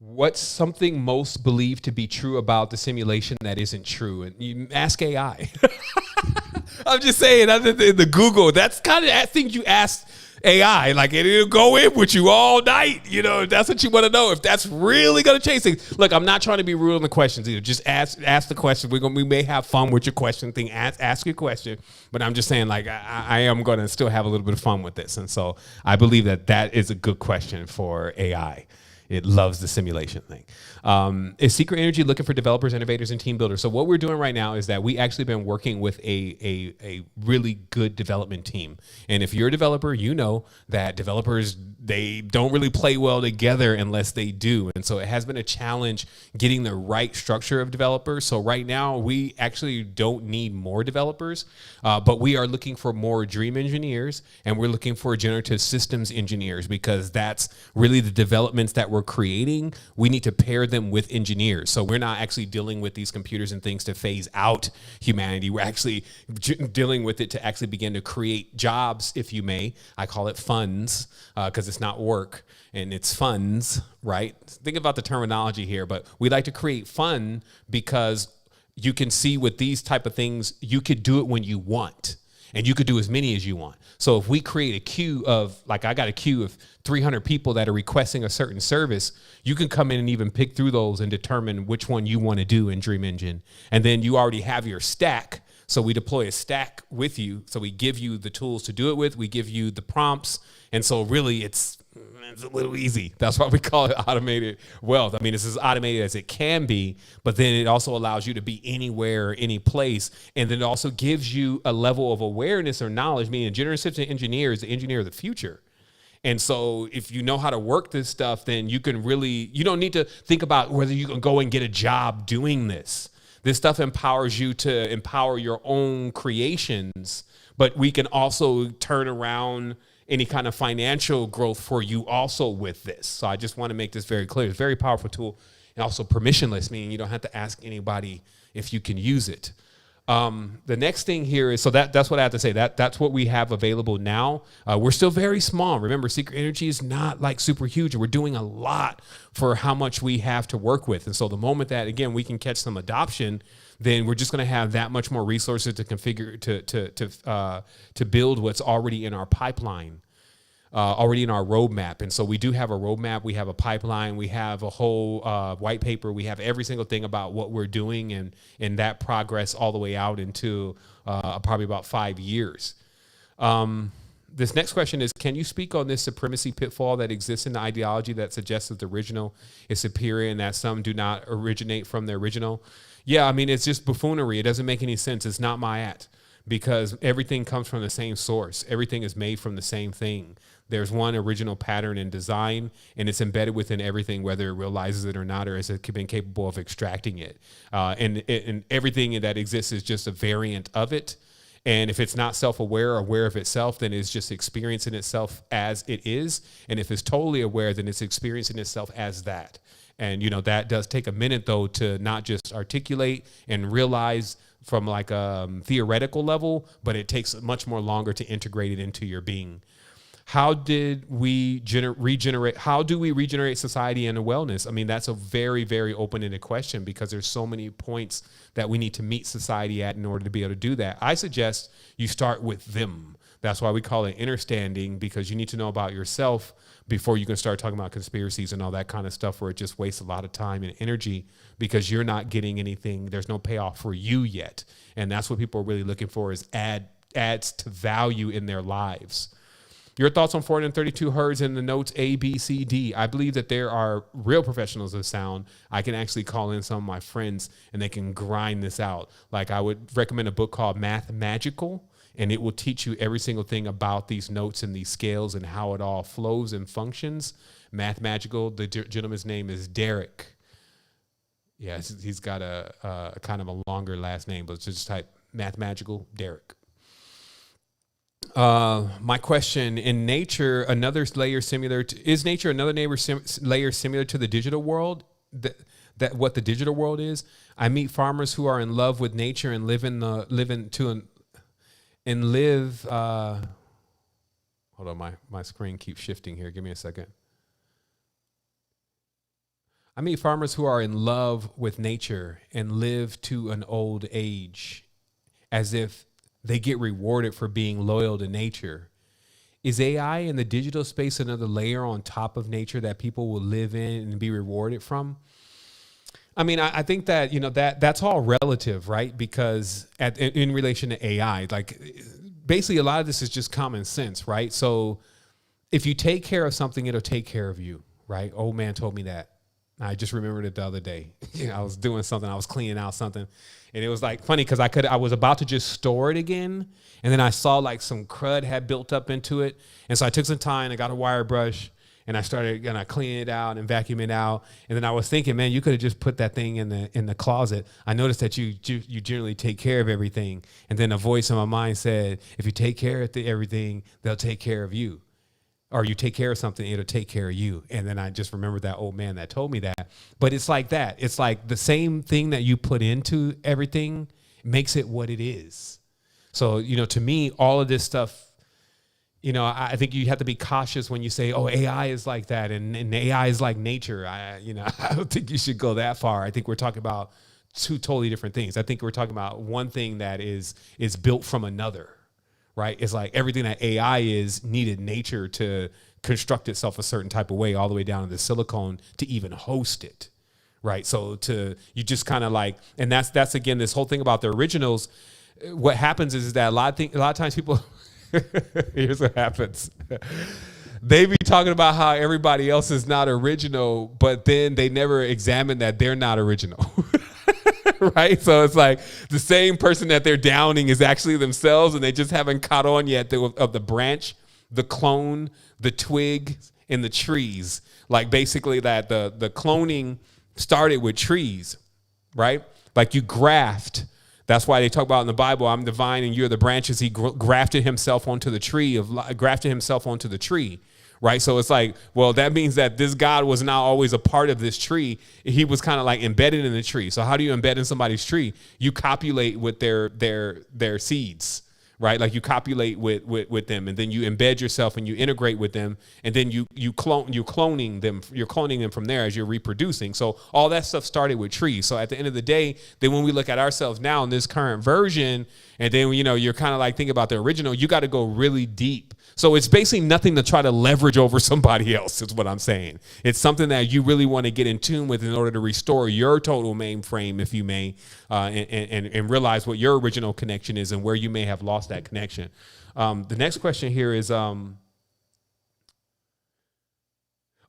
What's something most believed to be true about the simulation that isn't true? And you ask AI. I'm just saying, the Google, that's kind of things you ask AI, like it'll go in with you all night. You know, that's what you want to know. If that's really going to change things. Look, I'm not trying to be rude on the questions either. Just ask the question. We may have fun with your question thing. Ask your question. But I'm just saying, like, I am going to still have a little bit of fun with this. And so I believe that is a good question for AI. It loves the simulation thing. Is Secret Energy looking for developers, innovators, and team builders? So what we're doing right now is that we actually been working with a really good development team. And if you're a developer, you know that developers, they don't really play well together unless they do. And so it has been a challenge getting the right structure of developers. So right now we actually don't need more developers, but we are looking for more dream engineers, and we're looking for generative systems engineers, because that's really the developments that we're creating. We need to pair them with engineers. So we're not actually dealing with these computers and things to phase out humanity. We're actually dealing with it to actually begin to create jobs, if you may. I call it funds because it's not work and it's funds, right? Think about the terminology here, but we like to create fun because you can see with these type of things, you could do it when you want. And you could do as many as you want. So if we create a queue of, like I got a queue of 300 people that are requesting a certain service, you can come in and even pick through those and determine which one you want to do in Dream Engine. And then you already have your stack. So we deploy a stack with you. So we give you the tools to do it with. We give you the prompts. And so really it's a little easy. That's why we call it automated wealth. I mean, it's as automated as it can be, but then it also allows you to be anywhere, any place. And then it also gives you a level of awareness or knowledge, meaning generative engineer is the engineer of the future. And so if you know how to work this stuff, then you can really, you don't need to think about whether you can go and get a job doing this. This stuff empowers you to empower your own creations, but we can also turn around any kind of financial growth for you also with this. So I just want to make this very clear. It's a very powerful tool, and also permissionless, meaning you don't have to ask anybody if you can use it. The next thing here is, so that's what I have to say. That's what we have available now. We're still very small. Remember, Secret Energy is not like super huge. We're doing a lot for how much we have to work with. And so the moment that, again, we can catch some adoption, then we're just going to have that much more resources to configure, to build what's already in our pipeline, already in our roadmap. And so we do have a roadmap. We have a pipeline. We have a whole white paper. We have every single thing about what we're doing, and that progress all the way out into probably about 5 years. This next question is, can you speak on this supremacy pitfall that exists in the ideology that suggests that the original is superior and that some do not originate from the original? Yeah, I mean, it's just buffoonery. It doesn't make any sense. It's not my at, because everything comes from the same source. Everything is made from the same thing. There's one original pattern and design, and it's embedded within everything, whether it realizes it or not, or has it been capable of extracting it. And everything that exists is just a variant of it. And if it's not self-aware or aware of itself, then it's just experiencing itself as it is. And if it's totally aware, then it's experiencing itself as that. And, you know, that does take a minute, though, to not just articulate and realize from like a theoretical level, but it takes much more longer to integrate it into your being. How did we regenerate? How do we regenerate society and wellness? I mean, that's a very, very open-ended question, because there's so many points that we need to meet society at in order to be able to do that. I suggest you start with them. That's why we call it understanding, because you need to know about yourself before you can start talking about conspiracies and all that kind of stuff, where it just wastes a lot of time and energy because you're not getting anything. There's no payoff for you yet. And that's what people are really looking for, is adds to value in their lives. Your thoughts on 432 hertz and the notes A, B, C, D. I believe that there are real professionals of sound. I can actually call in some of my friends and they can grind this out. Like, I would recommend a book called Math Magical, and it will teach you every single thing about these notes and these scales and how it all flows and functions. Math Magical. The gentleman's name is Derek. Yeah, he's got a kind of a longer last name, but just type Math Magical Derek. My question: in nature, another layer similar to, is nature another layer similar to the digital world? That what the digital world is. I meet farmers who are in love with nature and live. Hold on, my screen keeps shifting here. Give me a second. I meet farmers who are in love with nature and live to an old age, as if they get rewarded for being loyal to nature. Is AI in the digital space another layer on top of nature that people will live in and be rewarded from? I mean, I think that, you know, that's all relative, right? Because in relation to AI, like, basically a lot of this is just common sense, right? So if you take care of something, it'll take care of you, right? Old man told me that. I just remembered it the other day. I was doing something. I was cleaning out something. And it was like funny because I was about to just store it again. And then I saw like some crud had built up into it. And so I took some time, I got a wire brush, and I started cleaning it out and vacuuming it out. And then I was thinking, man, you could have just put that thing in the closet. I noticed that you generally take care of everything. And then a voice in my mind said, if you take care of everything, they'll take care of you. Or you take care of something, it'll take care of you. And then I just remembered that old man that told me that. But it's like that. It's like the same thing that you put into everything makes it what it is. So, you know, to me, all of this stuff, you know, I think you have to be cautious when you say, oh, AI is like that and AI is like nature. I don't think you should go that far. I think we're talking about two totally different things. I think we're talking about one thing that is built from another. Right? It's like everything that AI is needed nature to construct itself a certain type of way, all the way down to the silicone to even host it. Right. So you just kind of like, and that's again, this whole thing about the originals. What happens is that a lot of times people, here's what happens. They be talking about how everybody else is not original, but then they never examine that they're not original. Right? So it's like the same person that they're downing is actually themselves, and they just haven't caught on yet of the branch, the clone, the twig, and the trees. Like basically that the cloning started with trees, right? Like you graft. That's why they talk about in the Bible, I'm the vine and you're the branches. He grafted himself onto the tree right? So it's like, well, that means that this God was not always a part of this tree. He was kind of like embedded in the tree. So how do you embed in somebody's tree? You copulate with their seeds, right? Like you copulate with them, and then you embed yourself and you integrate with them, and then you're cloning them from there as you're reproducing. So all that stuff started with trees. So at the end of the day, then when we look at ourselves now in this current version, and then, you know, you're kind of like thinking about the original, you got to go really deep So it's basically nothing to try to leverage over somebody else is what I'm saying. It's something that you really want to get in tune with in order to restore your total mainframe, if you may, and realize what your original connection is and where you may have lost that connection. The next question here is,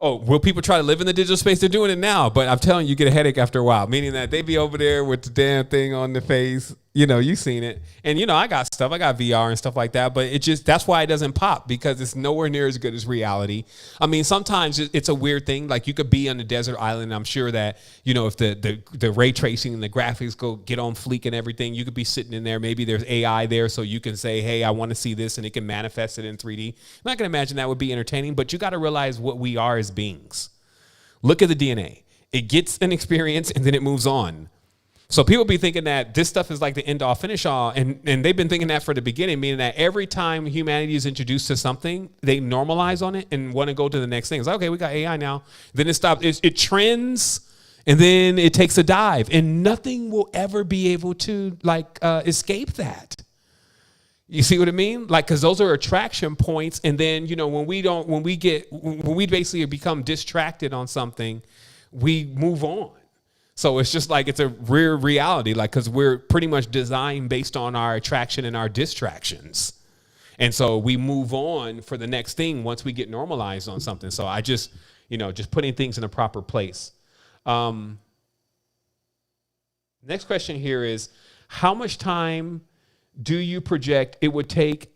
will people try to live in the digital space? They're doing it now, but I'm telling you, get a headache after a while, meaning that they be over there with the damn thing on the face. You know, you've seen it. And, you know, I got VR and stuff like that, but that's why it doesn't pop, because it's nowhere near as good as reality. I mean, sometimes it's a weird thing. Like, you could be on a desert island. I'm sure that, you know, if the ray tracing and the graphics get on fleek and everything, you could be sitting in there. Maybe there's AI there, so you can say, hey, I want to see this, and it can manifest it in 3D. I'm not going to imagine that would be entertaining, but you got to realize what we are as beings. Look at the DNA. It gets an experience, and then it moves on. So people be thinking that this stuff is like the end all finish all, and they've been thinking that for the beginning, meaning that every time humanity is introduced to something, they normalize on it and want to go to the next thing. It's like, okay, we got AI now. Then it stops. It trends, and then it takes a dive, and nothing will ever be able to escape that. You see what I mean? Like, because those are attraction points, and then, you know, when we basically become distracted on something, we move on. So it's just like, it's a rare reality, like, because we're pretty much designed based on our attraction and our distractions. And so we move on for the next thing once we get normalized on something. So I just putting things in a proper place. Next question here is, how much time do you project it would take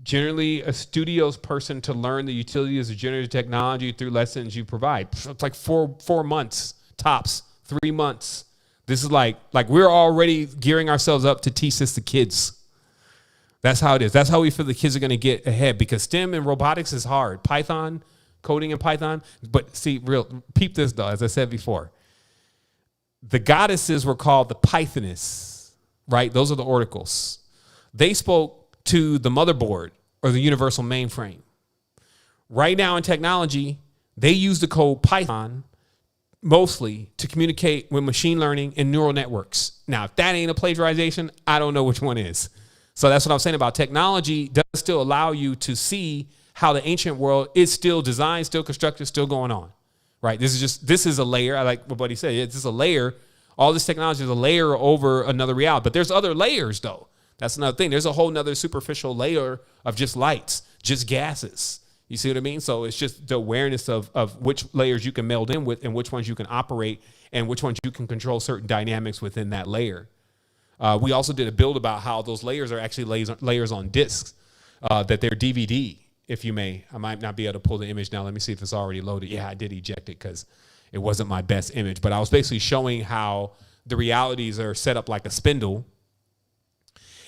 generally a studio's person to learn the utilities of generative technology through lessons you provide? It's like 4 months tops. 3 months. This is like we're already gearing ourselves up to teach this to kids. That's how it is. That's how we feel the kids are going to get ahead, because STEM and robotics is hard. Python, coding in Python. But see, peep this though, as I said before. The goddesses were called the Pythoness, right? Those are the oracles. They spoke to the motherboard or the universal mainframe. Right now in technology, they use the code Python mostly to communicate with machine learning and neural networks. Now, if that ain't a plagiarization, I don't know which one is. So that's what I'm saying about technology does still allow you to see how the ancient world is still designed, still constructed, still going on, right? This is a layer. I like what Buddy said. It's just a layer. All this technology is a layer over another reality. But there's other layers, though. That's another thing. There's a whole nother superficial layer of just lights, just gases. You see what I mean? So it's just the awareness of which layers you can meld in with and which ones you can operate and which ones you can control certain dynamics within that layer. We also did a build about how those layers are actually layers on discs, that they're DVD, if you may. I might not be able to pull the image now. Let me see if it's already loaded. Yeah, I did eject it because it wasn't my best image. But I was basically showing how the realities are set up like a spindle.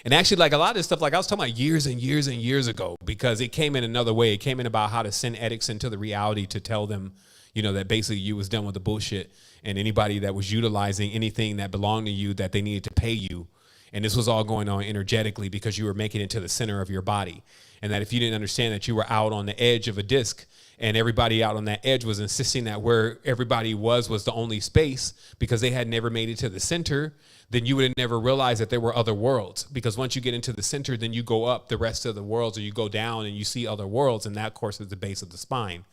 And actually, like a lot of this stuff, like I was talking about years and years and years ago, because it came in another way. It came in about how to send edicts into the reality to tell them, you know, that basically you was done with the bullshit, and anybody that was utilizing anything that belonged to you, that they needed to pay you. And this was all going on energetically because you were making it to the center of your body. And that if you didn't understand that you were out on the edge of a disc, and everybody out on that edge was insisting that where everybody was the only space because they had never made it to the center, then you would have never realized that there were other worlds. Because once you get into the center, then you go up the rest of the worlds, or you go down and you see other worlds, and that, of course, is the base of the spine.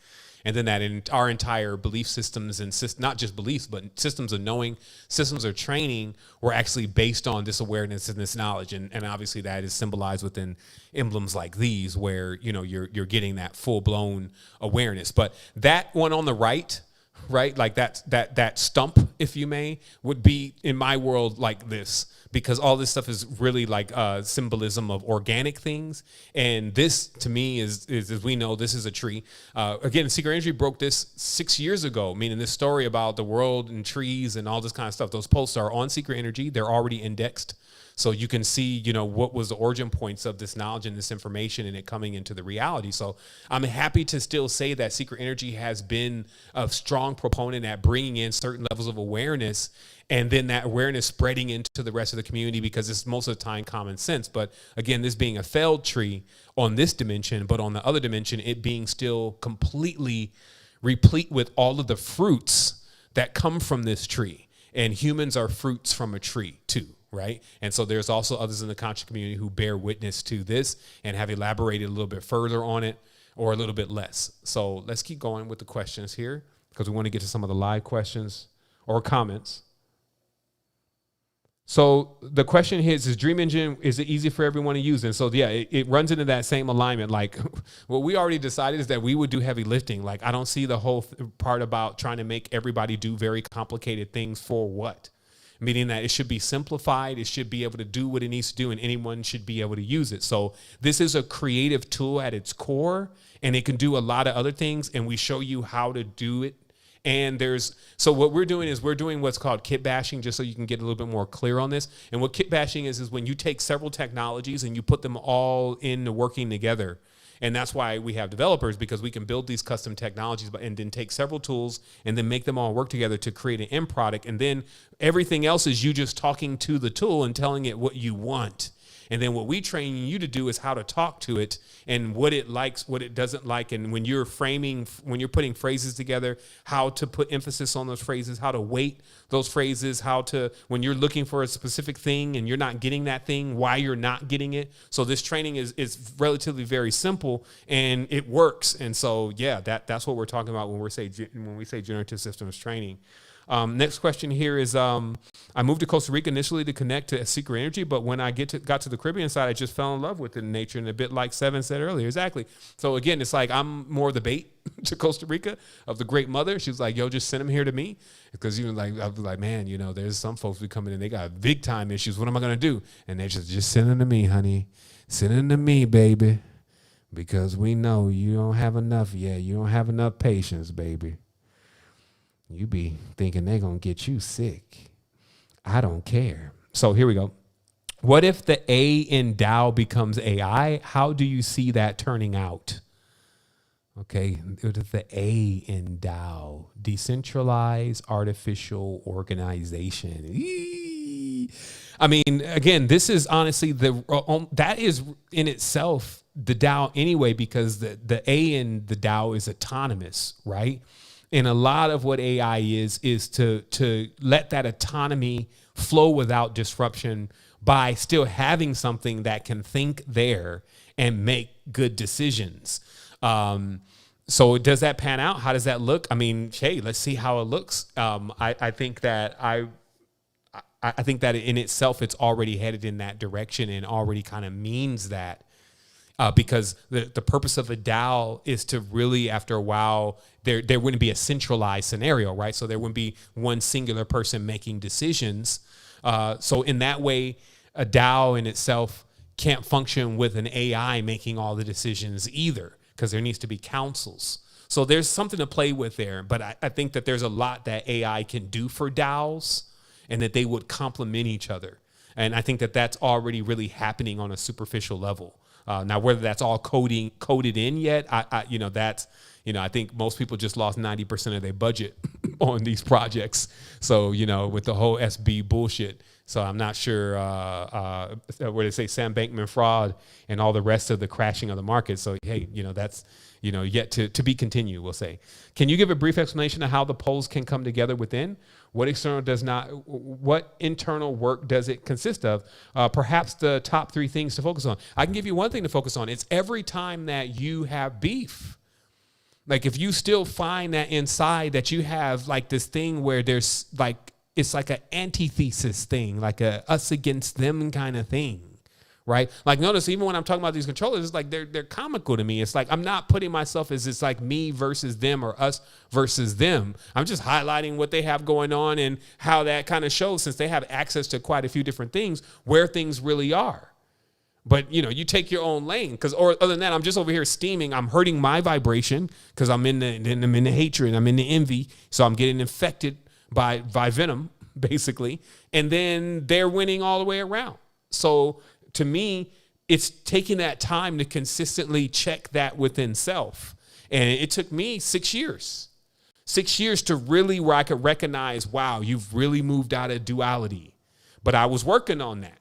And then that in our entire belief systems, and not just beliefs, but systems of knowing, systems of training, were actually based on this awareness and this knowledge. And obviously that is symbolized within emblems like these, where, you know, you're getting that full blown awareness. But that one on the right, like that stump, if you may, would be in my world like this, because all this stuff is really like symbolism of organic things. And this, to me, is as we know, this is a tree. Again, Secret Energy broke this 6 years ago, meaning this story about the world and trees and all this kind of stuff. Those posts are on Secret Energy. They're already indexed. So you can see, you know, what was the origin points of this knowledge and this information and it coming into the reality. So I'm happy to still say that Secret Energy has been a strong proponent at bringing in certain levels of awareness, and then that awareness spreading into the rest of the community, because it's most of the time common sense. But again, this being a failed tree on this dimension, but on the other dimension, it being still completely replete with all of the fruits that come from this tree. And humans are fruits from a tree too. right? And so there's also others in the conscious community who bear witness to this and have elaborated a little bit further on it or a little bit less. So let's keep going with the questions here because we want to get to some of the live questions or comments. So the question here is Dream Engine, is it easy for everyone to use? And so, yeah, it runs into that same alignment. Like what we already decided is that we would do heavy lifting. Like I don't see the whole part about trying to make everybody do very complicated things for what? Meaning that it should be simplified. It should be able to do what it needs to do and anyone should be able to use it. So this is a creative tool at its core and it can do a lot of other things. And we show you how to do it. And so what we're doing is we're doing what's called kit bashing, just so you can get a little bit more clear on this. And what kit bashing is when you take several technologies and you put them all in working together. And that's why we have developers, because we can build these custom technologies and then take several tools and then make them all work together to create an end product. And then everything else is you just talking to the tool and telling it what you want. And then what we train you to do is how to talk to it and what it likes, what it doesn't like. And when you're putting phrases together, how to put emphasis on those phrases, how to weight those phrases, when you're looking for a specific thing and you're not getting that thing, why you're not getting it. So this training is relatively very simple and it works. And so, yeah, that's what we're talking about when we say generative systems training. Next question here is, I moved to Costa Rica initially to connect to Secret Energy, but when I got to the Caribbean side, I just fell in love with it in nature, and a bit like Seven said earlier. Exactly. So again, it's like I'm more the bait to Costa Rica of the Great Mother. She was like, yo, just send them here to me. Because I'll be like, man, there's some folks who come in and they got big time issues. What am I going to do? And they just send them to me, honey. Send them to me, baby. Because we know you don't have enough yet. You don't have enough patience, baby. You be thinking they're going to get you sick. I don't care. So here we go. What if the A in DAO becomes AI? How do you see that turning out? Okay, what if the A in DAO? Decentralized Artificial Organization. Eee. I mean, again, this is honestly that is in itself the DAO anyway, because the A in the DAO is autonomous, right? And a lot of what AI is to let that autonomy flow without disruption by still having something that can think there and make good decisions. So does that pan out? How does that look? I mean, hey, let's see how it looks. I think that in itself, it's already headed in that direction and already kind of means that. Because the purpose of a DAO is to really, after a while, there wouldn't be a centralized scenario, right? So there wouldn't be one singular person making decisions. So in that way, a DAO in itself can't function with an AI making all the decisions either, because there needs to be councils. So there's something to play with there. But I think that there's a lot that AI can do for DAOs and that they would complement each other. And I think that that's already really happening on a superficial level. Now, whether that's all coded in yet, I think most people just lost 90% of their budget on these projects. So, with the whole SB bullshit. So I'm not sure where they say Sam Bankman fraud and all the rest of the crashing of the market. So, hey, that's, yet to be continued, we'll say. Can you give a brief explanation of how the polls can come together within? What internal work does it consist of? Perhaps the top 3 things to focus on. I can give you one thing to focus on. It's every time that you have beef. Like if you still find that inside that you have like this thing where there's like, it's like an antithesis thing, like a us against them kind of thing. Right? Like notice even when I'm talking about these controllers, it's like they're comical to me. It's like I'm not putting myself as it's like me versus them or us versus them. I'm just highlighting what they have going on and how that kind of shows, since they have access to quite a few different things, where things really are. But you take your own lane, or other than that, I'm just over here steaming. I'm hurting my vibration because I'm in the hatred, I'm in the envy, so I'm getting infected by venom basically, and then they're winning all the way around. So to me, it's taking that time to consistently check that within self. And it took me 6 years. 6 years to really, where I could recognize, wow, you've really moved out of duality. But I was working on that,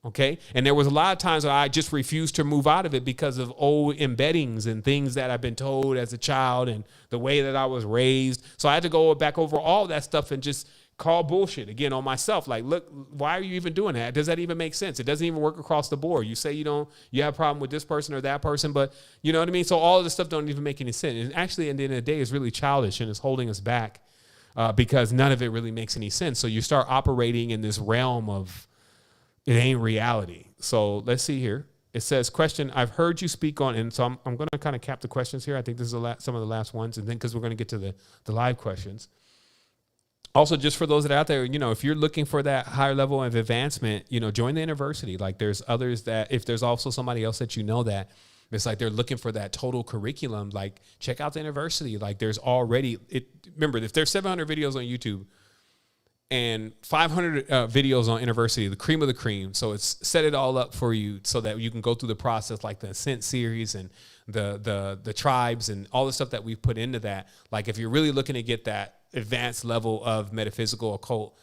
okay? And there was a lot of times where I just refused to move out of it because of old embeddings and things that I've been told as a child and the way that I was raised. So I had to go back over all that stuff and just call bullshit again on myself. Like, look, why are you even doing that? Does that even make sense? It doesn't even work across the board. You say you have a problem with this person or that person, but you know what I mean? So all of this stuff don't even make any sense. And actually, at the end of the day, it's really childish and it's holding us back because none of it really makes any sense. So you start operating in this realm of it ain't reality. So let's see here. It says, question, I've heard you speak on, and so I'm going to kind of cap the questions here. I think this is some of the last ones, and then because we're going to get to the live questions. Also, just for those that are out there, if you're looking for that higher level of advancement, join the university. Like there's others that, if there's also somebody else that that it's like they're looking for that total curriculum, like check out the university. Like there's already, remember, if there's 700 videos on YouTube and 500 videos on university, the cream of the cream. So it's set it all up for you so that you can go through the process like the Ascent series and the tribes and all the stuff that we've put into that. Like if you're really looking to get that advanced level of metaphysical, occult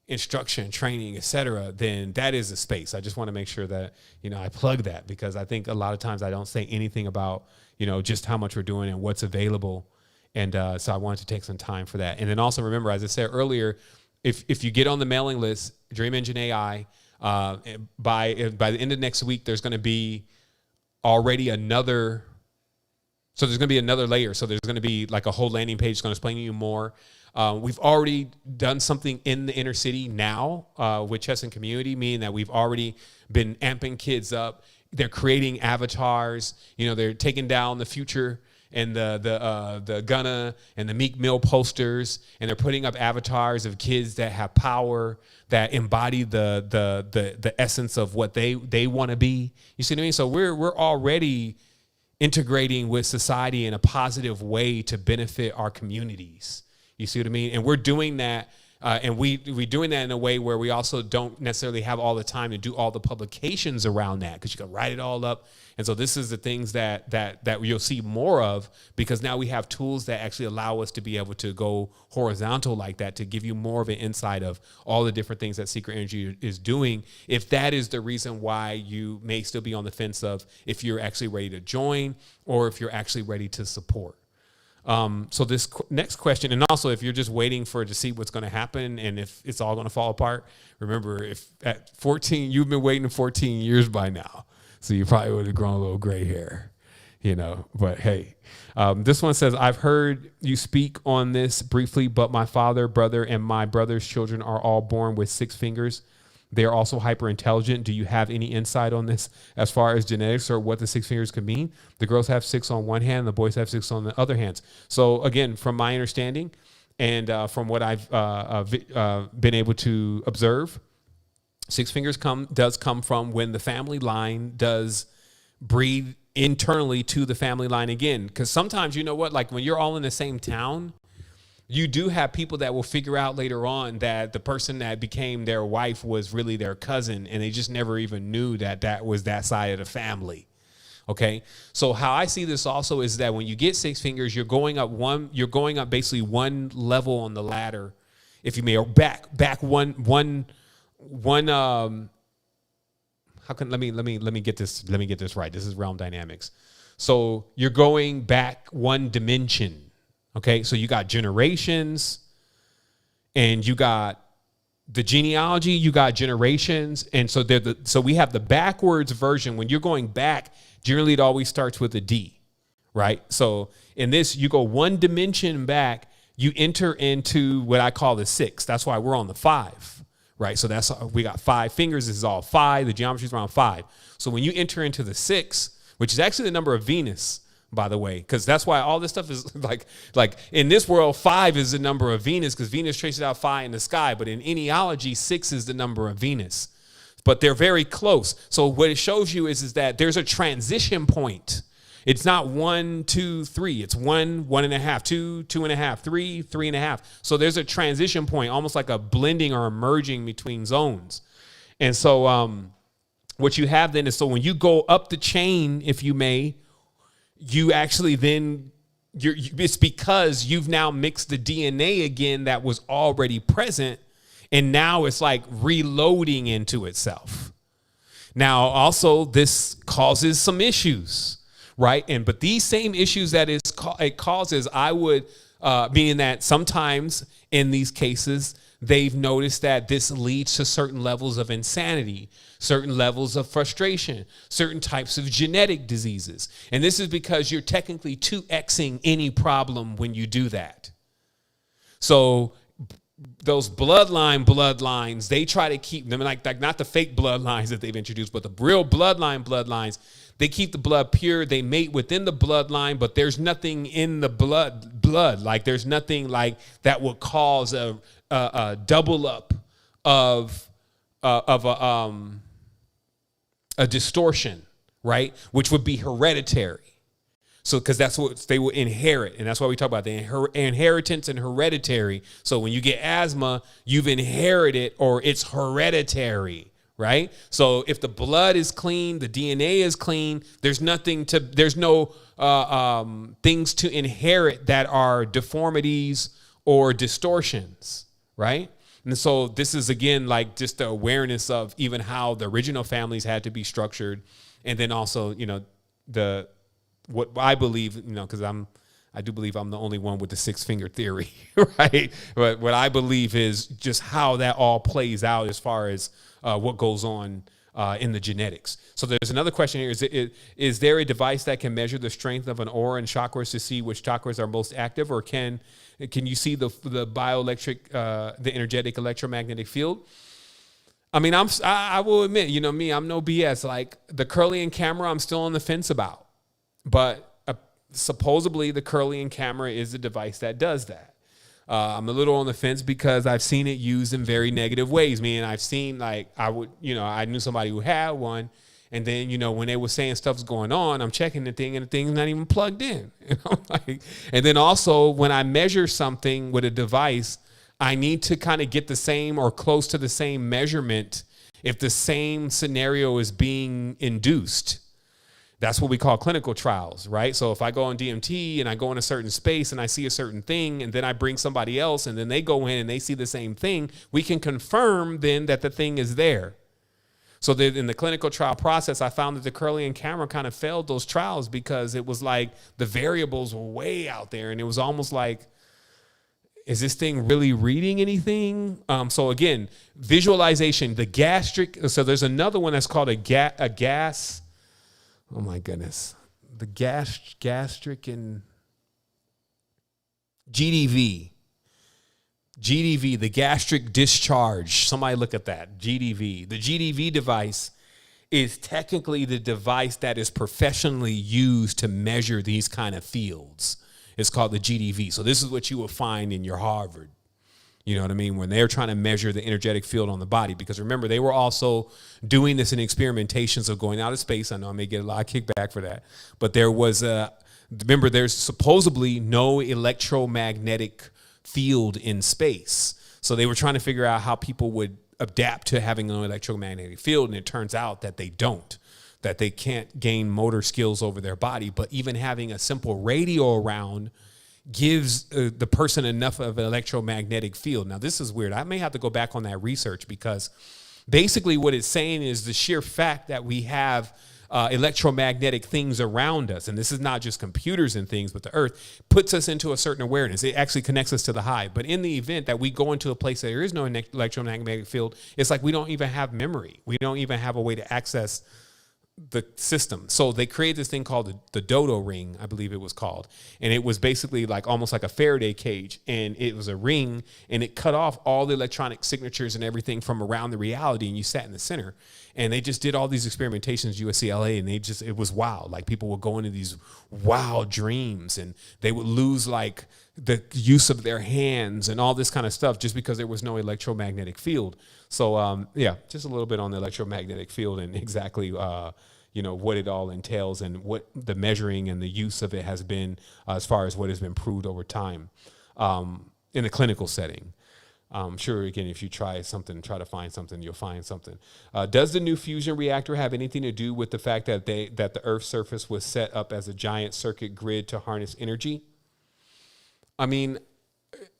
instruction, training, etc., then that is a space. I just want to make sure that, I plug that because I think a lot of times I don't say anything about, just how much we're doing and what's available. And so I wanted to take some time for that. And then also remember, as I said earlier, if you get on the mailing list, Dream Engine AI, by the end of next week, there's going to be already another. So there's going to be another layer. So there's going to be like a whole landing page going to explain to you more. We've already done something in the inner city now with Chess and Community, meaning that we've already been amping kids up. They're creating avatars. They're taking down the future and the Gunna and the Meek Mill posters, and they're putting up avatars of kids that have power, that embody the essence of what they want to be. You see what I mean? So we're already integrating with society in a positive way to benefit our communities. You see what I mean? And we're doing that, and we're doing that in a way where we also don't necessarily have all the time to do all the publications around that, because you can write it all up. And so this is the things that you'll see more of, because now we have tools that actually allow us to be able to go horizontal like that, to give you more of an insight of all the different things that Secret Energy is doing. If that is the reason why you may still be on the fence of if you're actually ready to join or if you're actually ready to support. So this next question, and also if you're just waiting to see what's going to happen and if it's all going to fall apart, remember, if at 14, you've been waiting 14 years by now. So you probably would have grown a little gray hair, but hey, this one says, I've heard you speak on this briefly, but my father, brother, and my brother's children are all born with 6 fingers. They are also hyper intelligent. Do you have any insight on this as far as genetics or what the 6 fingers could mean? The girls have 6 on one hand, the boys have 6 on the other hands. So again, from my understanding and from what I've been able to observe, 6 fingers does come from when the family line does breed internally to the family line again. Because sometimes, like when you're all in the same town, you do have people that will figure out later on that the person that became their wife was really their cousin, and they just never even knew that was that side of the family. Okay. So how I see this also is that when you get 6 fingers, you're going up basically one level on the ladder, if you may, or back one let me get this right. This is realm dynamics. So you're going back one dimension. Okay, so you got generations, and you got the genealogy, you got generations, and so so we have the backwards version. When you're going back, generally it always starts with a D, right? So in this, you go one dimension back, you enter into what I call the 6. That's why we're on the 5, right? So we got 5 fingers. This is all 5. The geometry is around 5. So when you enter into the 6, which is actually the number of Venus, by the way, because that's why all this stuff is like in this world, 5 is the number of Venus, because Venus traces out 5 in the sky. But in enealogy, 6 is the number of Venus. But they're very close. So what it shows you is that there's a transition point. It's not 1, 2, 3. It's 1, 1.5, 2, 2.5, 3, 3.5. So there's a transition point, almost like a blending or a merging between zones. And so what you have then is, so when you go up the chain, if you may, you actually then, it's because you've now mixed the DNA again that was already present, and now it's like reloading into itself. Now, also, this causes some issues, right? But these same issues that it causes, meaning that sometimes in these cases, they've noticed that this leads to certain levels of insanity, certain levels of frustration, certain types of genetic diseases. And this is because you're technically 2xing any problem when you do that. So those bloodlines, they try to keep them like not the fake bloodlines that they've introduced, but the real bloodlines. They keep the blood pure. They mate within the bloodline, but there's nothing in the blood. Like there's nothing like that would cause a double up of a distortion, right? Which would be hereditary. So, because that's what they will inherit. And that's why we talk about the inheritance and hereditary. So when you get asthma, you've inherited or it's hereditary, right? So if the blood is clean, the DNA is clean, there's no things to inherit that are deformities or distortions, right? And so this is, again, like just the awareness of even how the original families had to be structured. And then also, what I believe, because I do believe I'm the only one with the 6-finger theory, right? But what I believe is just how that all plays out as far as what goes on in the genetics. So there's another question here. Is there a device that can measure the strength of an aura and chakras to see which chakras are most active, or can you see the bioelectric, the energetic electromagnetic field? I mean, I will admit, me, I'm no BS. Like the Kirlian camera, I'm still on the fence about. But supposedly the Kirlian camera is the device that does that. I'm a little on the fence because I've seen it used in very negative ways. Meaning I've seen I knew somebody who had one, and then when they were saying stuff's going on, I'm checking the thing and the thing's not even plugged in. And then also when I measure something with a device, I need to kind of get the same or close to the same measurement if the same scenario is being induced. That's what we call clinical trials, right? So if I go on DMT and I go in a certain space and I see a certain thing, and then I bring somebody else and then they go in and they see the same thing, we can confirm then that the thing is there. So that in the clinical trial process, I found that the Kirlian camera kind of failed those trials because it was like the variables were way out there, and it was almost like, is this thing really reading anything? So again, visualization, the gastric. So there's another one that's called a gas. Oh my goodness. The gastric and GDV, the gastric discharge. Somebody look at that. GDV. The GDV device is technically the device that is professionally used to measure these kind of fields. It's called the GDV. So this is what you will find in your Harvard. You know what I mean? When they're trying to measure the energetic field on the body. Because remember, they were also doing this in experimentations of going out of space. I know I may get a lot of kickback for that. But there was remember, there's supposedly no electromagnetic field in space. So they were trying to figure out how people would adapt to having an electromagnetic field. And it turns out that they don't, that they can't gain motor skills over their body. But even having a simple radio around gives the person enough of an electromagnetic field. Now, this is weird. I may have to go back on that research because basically what it's saying is the sheer fact that we have electromagnetic things around us, and this is not just computers and things, but the earth, puts us into a certain awareness. It actually connects us to the hive. But in the event that we go into a place that there is no electromagnetic field, it's like we don't even have memory. We don't even have a way to access the system. So they created this thing called the dodo ring, I believe it was called. And it was basically like almost like a Faraday cage. And it was a ring, and it cut off all the electronic signatures and everything from around the reality. And you sat in the center. And they just did all these experimentations at UCLA, and it was wild. Like people would go into these wild dreams, and they would lose like the use of their hands and all this kind of stuff just because there was no electromagnetic field. So yeah, just a little bit on the electromagnetic field and exactly what it all entails and what the measuring and the use of it has been as far as what has been proved over time in a clinical setting. I'm sure, again, if you try to find something, you'll find something. Does the new fusion reactor have anything to do with the fact that the Earth's surface was set up as a giant circuit grid to harness energy? I mean,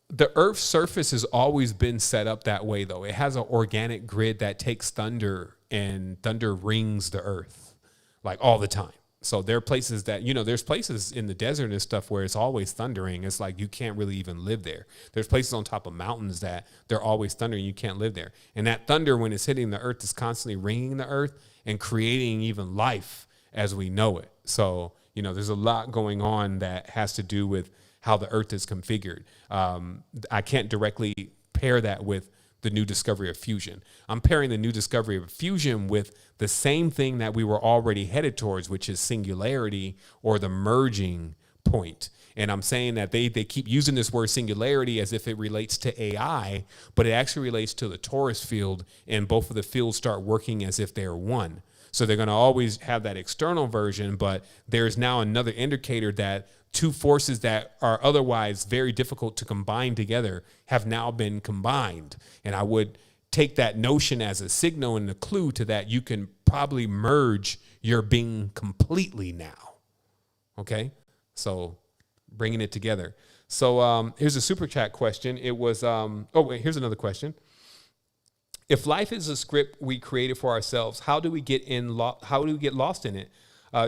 the Earth's surface has always been set up that way, though. It has an organic grid that takes thunder, and thunder rings the Earth like all the time. So there are places that, you know, there's places in the desert and stuff where it's always thundering. It's like you can't really even live there. There's places on top of mountains that they're always thundering. You can't live there. And that thunder, when it's hitting the earth, is constantly ringing the earth and creating even life as we know it. So, you know, there's a lot going on that has to do with how the earth is configured. I can't directly pair that with the new discovery of fusion. I'm pairing the new discovery of fusion with the same thing that we were already headed towards, which is singularity or the merging point. And I'm saying that they keep using this word singularity as if it relates to AI, but it actually relates to the torus field, and both of the fields start working as if they're one. So they're going to always have that external version, but there's now another indicator that two forces that are otherwise very difficult to combine together have now been combined. And I would take that notion as a signal and a clue to that you can probably merge your being completely now. Okay? So bringing it together. So here's a super chat question. It was, here's another question. If life is a script we created for ourselves, how do we get lost in it?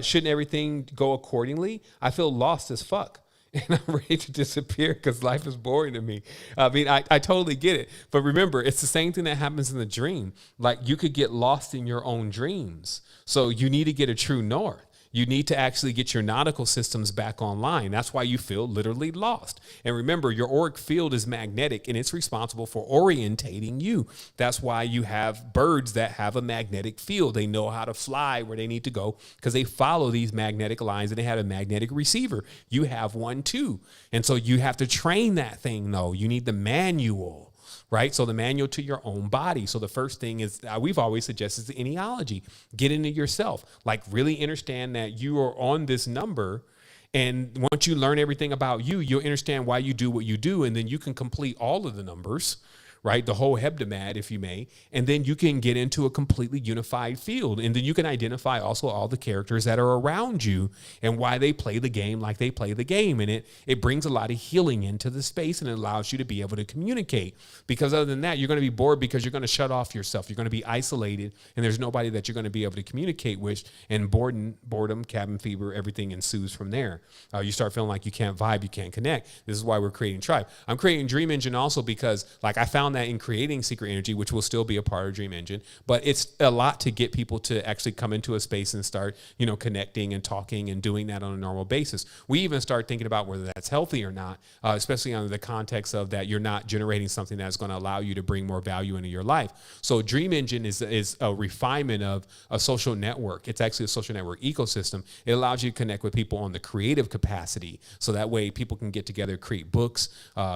Shouldn't everything go accordingly? I feel lost as fuck. And I'm ready to disappear because life is boring to me. I mean, I totally get it. But remember, it's the same thing that happens in the dream. Like, you could get lost in your own dreams. So you need to get a true north. You need to actually get your nautical systems back online. That's why you feel literally lost. And remember, your auric field is magnetic and it's responsible for orientating you. That's why you have birds that have a magnetic field. They know how to fly where they need to go because they follow these magnetic lines and they have a magnetic receiver. You have one too. And so you have to train that thing though. You need the manual. Right? So the manual to your own body. So the first thing is, we've always suggested the etiology. Get into yourself. Like, really understand that you are on this number. And once you learn everything about you, you'll understand why you do what you do. And then you can complete all of the numbers, right? The whole hebdomad, if you may. And then you can get into a completely unified field. And then you can identify also all the characters that are around you and why they play the game like they play the game. And it brings a lot of healing into the space, and it allows you to be able to communicate. Because other than that, you're going to be bored because you're going to shut off yourself. You're going to be isolated, and there's nobody that you're going to be able to communicate with. And boredom, cabin fever, everything ensues from there. You start feeling like you can't vibe, you can't connect. This is why we're creating Tribe. I'm creating Dream Engine also because, like, I found that in creating Secret Energy, which will still be a part of Dream Engine, but it's a lot to get people to actually come into a space and start, connecting and talking and doing that on a normal basis. We even start thinking about whether that's healthy or not, especially under the context of that you're not generating something that's going to allow you to bring more value into your life. So Dream Engine is a refinement of a social network. It's actually a social network ecosystem. It allows you to connect with people on the creative capacity. So that way people can get together, create books,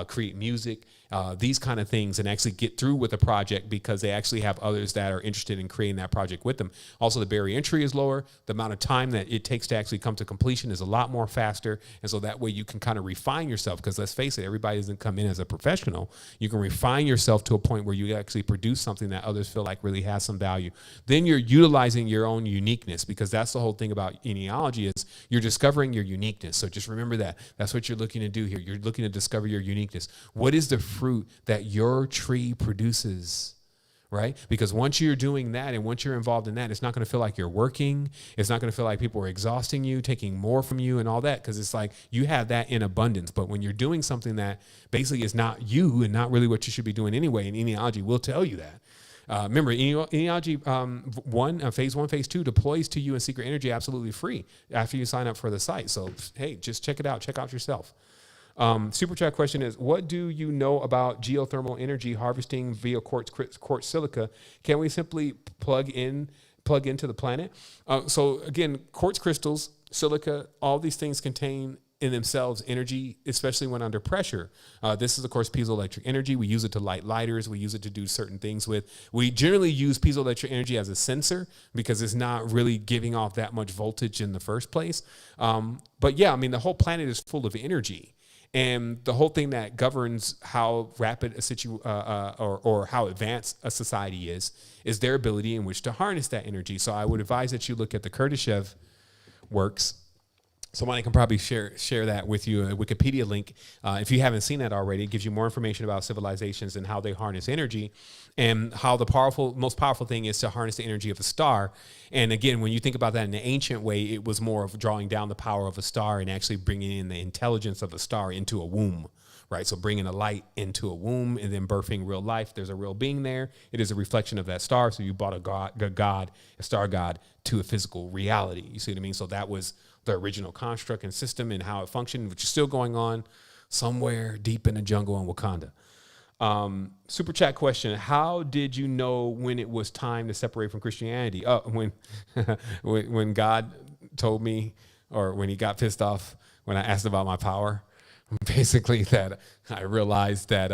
create music, these kind of things, and actually get through with a project because they actually have others that are interested in creating that project with them. Also, the barrier entry is lower. The amount of time that it takes to actually come to completion is a lot more faster. And so that way you can kind of refine yourself, because let's face it, everybody doesn't come in as a professional. You can refine yourself to a point where you actually produce something that others feel like really has some value. Then you're utilizing your own uniqueness, because that's the whole thing about genealogy is you're discovering your uniqueness. So just remember that. That's what you're looking to do here. You're looking to discover your uniqueness. What is the fruit that your tree produces, right? Because once you're doing that and once you're involved in that, it's not going to feel like you're working. It's not going to feel like people are exhausting you, taking more from you and all that, because it's like you have that in abundance. But when you're doing something that basically is not you and not really what you should be doing anyway, and etiology will tell you that. Remember, etiology phase 1, phase 2 deploys to you in Secret Energy absolutely free after you sign up for the site. So, hey, just check it out. Check out yourself. Super chat question is, what do you know about geothermal energy harvesting via quartz silica? Can we simply plug into the planet? So again, quartz crystals, silica, all these things contain in themselves energy, especially when under pressure. This is, of course, piezoelectric energy. We use it to light lighters. We use it to do certain things with. We generally use piezoelectric energy as a sensor because it's not really giving off that much voltage in the first place. But yeah, I mean, the whole planet is full of energy. And the whole thing that governs how rapid or how advanced a society is their ability in which to harness that energy. So I would advise that you look at the Kardashev works. Somebody can probably share that with you, a Wikipedia link. If you haven't seen that already, it gives you more information about civilizations and how they harness energy, and how the most powerful thing is to harness the energy of a star. And again, when you think about that in the ancient way, it was more of drawing down the power of a star and actually bringing in the intelligence of a star into a womb, right? So bringing a light into a womb and then birthing real life. There's a real being there. It is a reflection of that star. So you brought a star god to a physical reality. You see what I mean? So that was the original construct and system and how it functioned, which is still going on somewhere deep in the jungle in Wakanda. Super chat question: how did you know when it was time to separate from Christianity? When God told me, or when he got pissed off when I asked about my power, basically that I realized that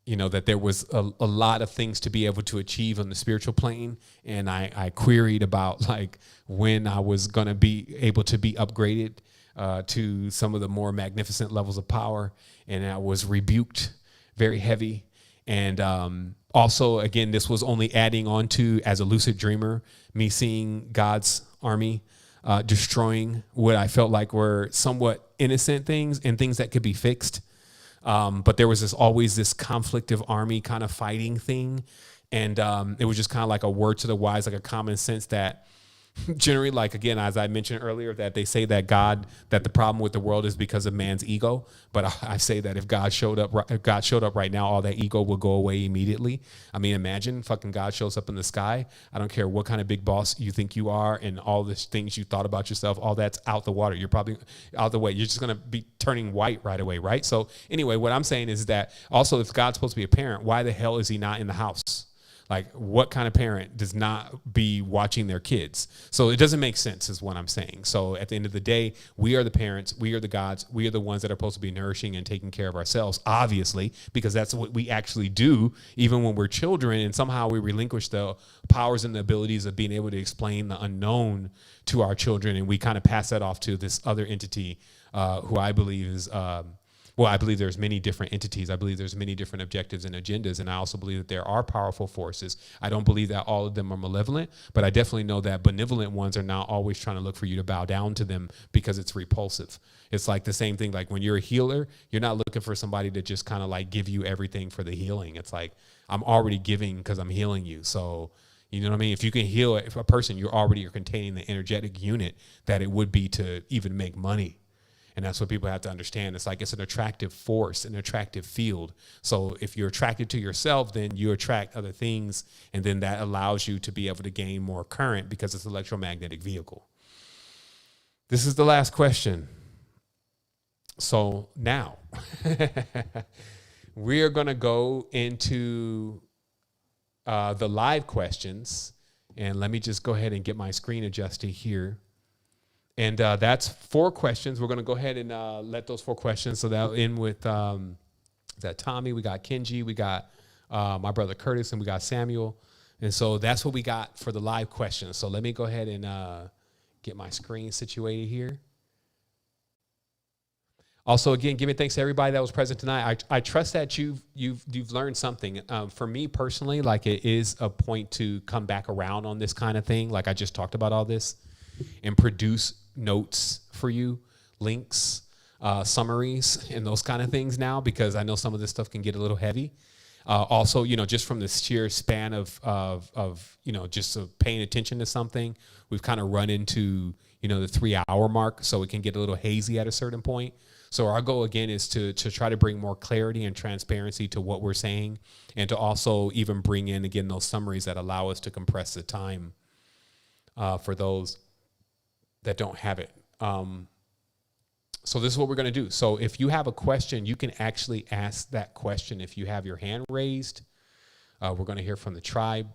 that there was a lot of things to be able to achieve on the spiritual plane. And I queried about like when I was going to be able to be upgraded to some of the more magnificent levels of power. And I was rebuked very heavy. And also, again, this was only adding on to, as a lucid dreamer, me seeing God's army destroying what I felt like were somewhat innocent things and things that could be fixed. But there was always this conflictive army kind of fighting thing. And it was just kind of like a word to the wise, like a common sense that generally, like, again, as I mentioned earlier, that they say that the problem with the world is because of man's ego. But I say that if God showed up right now, all that ego will go away immediately. I mean, imagine fucking God shows up in the sky. I don't care what kind of big boss you think you are and all the things you thought about yourself, all that's out the water. You're probably out the way. You're just going to be turning white right away, right? So anyway, what I'm saying is that also, if God's supposed to be a parent, why the hell is he not in the house? Like, what kind of parent does not be watching their kids? So it doesn't make sense, is what I'm saying. So at the end of the day, we are the parents, we are the gods, we are the ones that are supposed to be nourishing and taking care of ourselves, obviously, because that's what we actually do, even when we're children, and somehow we relinquish the powers and the abilities of being able to explain the unknown to our children, and we kind of pass that off to this other entity who I believe is... I believe there's many different entities. I believe there's many different objectives and agendas. And I also believe that there are powerful forces. I don't believe that all of them are malevolent, but I definitely know that benevolent ones are not always trying to look for you to bow down to them because it's repulsive. It's like the same thing. Like when you're a healer, you're not looking for somebody to just kind of like give you everything for the healing. It's like, I'm already giving because I'm healing you. So, you know what I mean? If you can heal a person, you're containing the energetic unit that it would be to even make money. And that's what people have to understand. It's like it's an attractive force, an attractive field. So if you're attracted to yourself, then you attract other things. And then that allows you to be able to gain more current because it's an electromagnetic vehicle. This is the last question. So now we are going to go into the live questions. And let me just go ahead and get my screen adjusted here. And that's 4 questions. We're going to go ahead and let those 4 questions. So that'll end with that Tommy, we got Kenji, we got my brother Curtis, and we got Samuel. And so that's what we got for the live questions. So let me go ahead and get my screen situated here. Also, again, giving thanks to everybody that was present tonight. I trust that you've learned something. For me personally, like, it is a point to come back around on this kind of thing. Like I just talked about all this, and produce notes for you, links, summaries, and those kind of things now, because I know some of this stuff can get a little heavy. Also, just from the sheer span of just paying attention to something, we've kind of run into, the 3-hour mark, so it can get a little hazy at a certain point. So our goal, again, is to try to bring more clarity and transparency to what we're saying, and to also even bring in, again, those summaries that allow us to compress the time for those that don't have it. So this is what we're going to do. So if you have a question, you can actually ask that question if you have your hand raised. We're going to hear from the tribe.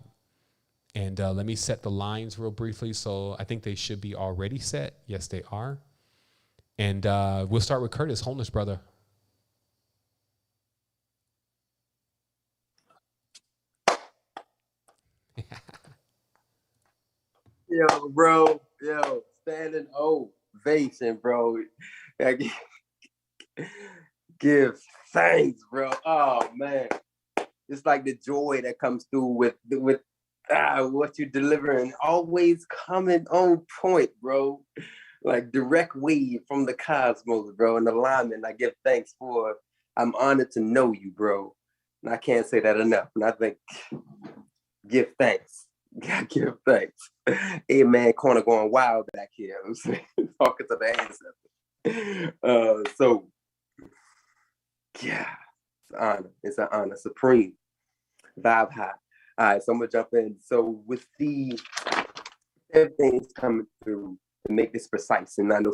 And let me set the lines real briefly. So I think they should be already set. Yes, they are. And we'll start with Curtis, Wholeness Brother. Yo, bro. Yo, standing ovation, bro. Give thanks, bro. Oh, man. It's like the joy that comes through with what you're delivering. Always coming on point, bro. like direct wave from the cosmos, bro, and alignment. I give thanks for, I'm honored to know you, bro. And I can't say that enough. And I think, give thanks. Give thanks. Amen. Corner going wild back here. I'm saying, talking to the ancestors. So, yeah, it's an honor. It's an honor. Supreme. Vibe high. All right, so I'm gonna jump in. So with the everything's coming through to make this precise, and I know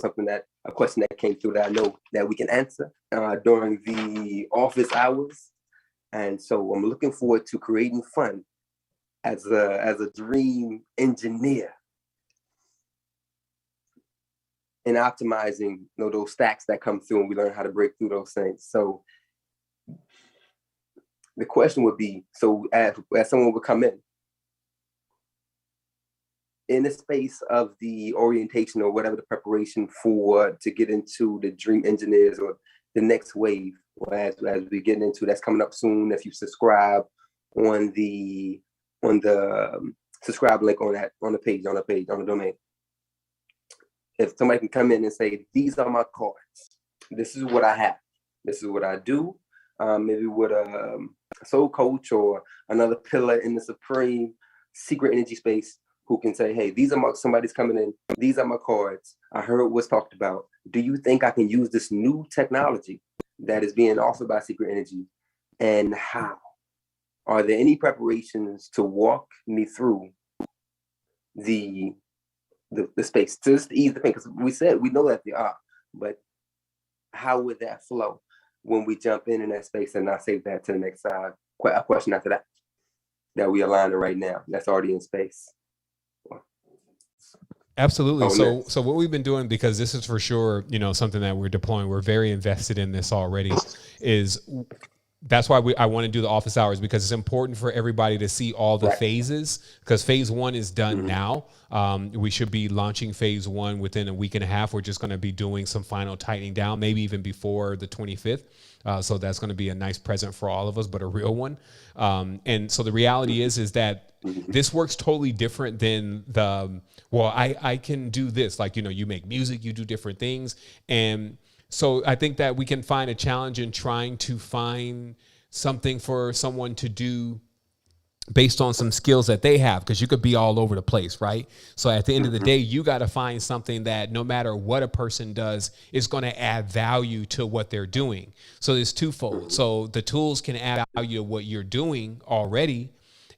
a question that came through that I know that we can answer during the office hours, and so I'm looking forward to creating fun as a dream engineer and optimizing, those stacks that come through, and we learn how to break through those things. So the question would be, so as someone would come in the space of the orientation or whatever the preparation to get into the dream engineers or the next wave, or as we get into that's coming up soon, if you subscribe on the subscribe link on the page, on the domain. If somebody can come in and say, these are my cards, this is what I have, this is what I do, maybe with a soul coach or another pillar in the supreme secret energy space who can say, hey, somebody's coming in, these are my cards, I heard what's talked about, do you think I can use this new technology that is being offered by secret energy, and how? Are there any preparations to walk me through the space, just to ease the pain? Because we said we know that they are, but how would that flow when we jump in that space? And I'll save that to the next a question after that we align right now, that's already in space. Absolutely. So what we've been doing, because this is for sure, something that we're deploying, we're very invested in this already, is that's why I want to do the office hours, because it's important for everybody to see all the phases, because phase one is done now. We should be launching phase one within a week and a half. We're just going to be doing some final tightening down, maybe even before the 25th. So that's going to be a nice present for all of us, but a real one. And so the reality is that this works totally different than I can do this. Like, you make music, you do different things. And so I think that we can find a challenge in trying to find something for someone to do based on some skills that they have, because you could be all over the place, right? So at the end of the day, you got to find something that no matter what a person does is going to add value to what they're doing. So there's twofold. So the tools can add value to what you're doing already.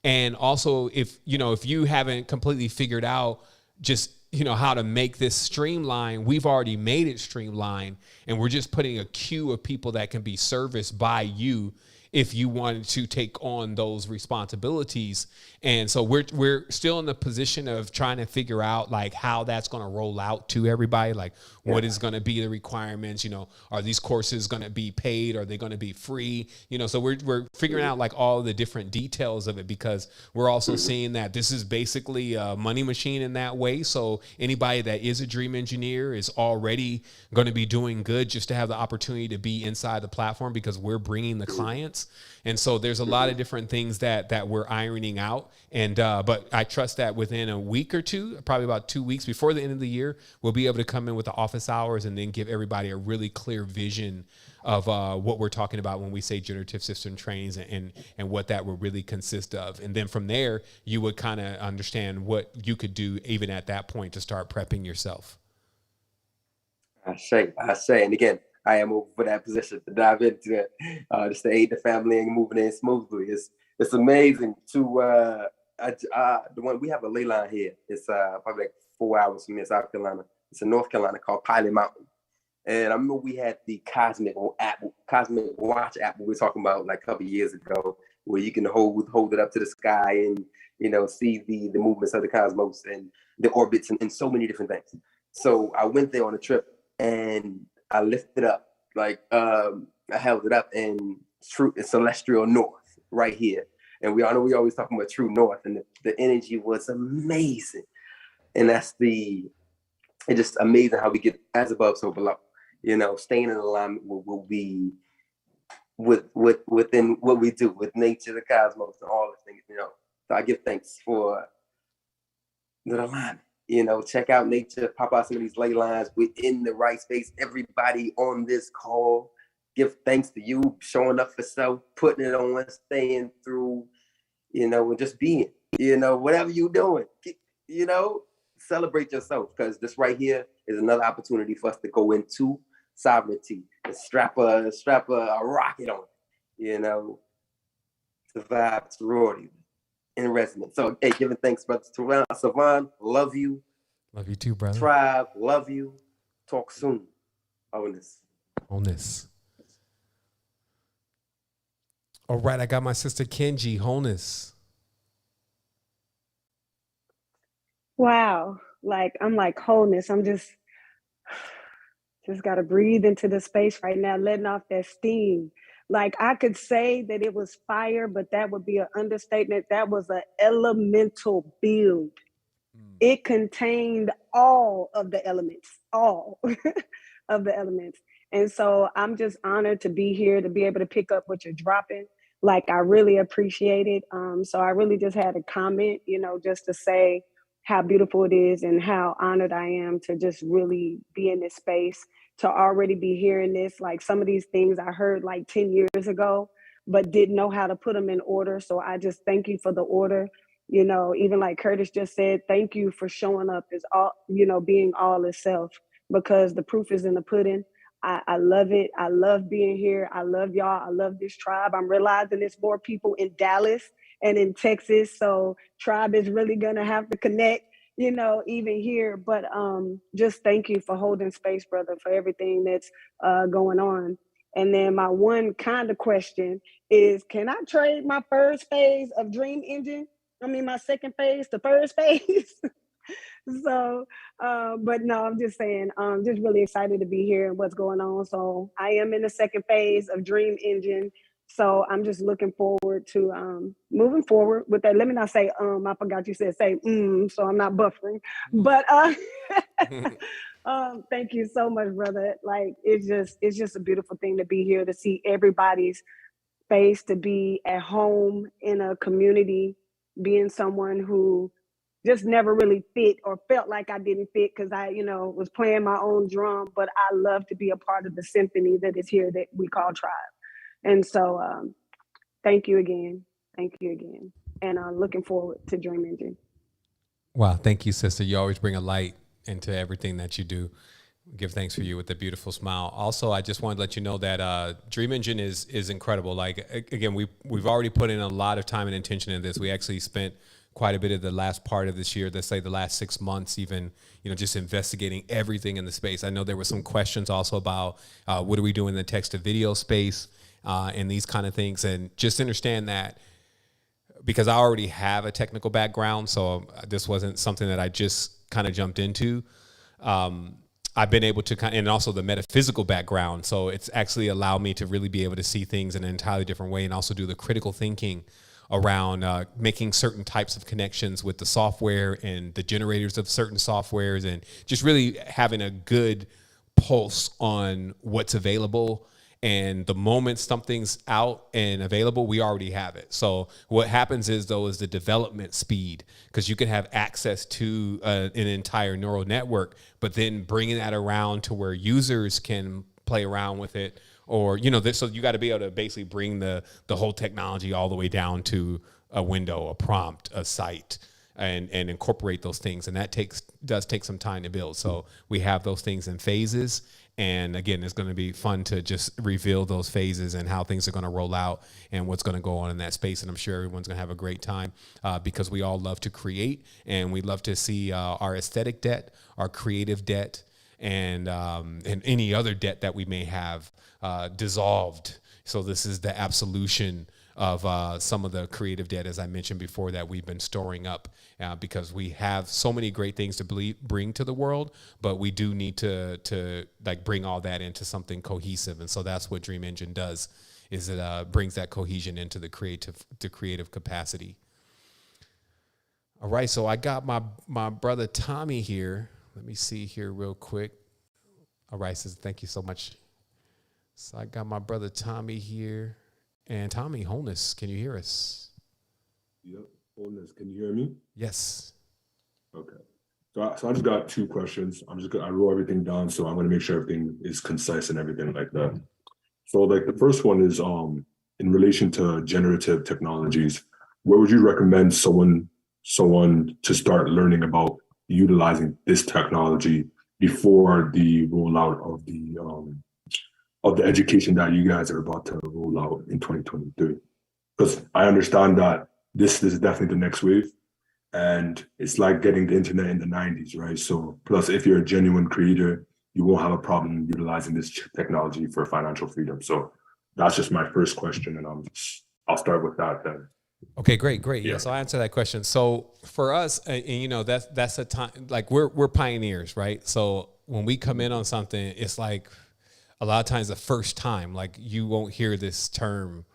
And also, if you haven't completely figured out just how to make this streamline, we've already made it streamlined, and we're just putting a queue of people that can be serviced by you if you wanted to take on those responsibilities. And so we're still in the position of trying to figure out like how that's going to roll out to everybody. Like what is going to be the requirements, are these courses going to be paid? Are they going to be free? So we're figuring out like all the different details of it, because we're also seeing that this is basically a money machine in that way. So anybody that is a dream engineer is already going to be doing good just to have the opportunity to be inside the platform, because we're bringing the clients. And so there's a lot of different things that we're ironing out. And but I trust that within a week or two, probably about 2 weeks before the end of the year, we'll be able to come in with the office hours and then give everybody a really clear vision of what we're talking about when we say generative system trainings, and what that would really consist of. And then from there, you would kind of understand what you could do even at that point to start prepping yourself. I say, and again, I am over for that position to dive into it, just to aid the family and moving in smoothly. It's amazing to the one we have a ley line here. It's probably like 4 hours from here, South Carolina. It's in North Carolina called Pilot Mountain. And I remember we had the Cosmic Watch app we were talking about like a couple of years ago, where you can hold it up to the sky and see the movements of the cosmos and the orbits and so many different things. So I went there on a trip and I lifted up, like I held it up, and it's celestial north right here. And we always talking about true north, and the energy was amazing. And it's just amazing how we get as above, so below. Staying in alignment will be within what we do with nature, the cosmos, and all the things. So I give thanks for the alignment. check out nature, pop out some of these ley lines. We're in the right space. Everybody on this call, give thanks to you, showing up for self, putting it on, staying through, and just being, whatever you're doing, celebrate yourself, because this right here is another opportunity for us to go into sovereignty and strap a rocket on it, survive sorority in resonance. So, hey, giving thanks, brother Savon, love you. Love you too, brother. Tribe, love you. Talk soon. Wholeness. Wholeness. All right, I got my sister Kenji. Wholeness. Wow. I'm like wholeness. I'm just got to breathe into the space right now, letting off that steam. I could say that it was fire, but that would be an understatement. That was an elemental build. It contained all of the elements, all of the elements. And so I'm just honored to be here, to be able to pick up what you're dropping. I really appreciate it. So I really just had a comment, just to say how beautiful it is and how honored I am to just really be in this space, to already be hearing this. Some of these things I heard 10 years ago, but didn't know how to put them in order. So I just thank you for the order. Even like Curtis just said, thank you for showing up as all, being all itself, because the proof is in the pudding. I love it. I love being here. I love y'all. I love this tribe. I'm realizing there's more people in Dallas and in Texas. So tribe is really going to have to connect, even here. But just thank you for holding space, brother, for everything that's going on. And then my one kind of question is, can I trade my first phase of Dream Engine? My second phase to first phase. So, but no, I'm just saying, just really excited to be here and what's going on. So I am in the second phase of Dream Engine. So I'm just looking forward to moving forward with that. Let me not say, I forgot you said say, so I'm not buffering. But thank you so much, brother. It's just a beautiful thing to be here, to see everybody's face, to be at home in a community, being someone who just never really fit or felt like I didn't fit because I, was playing my own drum, but I love to be a part of the symphony that is here that we call Tribe. And so thank you again. Thank you again. And I'm looking forward to Dream Engine. Wow. Thank you, sister. You always bring a light into everything that you do. Give thanks for you with a beautiful smile. Also, I just wanted to let you know that Dream Engine is incredible. Again, we've already put in a lot of time and intention in this. We actually spent quite a bit of the last part of this year, let's say the last 6 months, even, just investigating everything in the space. I know there were some questions also about what are we doing in the text to video space and these kind of things. And just understand that, because I already have a technical background, so this wasn't something that I just kind of jumped into. I've been able to and also the metaphysical background. So it's actually allowed me to really be able to see things in an entirely different way and also do the critical thinking around making certain types of connections with the software and the generators of certain softwares, and just really having a good pulse on what's available. And the moment something's out and available, we already have it. So what happens is the development speed, because you can have access to an entire neural network, but then bringing that around to where users can play around with it. Or, so you got to be able to basically bring the whole technology all the way down to a window, a prompt, a site, and incorporate those things. And that does take some time to build. So we have those things in phases. And again, it's going to be fun to just reveal those phases and how things are going to roll out and what's going to go on in that space. And I'm sure everyone's going to have a great time because we all love to create, and we love to see our aesthetic debt, our creative debt, and any other debt that we may have dissolved. So this is the absolution of some of the creative debt, as I mentioned before, that we've been storing up because we have so many great things to bring to the world, but we do need to bring all that into something cohesive. And so that's what Dream Engine does, is it brings that cohesion into the creative capacity. All right, so I got my brother Tommy here. Let me see here real quick. All right, so thank you so much. So I got my brother Tommy here. And Tommy, Wholeness, can you hear us? Yep, Wholeness, can you hear me? Yes. Okay. So I just got two questions. I wrote everything down, so I'm gonna make sure everything is concise and everything like that. So like the first one is in relation to generative technologies, where would you recommend someone to start learning about utilizing this technology before the rollout of the education that you guys are about to roll out in 2023? Because I understand that this is definitely the next wave, and it's like getting the internet in the 90s, right? So plus, if you're a genuine creator, you won't have a problem utilizing this technology for financial freedom. So that's just my first question, and I'll start with that then. Okay, great. Yeah, so I answer that question. So for us, and you know, that's a time, like we're pioneers, right? So when we come in on something, it's like a lot of times the first time, like you won't hear this term.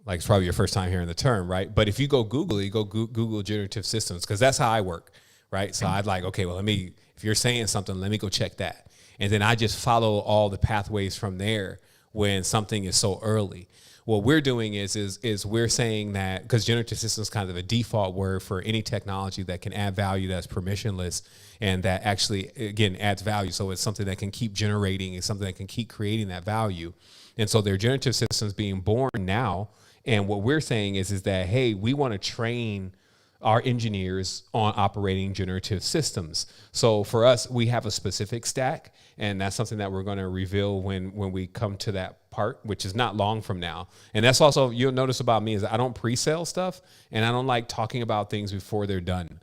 Like it's probably your first time hearing the term, right? But if you go Google generative systems, because that's how I work, right? So I'd like, okay, well, if you're saying something, let me go check that. And then I just follow all the pathways from there when something is so early. What we're doing is we're saying that, because generative systems is kind of a default word for any technology that can add value that's permissionless and that actually, again, adds value. So it's something that can keep generating, it's something that can keep creating that value. And so there are generative systems being born now. And what we're saying is that, hey, we want to train our engineers on operating generative systems. So for us, we have a specific stack, and that's something that we're going to reveal when we come to that part, which is not long from now. And that's also, you'll notice about me, is I don't pre-sale stuff, and I don't like talking about things before they're done.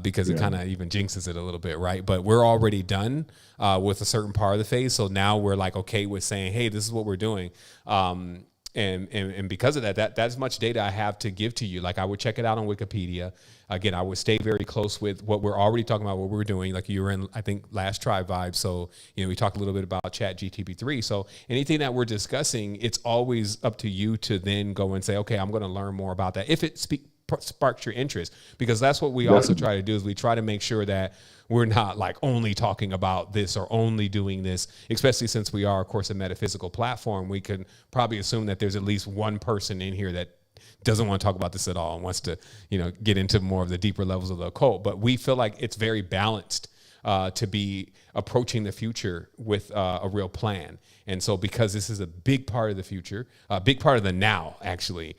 Because it kind of even jinxes it a little bit, right? But we're already done with a certain part of the phase. So now we're like, okay with saying, hey, this is what we're doing. And because of that's as much data I have to give to you. Like I would check it out on Wikipedia. Again, I would stay very close with what we're already talking about, what we're doing. Like you were in, I think, last Tribe Vibe. So, you know, we talked a little bit about Chat GTP3. So anything that we're discussing, it's always up to you to then go and say, okay, I'm going to learn more about that. If it sparks your interest, because that's what we also try to do, is we try to make sure that we're not like only talking about this or only doing this, especially since we are, of course, a metaphysical platform. We can probably assume that there's at least one person in here that doesn't want to talk about this at all and wants to, you know, get into more of the deeper levels of the occult. But we feel like it's very balanced to be approaching the future with a real plan. And so because this is a big part of the future, a big part of the now, actually,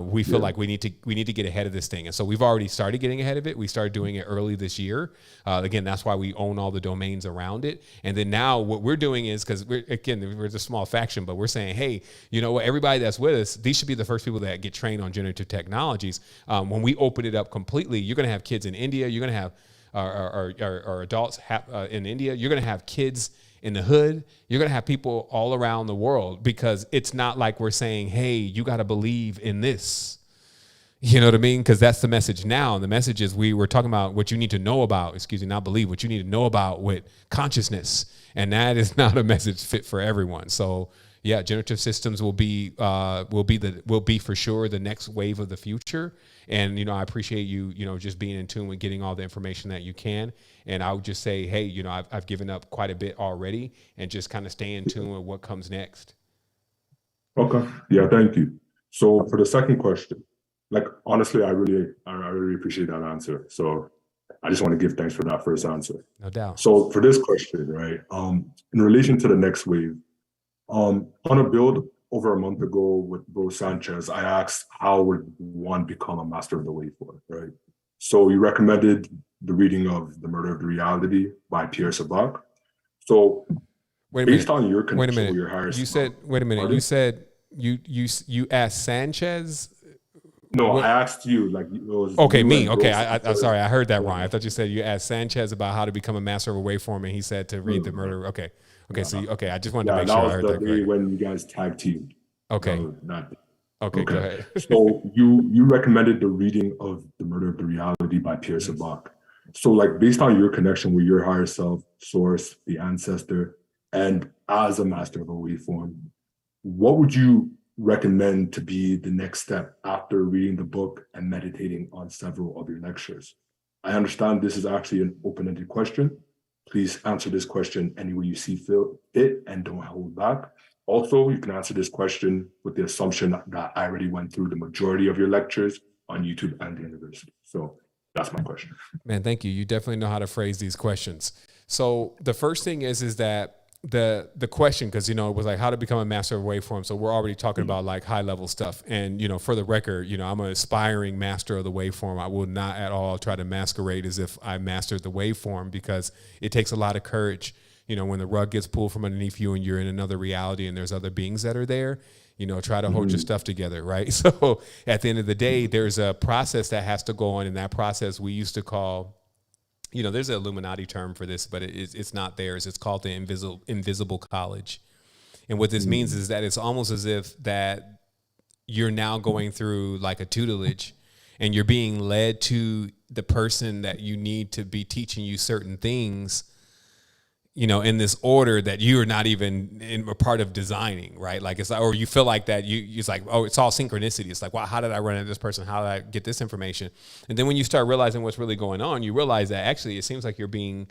we feel like we need to get ahead of this thing. And so we've already started getting ahead of it. We started doing it early this year. Again, that's why we own all the domains around it. And then now what we're doing is, because we're a small faction, but we're saying, hey, you know what, everybody that's with us, these should be the first people that get trained on generative technologies. When we open it up completely, you're going to have kids in India. You're going to have our adults in India. You're going to have kids in the hood. You're going to have people all around the world, because it's not like we're saying, hey, you got to believe in this. You know what I mean? Because that's the message now. And the message is we were talking about what you need to know about, not believe, what you need to know about with consciousness. And that is not a message fit for everyone. So yeah, generative systems will be for sure the next wave of the future. And, you know, I appreciate you, you know, just being in tune with getting all the information that you can. And I would just say, hey, you know, I've given up quite a bit already, and just kind of stay in tune with what comes next. Okay. Yeah, thank you. So for the second question, like, honestly, I really appreciate that answer. So I just want to give thanks for that first answer. No doubt. So for this question, right, in relation to the next wave, on a build over a month ago with Bro Sanchez, I asked how would one become a master of the waveform, right? So you recommended the reading of The Murder of the Reality by Pierre Sabak. So based on your connection with your higher self, you said, wait a minute, pardon? You said you asked Sanchez? No, I asked you, like, it was okay, me. Okay, I'm sorry, I heard that wrong. I thought you said you asked Sanchez about how to become a master of a waveform, and he said to read The Murder. Okay. Okay, I just wanted to make sure I heard that. That was the day when you guys tag teamed. Okay. Okay, go ahead. So you recommended the reading of The Murder of the Reality by Pierre Sabak. So, like, based on your connection with your higher self, source, the ancestor, and as a master of a waveform, what would you recommend to be the next step after reading the book and meditating on several of your lectures? I understand this is actually an open-ended question. Please answer this question any way you see fit and don't hold back. Also, you can answer this question with the assumption that I already went through the majority of your lectures on YouTube and the university. So That's my question. Man, thank you. You definitely know how to phrase these questions. So the first thing is that the question, because it was like how to become a master of waveform. So we're already talking about like high level stuff. And for the record, I'm an aspiring master of the waveform. I will not at all try to masquerade as if I mastered the waveform, because it takes a lot of courage. When the rug gets pulled from underneath you and you're in another reality and there's other beings that are there, try to hold your stuff together, right? So at the end of the day, there's a process that has to go on. In that process, we used to call, there's an Illuminati term for this, but it's not theirs. It's called the invisible college. And what this means is that it's almost as if that you're now going through like a tutelage and you're being led to the person that you need to be teaching you certain things, in this order that you are not even in a part of designing, right? Like it's like, or you feel like that it's like, oh, it's all synchronicity. It's like, wow, how did I run into this person? How did I get this information? And then when you start realizing what's really going on, you realize that actually it seems like you're being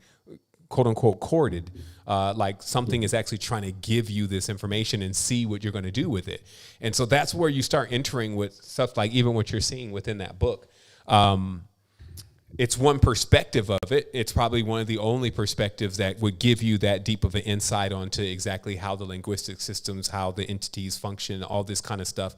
quote unquote courted. Like something is actually trying to give you this information and see what you're going to do with it. And so that's where you start entering with stuff like even what you're seeing within that book. It's one perspective of it. It's probably one of the only perspectives that would give you that deep of an insight onto exactly how the linguistic systems, how the entities function, all this kind of stuff.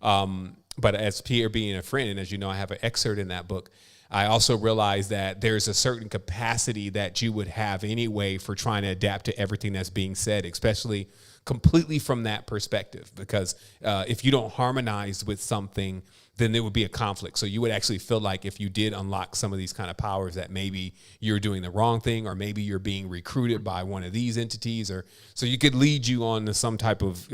But as Pierre being a friend, and as you know, I have an excerpt in that book, I also realized that there's a certain capacity that you would have anyway for trying to adapt to everything that's being said, especially completely from that perspective. Because if you don't harmonize with something, then there would be a conflict. So you would actually feel like if you did unlock some of these kind of powers that maybe you're doing the wrong thing, or maybe you're being recruited by one of these entities, or so you could lead you on to some type of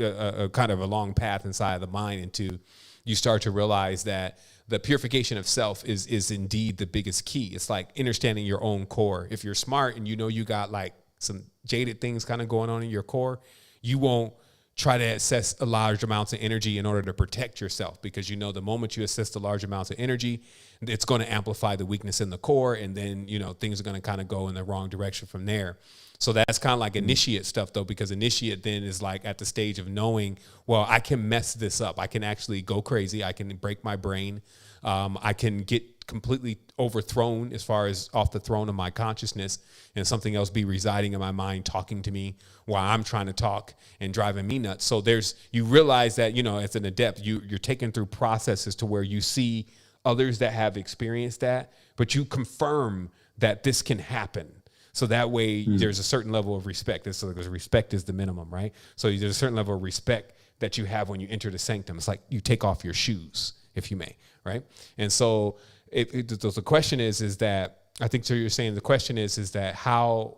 kind of a long path inside of the mind into you start to realize that the purification of self is indeed the biggest key. It's like understanding your own core. If you're smart and you got like some jaded things kind of going on in your core, you won't try to assess a large amounts of energy in order to protect yourself, because the moment you assess the large amounts of energy, it's going to amplify the weakness in the core, and then things are going to kind of go in the wrong direction from there. So that's kind of like initiate stuff though, because initiate then is like at the stage of knowing, well, I can mess this up. I can actually go crazy. I can break my brain. I can get completely overthrown as far as off the throne of my consciousness, and something else be residing in my mind talking to me while I'm trying to talk and driving me nuts. So you realize that, as an adept, you're taken through processes to where you see others that have experienced that, but you confirm that this can happen. So that way there's a certain level of respect. Because respect is the minimum, right? So there's a certain level of respect that you have when you enter the sanctum. It's like you take off your shoes, if you may, right? And so the question is that, I think so you're saying the question is that so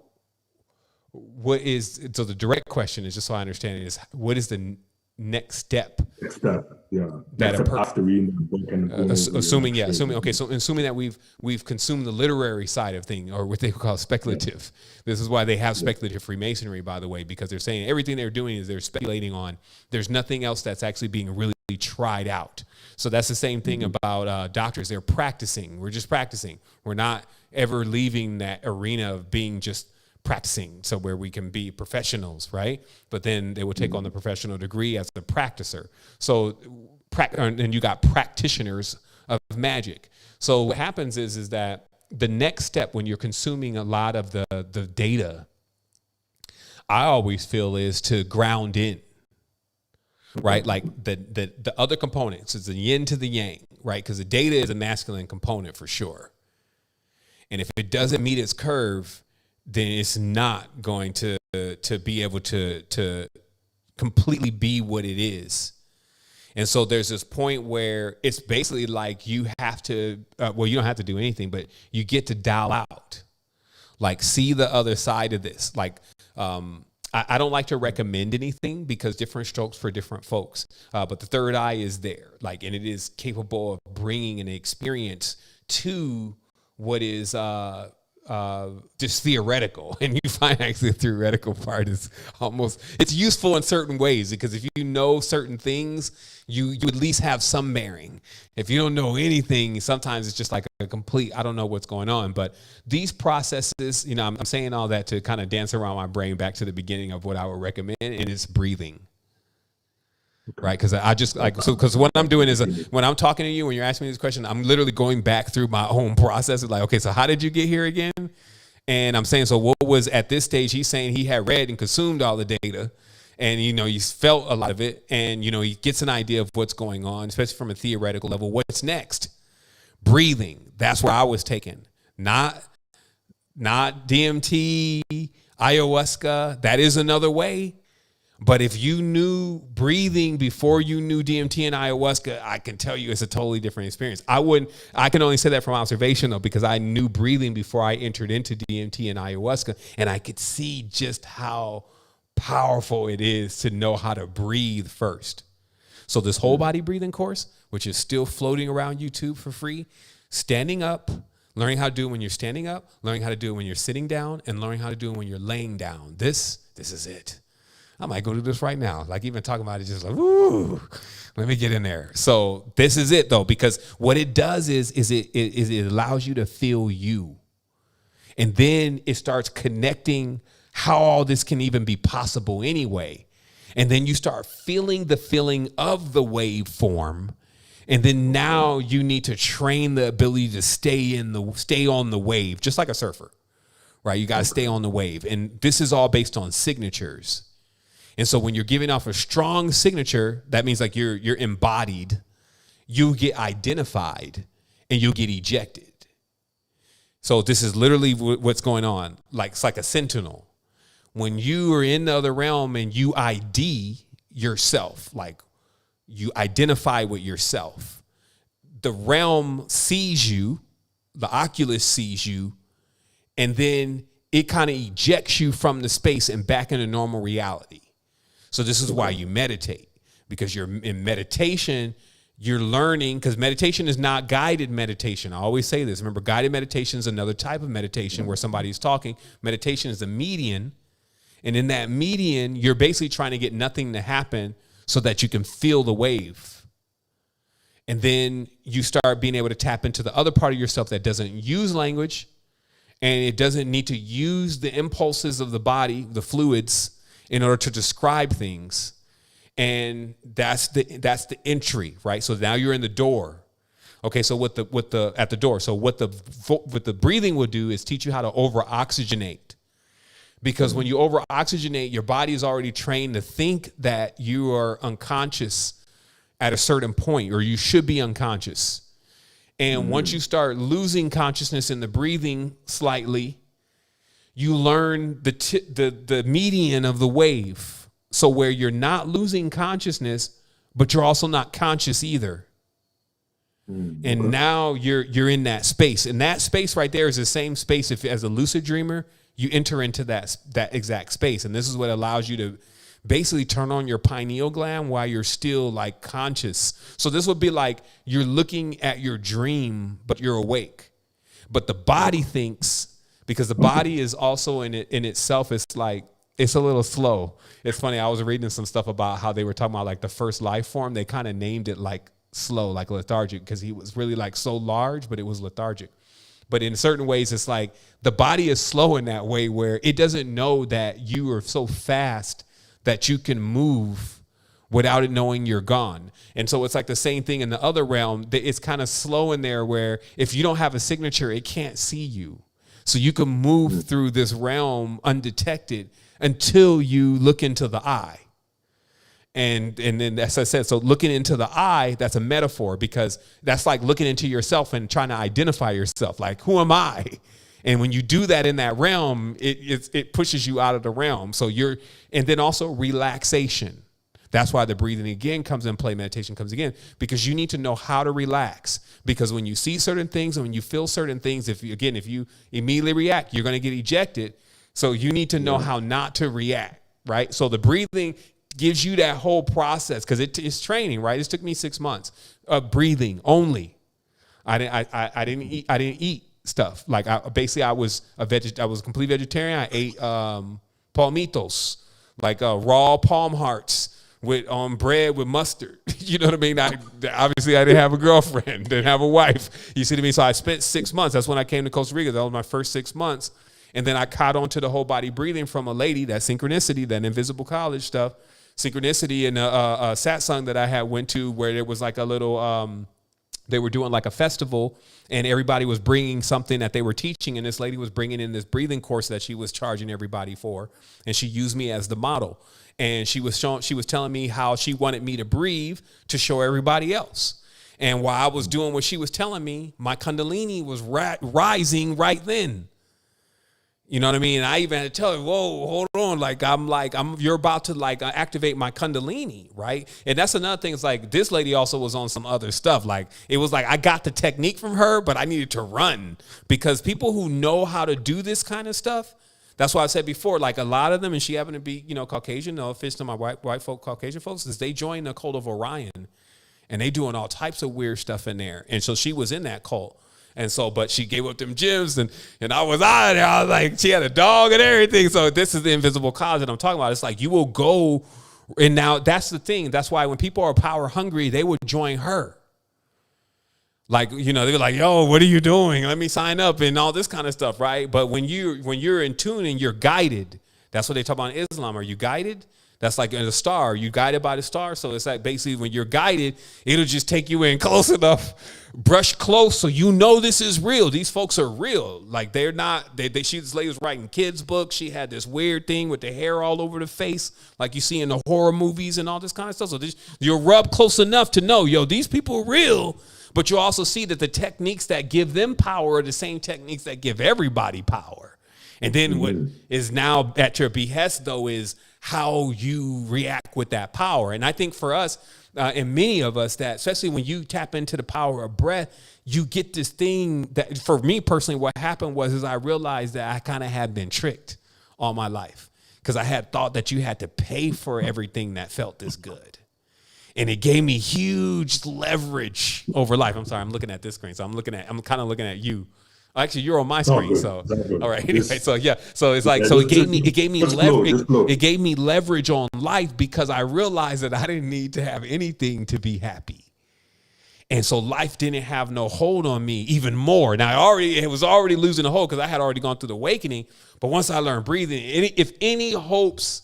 the direct question is, just so I understand it, is what is the next step? Next step, yeah. After reading the book and assuming that we've consumed the literary side of thing, or what they call speculative. This is why they have speculative Freemasonry, by the way, because they're saying everything they're doing is they're speculating on. There's nothing else that's actually being really tried out. So that's the same thing about doctors. They're practicing. We're just practicing. We're not ever leaving that arena of being just practicing, so where we can be professionals, right? But then they will take on the professional degree as a practicer. So, and you got practitioners of magic. So what happens is that the next step when you're consuming a lot of the data, I always feel, is to ground in, right? Like the other components is the yin to the yang, right? Because the data is a masculine component for sure. And if it doesn't meet its curve, then it's not going to be able to completely be what it is. And so there's this point where it's basically like you have to, you don't have to do anything, but you get to dial out, like see the other side of this. Like, I don't like to recommend anything because different strokes for different folks. But the third eye is there, like, and it is capable of bringing an experience to what is, just theoretical. And you find actually the theoretical part is it's useful in certain ways, because if you know certain things, you at least have some bearing. If you don't know anything, sometimes it's just like a complete, I don't know what's going on. But these processes, I'm saying all that to kind of dance around my brain back to the beginning of what I would recommend, and it's breathing. Right. Because I just like, so because what I'm doing is when I'm talking to you, when you're asking me this question, I'm literally going back through my own process of like, okay, so how did you get here again? And I'm saying, so what was at this stage, he's saying he had read and consumed all the data and, he's felt a lot of it. And, he gets an idea of what's going on, especially from a theoretical level. What's next? Breathing. That's where I was taken. Not DMT, ayahuasca. That is another way. But if you knew breathing before you knew DMT and ayahuasca, I can tell you it's a totally different experience. I can only say that from observation though, because I knew breathing before I entered into DMT and ayahuasca, and I could see just how powerful it is to know how to breathe first. So this whole body breathing course, which is still floating around YouTube for free, standing up, learning how to do it when you're standing up, learning how to do it when you're sitting down, and learning how to do it when you're laying down. This is it. I might go do this right now. Like even talking about it, just like, ooh, let me get in there. So this is it though, because what it does is it allows you to feel you. And then it starts connecting how all this can even be possible anyway. And then you start feeling the feeling of the waveform. And then now you need to train the ability to stay on the wave, just like a surfer, right? You got to stay on the wave. And this is all based on signatures. And so when you're giving off a strong signature, that means like you're embodied, you get identified, and you'll get ejected. So this is literally what's going on. Like it's like a sentinel. When you are in the other realm and you ID yourself, like you identify with yourself, the realm sees you, the Oculus sees you, and then it kind of ejects you from the space and back into normal reality. So this is why you meditate, because you're in meditation, you're learning, because meditation is not guided meditation. I always say this. Remember, guided meditation is another type of meditation where somebody's talking. Meditation is a median. And in that median, you're basically trying to get nothing to happen so that you can feel the wave. And then you start being able to tap into the other part of yourself that doesn't use language, and it doesn't need to use the impulses of the body, the fluids, in order to describe things. And that's the entry, right? So now you're in the door. Okay, so at the door. So what the breathing will do is teach you how to over-oxygenate. Because when you over-oxygenate, your body is already trained to think that you are unconscious at a certain point, or you should be unconscious. And once you start losing consciousness in the breathing slightly, you learn the median of the wave. So where you're not losing consciousness, but you're also not conscious either. And now you're in that space. And that space right there is the same space if as a lucid dreamer, you enter into that exact space. And this is what allows you to basically turn on your pineal gland while you're still like conscious. So this would be like you're looking at your dream, but you're awake. But the body thinks, because the body is also in itself, it's like, it's a little slow. It's funny. I was reading some stuff about how they were talking about like the first life form. They kind of named it like slow, like lethargic, because he was really like so large, but it was lethargic. But in certain ways, it's like the body is slow in that way where it doesn't know that you are so fast that you can move without it knowing you're gone. And so it's like the same thing in the other realm. It's kind of slow in there where if you don't have a signature, it can't see you. So you can move through this realm undetected until you look into the eye. And then, as I said, so looking into the eye, that's a metaphor, because that's like looking into yourself and trying to identify yourself. Like, who am I? And when you do that in that realm, it pushes you out of the realm. So and then also relaxation. That's why the breathing again comes in play, meditation comes again, because you need to know how to relax. Because when you see certain things and when you feel certain things, if you immediately react, you're going to get ejected. So you need to know how not to react, right? So the breathing gives you that whole process, because it's training, right? It took me 6 months of breathing only. I didn't eat stuff. Like I was a complete vegetarian. I ate palmitos, like raw palm hearts with bread with mustard. You know what I mean? Obviously I didn't have a girlfriend, didn't have a wife. You see what I mean? So I spent 6 months. That's when I came to Costa Rica. That was my first 6 months. And then I caught on to the whole body breathing from a lady, that synchronicity, that invisible college stuff. Synchronicity in a satsang that I had went to where there was like a little, they were doing like a festival and everybody was bringing something that they were teaching. And this lady was bringing in this breathing course that she was charging everybody for. And she used me as the model. And she was telling me how she wanted me to breathe to show everybody else. And while I was doing what she was telling me, my Kundalini was rising right then. You know what I mean? And I even had to tell her, whoa, hold on. You're about to activate my Kundalini, right? And that's another thing. It's like, this lady also was on some other stuff. Like, it was like, I got the technique from her, but I needed to run because people who know how to do this kind of stuff, that's why I said before, like a lot of them, and she happened to be, Caucasian, no offense to my white folk, Caucasian folks, is they joined the cult of Orion and they doing all types of weird stuff in there. And so she was in that cult. And so, but she gave up them gyms and I was out of there. I was like, she had a dog and everything. So this is the invisible cause that I'm talking about. It's like you will go. And now that's the thing. That's why when people are power hungry, they would join her. Like, they were like, yo, what are you doing? Let me sign up and all this kind of stuff. Right. But when you're in tune and you're guided, that's what they talk about in Islam. Are you guided? That's like in the star. You guided by the star. So it's like basically when you're guided, it'll just take you in close enough, brush close, so this is real. These folks are real. Like they're not. This lady was writing kids' books. She had this weird thing with the hair all over the face, like you see in the horror movies and all this kind of stuff. So you're rubbed close enough to know, these people are real. But you also see that the techniques that give them power are the same techniques that give everybody power. And then what is now at your behest, though, is how you react with that power. And I think for us, and many of us, that especially when you tap into the power of breath, you get this thing that, for me personally, what happened was I realized that I kind of had been tricked all my life because I had thought that you had to pay for everything that felt this good. And it gave me huge leverage over life. I'm sorry, I'm looking at this screen. So I'm kind of looking at you. Actually, you're on my screen, so all right. Anyway, so yeah, so it's like, so it gave me leverage. It gave me leverage on life because I realized that I didn't need to have anything to be happy, and so life didn't have no hold on me even more. Now it was already losing the hold because I had already gone through the awakening. But once I learned breathing, if any hopes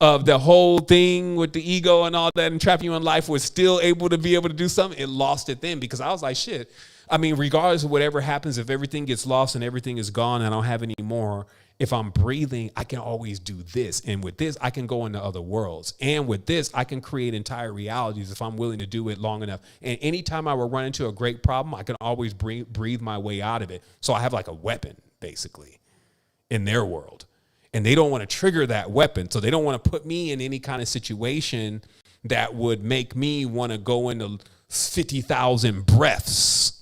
of the whole thing with the ego and all that and trapping you in life was still able to do something, it lost it then because I was like, shit. I mean, regardless of whatever happens, if everything gets lost and everything is gone and I don't have any more, if I'm breathing, I can always do this. And with this, I can go into other worlds. And with this, I can create entire realities if I'm willing to do it long enough. And anytime I will run into a great problem, I can always breathe my way out of it. So I have like a weapon, basically, in their world. And they don't want to trigger that weapon. So they don't want to put me in any kind of situation that would make me want to go into 50,000 breaths.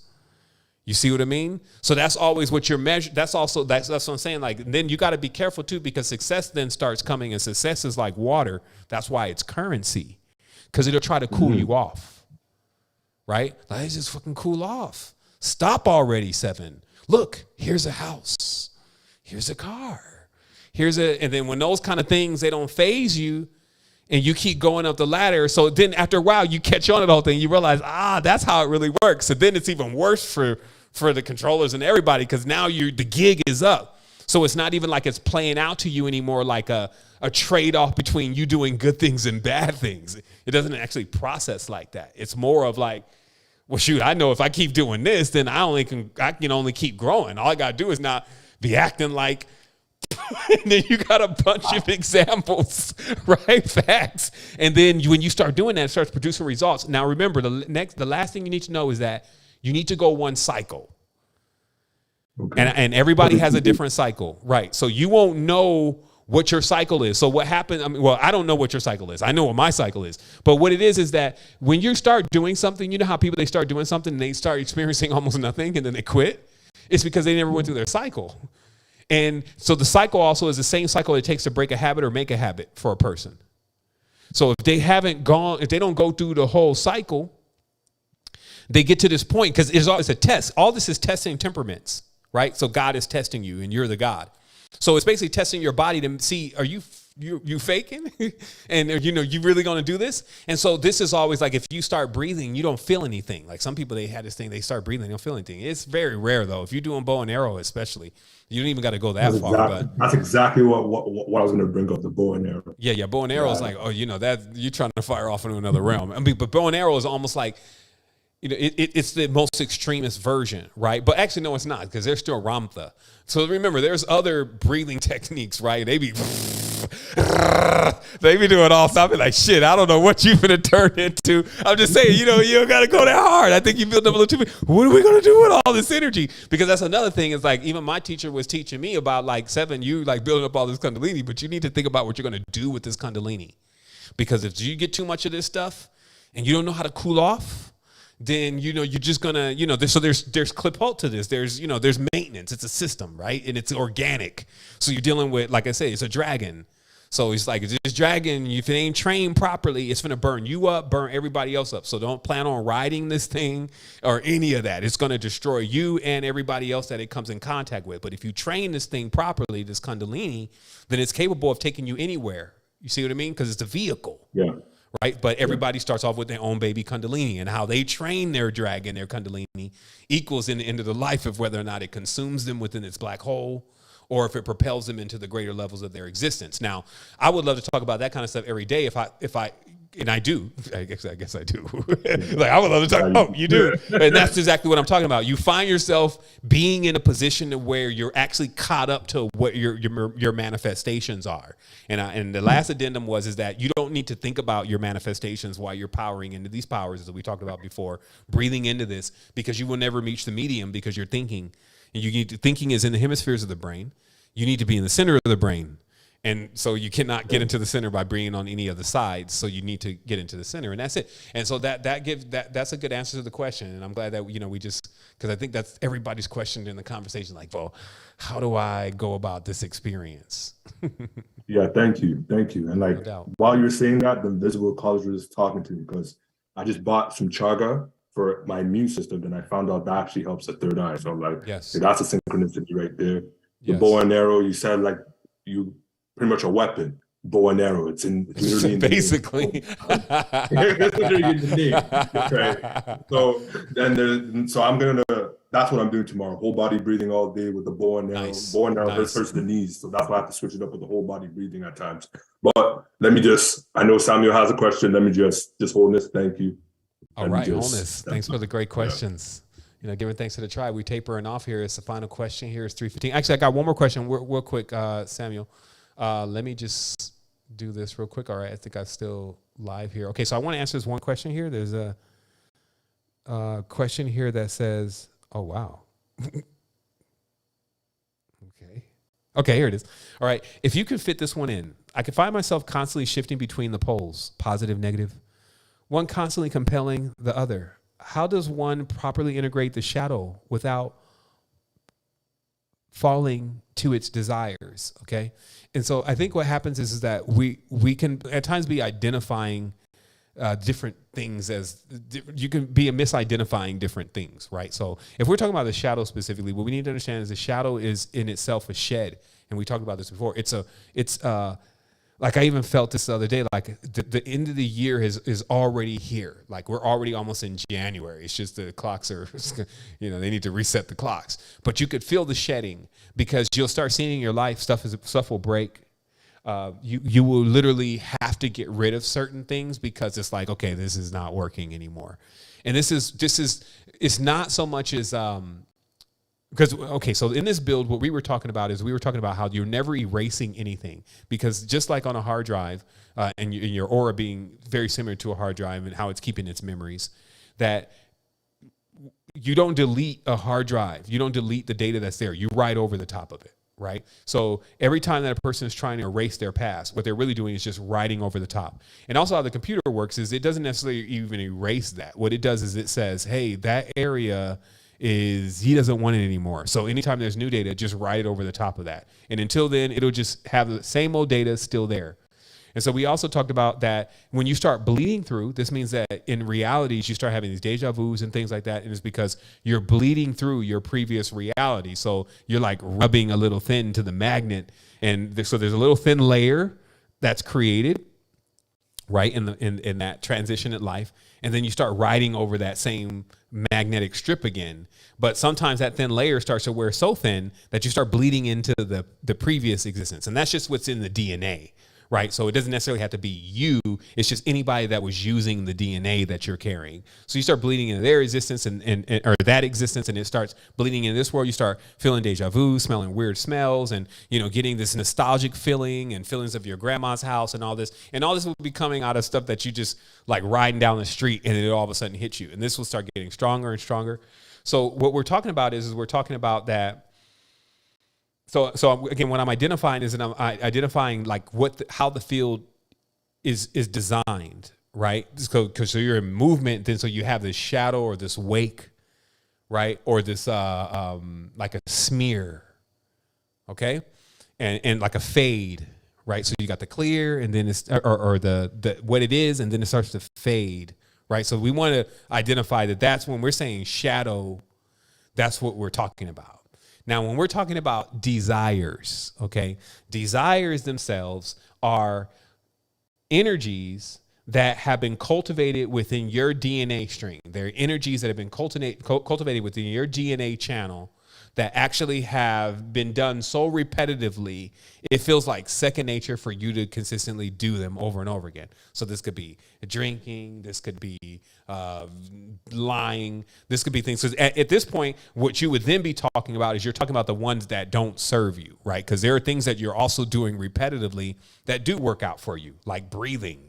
You see what I mean? So that's always what you're measuring. That's what I'm saying. Like, then you got to be careful too, because success then starts coming, and success is like water. That's why it's currency, because it'll try to cool you off, right? Like, let's just fucking cool off. Stop already, 7. Look, here's a house. Here's a car. And then when those kind of things, they don't faze you, and you keep going up the ladder. So then after a while, you catch on to the whole thing. You realize, that's how it really works. So then it's even worse for the controllers and everybody, because now the gig is up. So it's not even like it's playing out to you anymore like a trade-off between you doing good things and bad things. It doesn't actually process like that. It's more of like, well, shoot, I know if I keep doing this, then I can only keep growing. All I got to do is not be acting like, and then you got a bunch of examples, right? Facts. And then when you start doing that, it starts producing results. Now, remember, the last thing you need to know is that you need to go one cycle. Okay. And everybody has a different cycle, right? So you won't know what your cycle is. So what happened? I don't know what your cycle is. I know what my cycle is. But what it is that when you start doing something, you know how people, they start doing something and they start experiencing almost nothing and then they quit? It's because they never went through their cycle. And so the cycle also is the same cycle it takes to break a habit or make a habit for a person. So if they don't go through the whole cycle, they get to this point, because it's always a test. All this is testing temperaments, right? So God is testing you and you're the God. So it's basically testing your body to see, are you you faking? And you really gonna do this? And so this is always like, if you start breathing, you don't feel anything. Like some people, they had this thing, they start breathing, they don't feel anything. It's very rare though. If you're doing bow and arrow, especially, you don't even got to go that far. But that's exactly what I was gonna bring up, the bow and arrow. Yeah, bow and arrow is like, that you're trying to fire off into another realm. I mean, but bow and arrow is almost like, it's the most extremist version, right? But actually, no, it's not, because there's still Ramtha. So remember, there's other breathing techniques, right? They be doing all stuff. Like, shit, I don't know what you're gonna turn into. I'm just saying, you don't gotta go that hard. I think you built up a little too. What are we gonna do with all this energy? Because that's another thing. Is like, even my teacher was teaching me about, like, you like building up all this Kundalini, but you need to think about what you're gonna do with this Kundalini. Because if you get too much of this stuff and you don't know how to cool off, then you're just gonna there's clip halt to this. There's maintenance. It's a system, right? And it's organic. So you're dealing with, like I say, it's a dragon. So it's like, this dragon, if it ain't trained properly, it's gonna burn you up, burn everybody else up. So don't plan on riding this thing or any of that. It's gonna destroy you and everybody else that it comes in contact with. But if you train this thing properly, this Kundalini, then it's capable of taking you anywhere. You see what I mean? Because it's a vehicle. Yeah. Right. But everybody starts off with their own baby Kundalini, and how they train their dragon, their Kundalini, equals in the end of the life of whether or not it consumes them within its black hole, or if it propels them into the greater levels of their existence. Now, I would love to talk about that kind of stuff every day if I and I do. I guess I do. Like, I would love to talk. Oh, you do. And that's exactly what I'm talking about. You find yourself being in a position where you're actually caught up to what your manifestations are. And the last addendum is that you don't need to think about your manifestations while you're powering into these powers, as we talked about before, breathing into this, because you will never reach the medium, because you're thinking. And thinking is in the hemispheres of the brain. You need to be in the center of the brain. And so you cannot get into the center by bringing on any of the sides. So you need to get into the center, and that's it. And so that's a good answer to the question. And I'm glad that we just, because I think that's everybody's question in the conversation. Like, well, how do I go about this experience? Yeah, thank you. And like, while you're saying that, the invisible college was talking to me, because I just bought some chaga for my immune system, and I found out that actually helps the third eye. So I'm like, yes, hey, that's a synchronicity right there. The Yes. bow and arrow, you said, like, you pretty much a weapon. Bow and arrow. It's literally in basically. It's literally in the name. Right. So I'm gonna. That's what I'm doing tomorrow. Whole body breathing all day with the bow and arrow. Nice. Bow and arrow hurts the knees, so that's why I have to switch it up with the whole body breathing at times. But I know Samuel has a question. Let me just Wholeness. Thank you. All right, Wholeness. Thanks for the great questions. Giving thanks to the tribe. We tapering off here. It's the final question here. It's 3:15. Actually, I got one more question real quick, Samuel. Let me just do this real quick. All right, I think I'm still live here. Okay, so I want to answer this one question here. There's a question here that says, oh, wow. Okay, here it is. All right, if you could fit this one in, I could find myself constantly shifting between the poles, positive, negative, one constantly compelling the other. How does one properly integrate the shadow without falling to its desires? Okay. And so I think what happens is that we can at times be identifying different things you can be misidentifying different things, right? So if we're talking about the shadow specifically, what we need to understand is the shadow is in itself a shed. And we talked about this before. It's like, I even felt this the other day, like the end of the year is already here. Like, we're already almost in January. It's just the clocks are, they need to reset the clocks. But you could feel the shedding, because you'll start seeing in your life stuff will break. You will literally have to get rid of certain things, because it's like, okay, this is not working anymore. And it's not so much as, so in this build, what we were talking about how you're never erasing anything, because just like on a hard drive, and your aura being very similar to a hard drive and how it's keeping its memories, that you don't delete a hard drive. You don't delete the data that's there. You write over the top of it, right? So every time that a person is trying to erase their past, what they're really doing is just writing over the top. And also how the computer works is it doesn't necessarily even erase that. What it does is it says, hey, that area he doesn't want it anymore. So anytime there's new data, just write it over the top of that. And until then, it'll just have the same old data still there. And so we also talked about that when you start bleeding through, this means that in realities, you start having these deja vus and things like that. And it's because you're bleeding through your previous reality. So you're like rubbing a little thin to the magnet. And so there's a little thin layer that's created, right, in that transition in life, and then you start riding over that same magnetic strip again. But sometimes that thin layer starts to wear so thin that you start bleeding into the previous existence, and that's just what's in the DNA. Right. So it doesn't necessarily have to be you. It's just anybody that was using the DNA that you're carrying. So you start bleeding into their existence and or that existence, and it starts bleeding into this world. You start feeling deja vu, smelling weird smells, and, you know, getting this nostalgic feeling and feelings of your grandma's house and all this. And all this will be coming out of stuff that you just like riding down the street, and it all of a sudden hits you. And this will start getting stronger and stronger. So what we're talking about is we're talking about that. So again, what I'm identifying is that I'm identifying like how the field is designed, right? Because so you're in movement, then so you have this shadow or this wake, right, or this like a smear, okay, and like a fade, right? So you got the clear, and then it's or the what it is, and then it starts to fade, right? So we want to identify that that's when we're saying shadow. That's what we're talking about. Now, when we're talking about desires, okay, desires themselves are energies that have been cultivated within your DNA string. They're energies that have been cultivated within your DNA channel that actually have been done so repetitively, it feels like second nature for you to consistently do them over and over again. So this could be drinking, this could be lying, this could be things. So at this point, what you would then be talking about is you're talking about the ones that don't serve you, right? Because there are things that you're also doing repetitively that do work out for you, like breathing.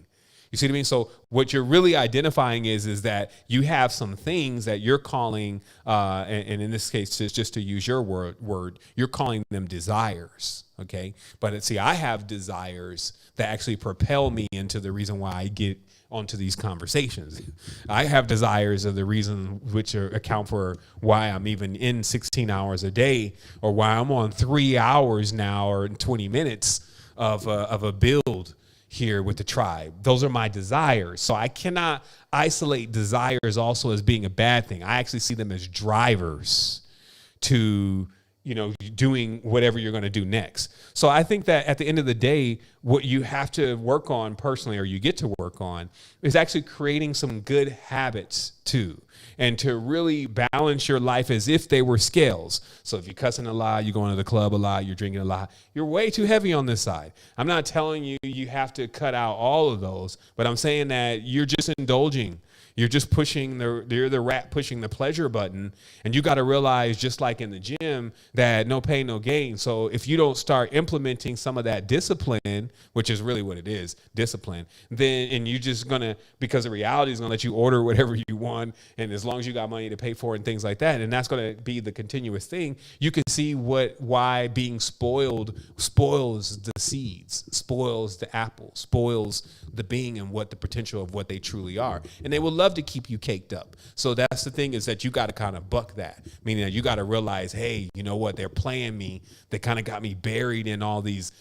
You see what I mean? So what you're really identifying is that you have some things that you're calling, and in this case, just to use your word, you're calling them desires, okay? But see, I have desires that actually propel me into the reason why I get onto these conversations. I have desires of the reason which account for why I'm even in 16 hours a day, or why I'm on 3 hours now or 20 minutes of a build here with the tribe. Those are my desires. So I cannot isolate desires also as being a bad thing. I actually see them as drivers to, you know, doing whatever you're going to do next. So I think that at the end of the day, what you have to work on personally, or you get to work on, is actually creating some good habits too, and to really balance your life as if they were scales. So if you're cussing a lot, you're going to the club a lot, you're drinking a lot, you're way too heavy on this side. I'm not telling you you have to cut out all of those, but I'm saying that you're just indulging. You're just pushing you're the rat pushing the pleasure button. And you got to realize, just like in the gym, that no pain, no gain. So if you don't start implementing some of that discipline, which is really what it is, discipline, then, and you just gonna, because the reality is gonna let you order whatever you want, and as long as you got money to pay for it and things like that, and that's gonna be the continuous thing, you can see why being spoiled spoils the seeds, spoils the apple, spoils the being and what the potential of what they truly are. And they will love to keep you caked up. So that's the thing, is that you got to kind of buck that, meaning that you got to realize, hey, you know what, they're playing me. They kind of got me buried in all these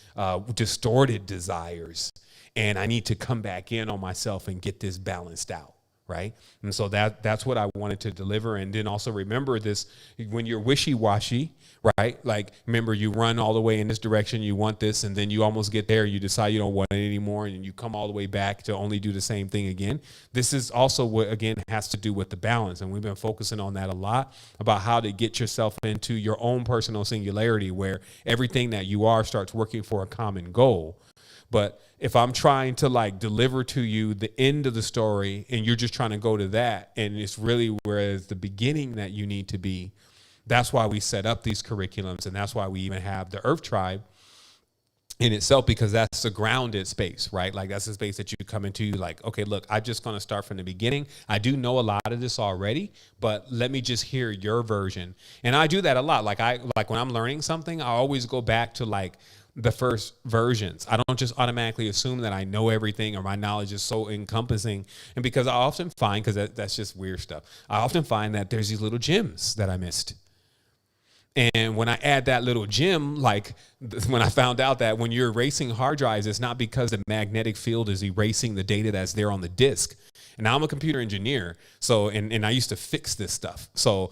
distorted desires, and I need to come back in on myself and get this balanced out. Right. And so that's what I wanted to deliver. And then also remember this, when you're wishy-washy, right? Like, remember, you run all the way in this direction, you want this, and then you almost get there, you decide you don't want it anymore, and you come all the way back to only do the same thing again. This is also what, again, has to do with the balance. And we've been focusing on that a lot, about how to get yourself into your own personal singularity, where everything that you are starts working for a common goal. But if I'm trying to like deliver to you the end of the story, and you're just trying to go to that, and it's really whereas the beginning that you need to be, that's why we set up these curriculums. And that's why we even have the Earth Tribe in itself, because that's a grounded space, right? Like, that's a space that you come into, like, okay, look, I'm just going to start from the beginning. I do know a lot of this already, but let me just hear your version. And I do that a lot. Like when I'm learning something, I always go back to like the first versions. I don't just automatically assume that I know everything, or my knowledge is so encompassing. And because I often find, because that's just weird stuff, I often find that there's these little gems that I missed. And when I add that little gem, like when I found out that when you're erasing hard drives, it's not because the magnetic field is erasing the data that's there on the disk. And now I'm a computer engineer. So, and I used to fix this stuff. So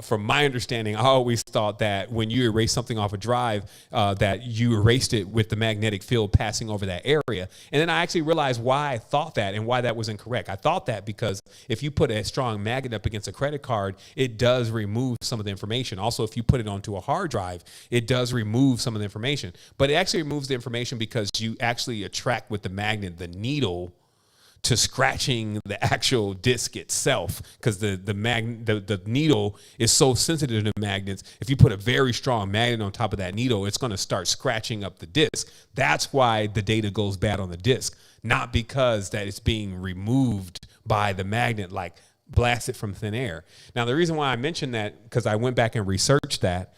from my understanding, I always thought that when you erase something off a drive, that you erased it with the magnetic field passing over that area. And then I actually realized why I thought that and why that was incorrect. I thought that because if you put a strong magnet up against a credit card, it does remove some of the information. Also, if you put it onto a hard drive, it does remove some of the information. But it actually removes the information because you actually attract with the magnet the needle to scratching the actual disc itself, because the needle is so sensitive to magnets. If you put a very strong magnet on top of that needle, it's going to start scratching up the disc. That's why the data goes bad on the disc, not because that it's being removed by the magnet, like blasted from thin air. Now, the reason why I mentioned that, because I went back and researched that,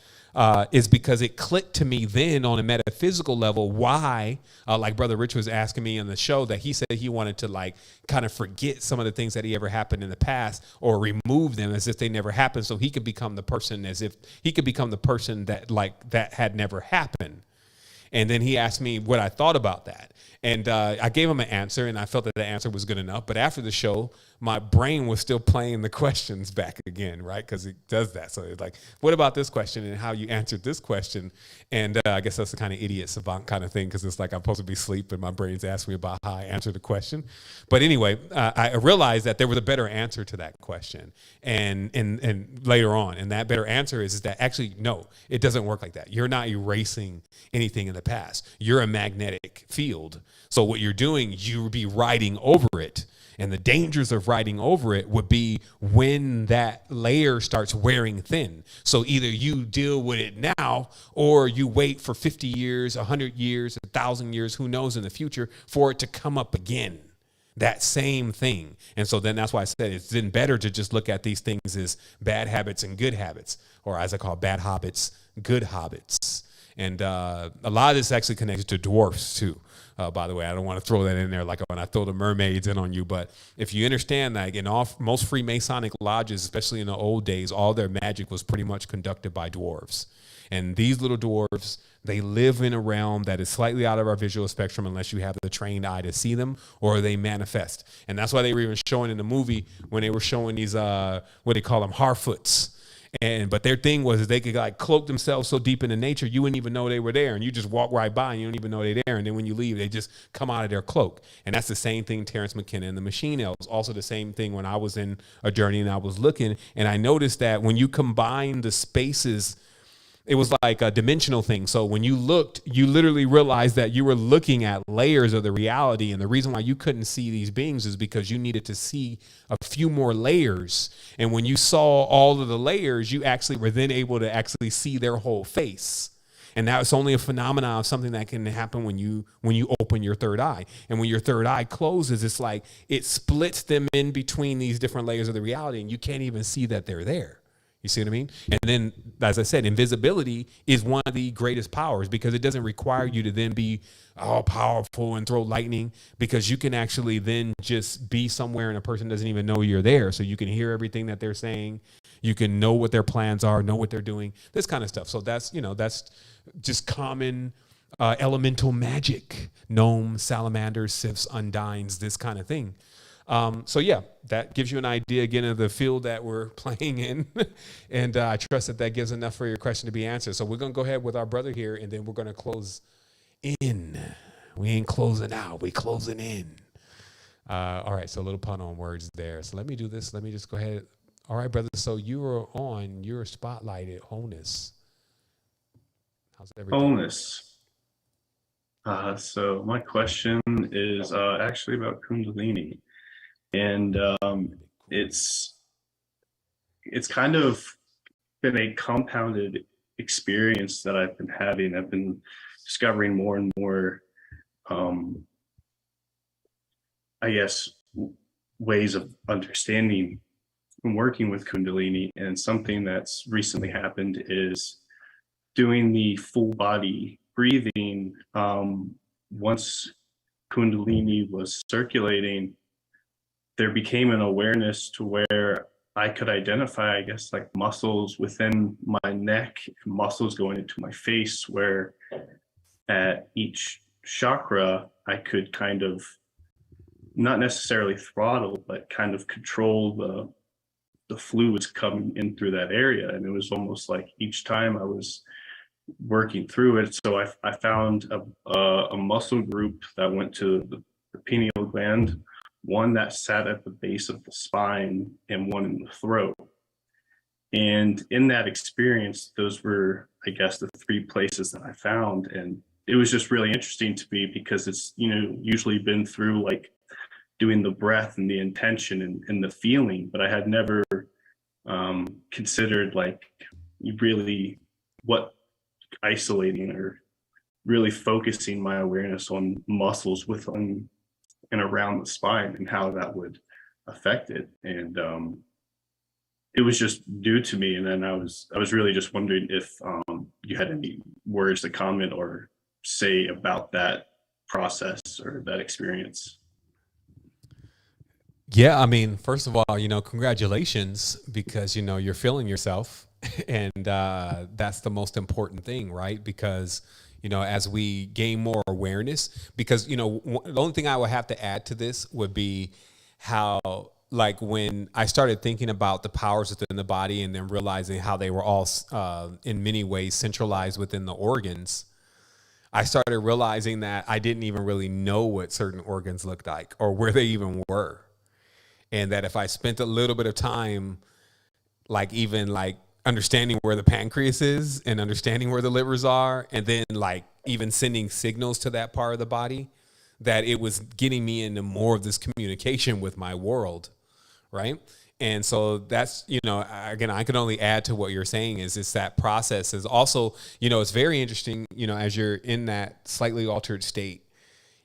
is because it clicked to me then on a metaphysical level why, like Brother Rich was asking me on the show, that he said he wanted to like kind of forget some of the things that he ever happened in the past or remove them as if they never happened, so he could become the person as if he could become the person that like that had never happened. And then he asked me what I thought about that. And I gave him an answer, and I felt that the answer was good enough. But after the show, my brain was still playing the questions back again, right? Because it does that. So it's like, what about this question and how you answered this question? And I guess that's the kind of idiot savant kind of thing, because it's like I'm supposed to be asleep and my brain's asking me about how I answered the question. But anyway, I realized that there was a better answer to that question. And later on, and that better answer is that actually, no, it doesn't work like that. You're not erasing anything in the past. You're a magnetic field. So what you're doing, you would be riding over it. And the dangers of riding over it would be when that layer starts wearing thin. So either you deal with it now, or you wait for 50 years, 100 years, 1,000 years, who knows in the future, for it to come up again. That same thing. And so then that's why I said it's then better to just look at these things as bad habits and good habits, or as I call bad habits, good habits. And a lot of this actually connects to dwarfs too. By the way, I don't want to throw that in there like when I throw the mermaids in on you. But if you understand that in most Freemasonic lodges, especially in the old days, all their magic was pretty much conducted by dwarves. And these little dwarves, they live in a realm that is slightly out of our visual spectrum unless you have the trained eye to see them, or they manifest. And that's why they were even showing in the movie when they were showing these, what they call them, Harfoots. But their thing was they could like cloak themselves so deep into nature, you wouldn't even know they were there. And you just walk right by and you don't even know they're there. And then when you leave, they just come out of their cloak. And that's the same thing Terrence McKenna and the Machine Elves. Also the same thing when I was in a journey and I was looking, and I noticed that when you combine the spaces, it was like a dimensional thing. So when you looked, you literally realized that you were looking at layers of the reality. And the reason why you couldn't see these beings is because you needed to see a few more layers. And when you saw all of the layers, you actually were then able to actually see their whole face. And that was only a phenomenon of something that can happen when you open your third eye. And when your third eye closes, it's like it splits them in between these different layers of the reality, and you can't even see that they're there. You see what I mean? And then, as I said, invisibility is one of the greatest powers, because it doesn't require you to then be all powerful and throw lightning, because you can actually then just be somewhere and a person doesn't even know you're there. So you can hear everything that they're saying. You can know what their plans are, know what they're doing, this kind of stuff. So that's just common elemental magic, gnomes, salamanders, sifs, undines, this kind of thing. So yeah, that gives you an idea again of the field that we're playing in. And I trust that gives enough for your question to be answered. So we're going to go ahead with our brother here, and then we're going to close in. We ain't closing out, we closing in. All right, so a little pun on words there. So let me do this. Let me just go ahead. All right, brother. So you are on your spotlighted wholeness. How's everything? Wholeness. So my question is actually about Kundalini. And it's kind of been a compounded experience that I've been having. I've been discovering more and more, I guess, ways of understanding and working with Kundalini. And something that's recently happened is doing the full body breathing. Once Kundalini was circulating, there became an awareness to where I could identify, I guess, like muscles within my neck, muscles going into my face, where at each chakra, I could kind of not necessarily throttle, but kind of control the fluids coming in through that area. And it was almost like each time I was working through it. So I found a muscle group that went to the pineal gland, one that sat at the base of the spine, and one in the throat. And in that experience, those were, I guess, the three places that I found. And it was just really interesting to me because it's, usually been through like doing the breath and the intention and the feeling, but I had never considered like really what isolating or really focusing my awareness on muscles within and around the spine and how that would affect it. And it was just new to me. And then I was really just wondering if you had any words to comment or say about that process or that experience. Yeah, I mean, first of all, congratulations, because you're feeling yourself, and that's the most important thing, right? Because as we gain more awareness, because the only thing I would have to add to this would be how, like, when I started thinking about the powers within the body and then realizing how they were all in many ways centralized within the organs, I started realizing that I didn't even really know what certain organs looked like or where they even were. And that if I spent a little bit of time, like even like understanding where the pancreas is and understanding where the livers are, and then like even sending signals to that part of the body, that it was getting me into more of this communication with my world, right? And so that's, again, I can only add to what you're saying is it's that process is also, it's very interesting, as you're in that slightly altered state,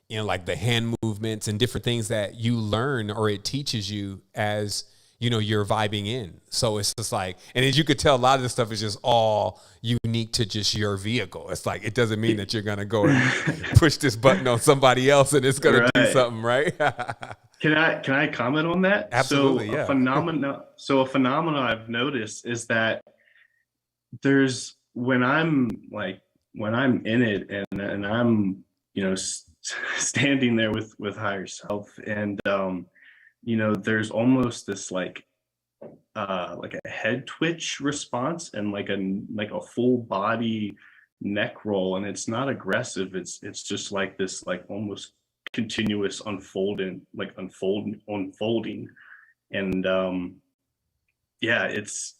like the hand movements and different things that you learn or it teaches you as, you're vibing in. So it's just like, and as you could tell, a lot of this stuff is just all unique to just your vehicle. It's like, it doesn't mean that you're going to go and push this button on somebody else and it's going to do something, right? Can I comment on that? Absolutely, so yeah. A phenomenon I've noticed is that there's when I'm in it and I'm, standing there with higher self, and there's almost this like a head twitch response and like a full body neck roll, and it's not aggressive. It's just like this like almost continuous unfolding, and yeah, it's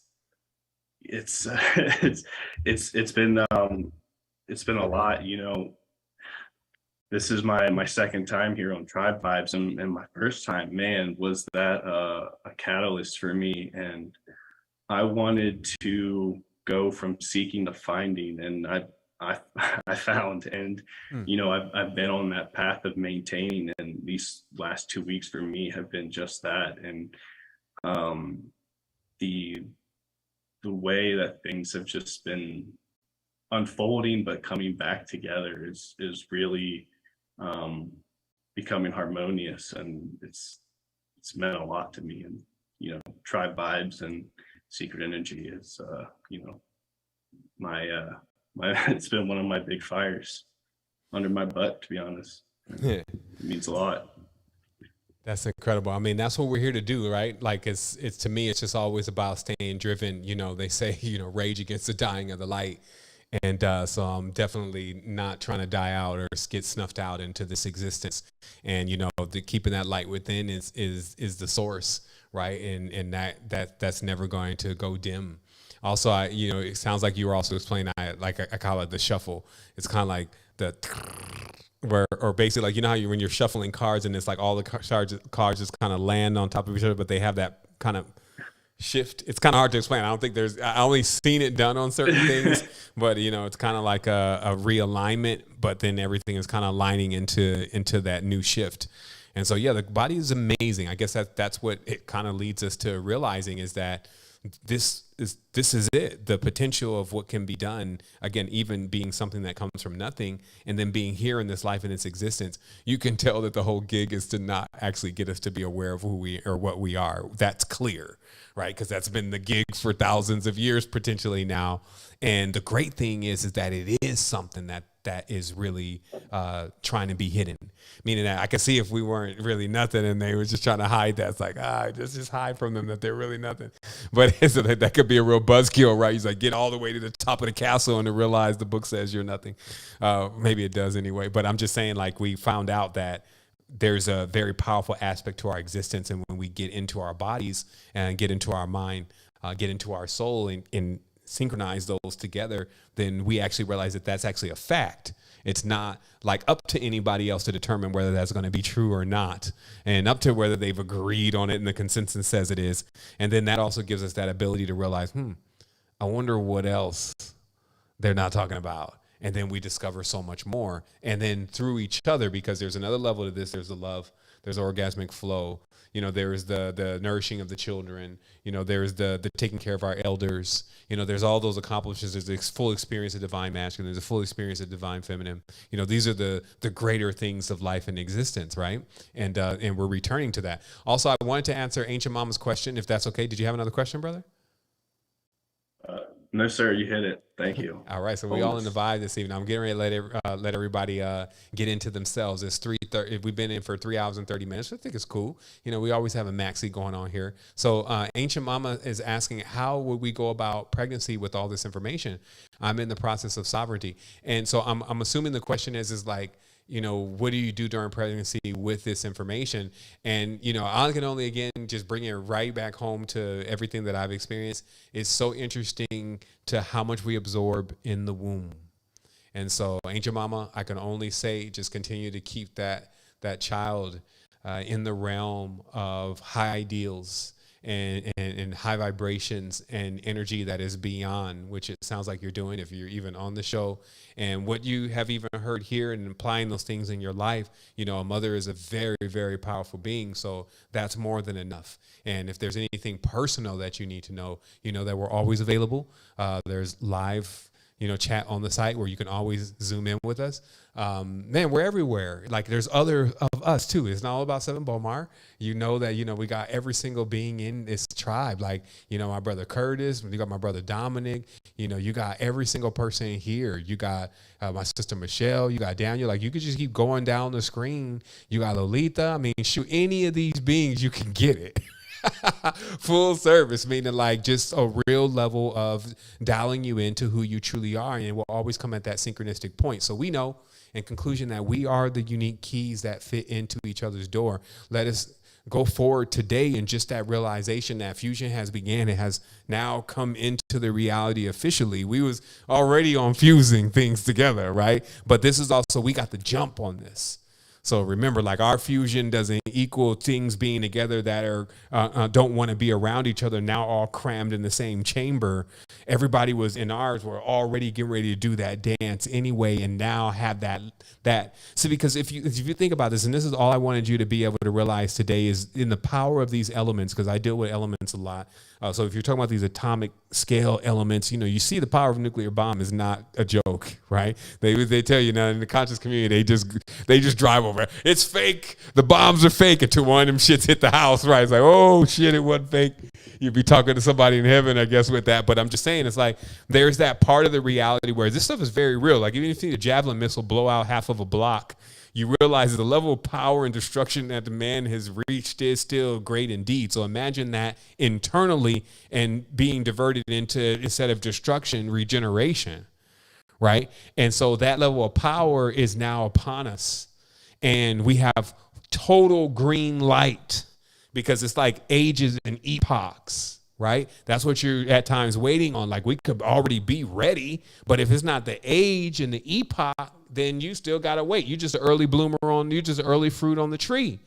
been a lot. This is my second time here on Tribe Vibes, and my first time, man, was that a catalyst for me. And I wanted to go from seeking to finding, and I found, and I've been on that path of maintaining, and these last 2 weeks for me have been just that. And the way that things have just been unfolding but coming back together is really becoming harmonious, and it's meant a lot to me. And Tribe Vibes and Secret Energy is my it's been one of my big fires under my butt, to be honest. Yeah. It means a lot. That's incredible. I mean, that's what we're here to do, right? Like it's to me, it's just always about staying driven. They say, rage against the dying of the light. And so I'm definitely not trying to die out or get snuffed out into this existence. And, keeping that light within is the source, right? And that's never going to go dim. Also, it sounds like you were also explaining, I call it the shuffle. It's kind of like the, or basically like, how when you're shuffling cards and it's like all the cards just kind of land on top of each other, but they have that kind of shift. It's kind of hard to explain. I don't think I only seen it done on certain things, but it's kind of like a realignment, but then everything is kind of lining into that new shift. And so, yeah, the body is amazing. I guess that's what it kind of leads us to realizing, is that this is it, the potential of what can be done. Again, even being something that comes from nothing and then being here in this life and its existence, you can tell that the whole gig is to not actually get us to be aware of who we or what we are. That's clear, right? Because that's been the gig for thousands of years potentially now. And the great thing is that it is something that is really trying to be hidden. Meaning that I could see if we weren't really nothing and they were just trying to hide that. It's like, just hide from them that they're really nothing. But that could be a real buzzkill, right? He's like, get all the way to the top of the castle and to realize the book says you're nothing. Maybe it does anyway. But I'm just saying, like, we found out that there's a very powerful aspect to our existence. And when we get into our bodies and get into our mind, get into our soul and synchronize those together, then we actually realize that that's actually a fact. It's not like up to anybody else to determine whether that's going to be true or not, and up to whether they've agreed on it and the consensus says it is. And then that also gives us that ability to realize, I wonder what else they're not talking about. And then we discover so much more. And then through each other, because there's another level to this, there's the love, there's orgasmic flow, there's the nourishing of the children, there's the taking care of our elders, there's all those accomplishments. There's the full experience of divine masculine, there's a full experience of divine feminine. These are the greater things of life and existence, right? And we're returning to that. Also, I wanted to answer Ancient Mama's question, if that's okay. Did you have another question, brother? No, sir, you hit it. Thank you. All right, so we all in the vibe this evening. I'm getting ready to let everybody get into themselves. It's 3:30. We've been in for 3 hours and 30 minutes. I think it's cool. We always have a maxi going on here. So Ancient Mama is asking, how would we go about pregnancy with all this information? I'm in the process of sovereignty, and so I'm assuming the question is like, what do you do during pregnancy with this information? And, I can only, again, just bring it right back home to everything that I've experienced. It's so interesting to how much we absorb in the womb. And so, Ancient Mama, I can only say, just continue to keep that child in the realm of high ideals and high vibrations and energy that is beyond, which it sounds like you're doing if you're even on the show. And what you have even heard here and applying those things in your life, a mother is a very, very powerful being. So that's more than enough. And if there's anything personal that you need to know, that we're always available. There's live chat on the site where you can always zoom in with us. Man, we're everywhere. Like, there's other of us too. It's not all about Seven Bomar. That, we got every single being in this tribe. Like, my brother Curtis, you got my brother Dominic, you got every single person here. You got my sister Michelle, you got Daniel. Like, you could just keep going down the screen. You got Lolita. I mean, shoot, any of these beings, you can get it. Full service, meaning like just a real level of dialing you into who you truly are, and it will always come at that synchronistic point. So we know in conclusion that we are the unique keys that fit into each other's door. Let us go forward today in just that realization that fusion has began. It has now come into the reality officially. We was already on fusing things together, right? But this is also, we got the jump on this. So remember, like, our fusion doesn't equal things being together that are don't want to be around each other, now all crammed in the same chamber. Everybody was in ours. We're already getting ready to do that dance anyway, and now have that. So because if you think about this, and this is all I wanted you to be able to realize today, is in the power of these elements, because I deal with elements a lot. So if you're talking about these atomic scale elements, you see the power of a nuclear bomb is not a joke, right? They tell you now in the conscious community, they just drive over. It's fake. The bombs are fake until one of them shits hit the house, right? It's like, oh shit, it wasn't fake. You'd be talking to somebody in heaven, I guess, with that. But I'm just saying, it's like there's that part of the reality where this stuff is very real. Like, even if you see a javelin missile blow out half of a block, you realize that the level of power and destruction that the man has reached is still great indeed. So imagine that internally and being diverted into, instead of destruction, regeneration, right? And so that level of power is now upon us. And we have total green light, because it's like ages and epochs, right? That's what you're at times waiting on. Like, we could already be ready, but if it's not the age and the epoch, then you still got to wait. You're just an early bloomer you're just an early fruit on the tree.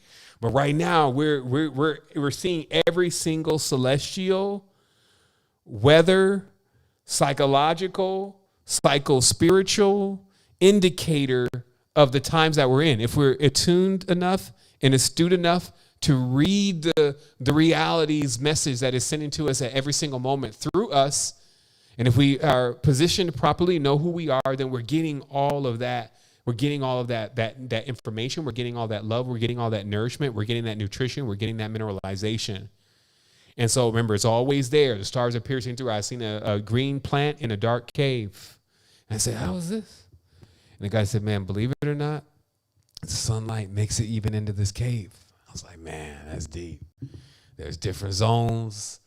But right now we're seeing every single celestial, weather, psychological, psycho-spiritual indicator of the times that we're in. If we're attuned enough and astute enough to read the reality's message that is sending to us at every single moment through us, and if we are positioned properly, know who we are, then we're getting all of that. We're getting all of that information. We're getting all that love. We're getting all that nourishment. We're getting that nutrition. We're getting that mineralization. And so remember, it's always there. The stars are piercing through. I seen a green plant in a dark cave. And I said, how is this? And the guy said, man, believe it or not, the sunlight makes it even into this cave. I was like, man, that's deep. There's different zones,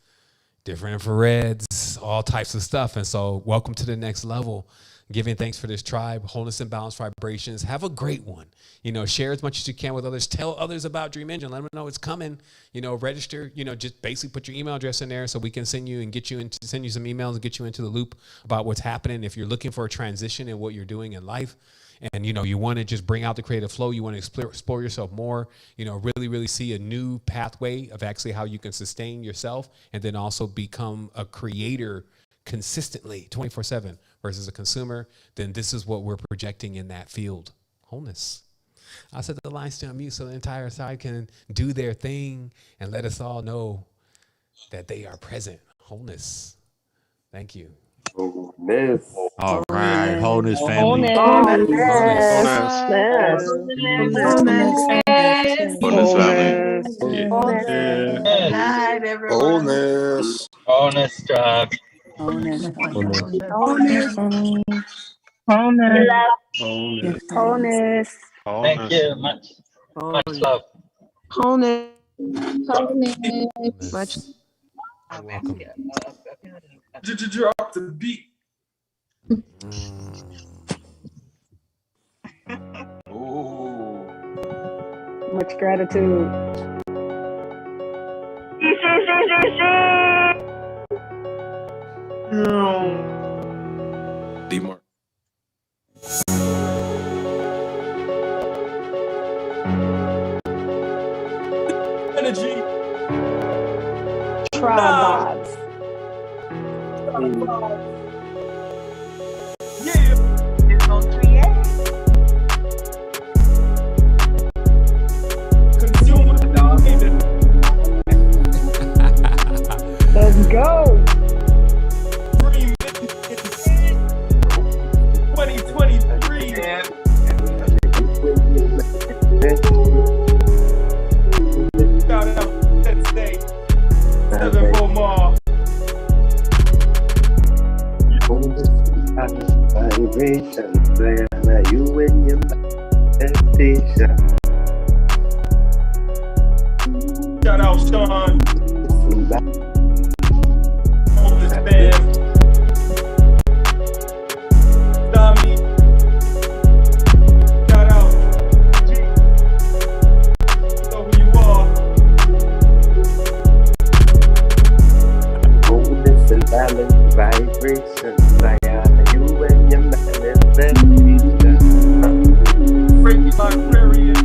different infrareds, all types of stuff. And so welcome to the next level. Giving thanks for this tribe, wholeness and balanced vibrations. Have a great one. You know, share as much as you can with others. Tell others about Dream Engine. Let them know it's coming. You know, register. You know, just basically put your email address in there so we can send you and send you some emails and get you into the loop about what's happening. If you're looking for a transition in what you're doing in life, and you know you want to just bring out the creative flow, you want to explore yourself more. You know, really see a new pathway of actually how you can sustain yourself, and then also become a creator consistently 24/7 versus a consumer, then this is what we're projecting in that field. Wholeness. I'll set the lines to unmute so the entire side can do their thing and let us all know that they are present. Wholeness. Thank you. Wholeness. All right, wholeness family. Wholeness tribe. Wholeness. Wholeness. Thank you. Much love. Wholeness. Much. You're welcome. Drop the beat. Much gratitude. D-Mark. Energy. Tribe vibes. Yeah. On 3A. Consumer dominated. Let's go. 2023. Shout out Penn State. 7 more. Vibrations, you and your manifestation. Shout out Sean. Homeless band. Tommy. Shout out G. Know who you are. Wholeness and balance, vibrations, you and your manifestation. Freaky librarian.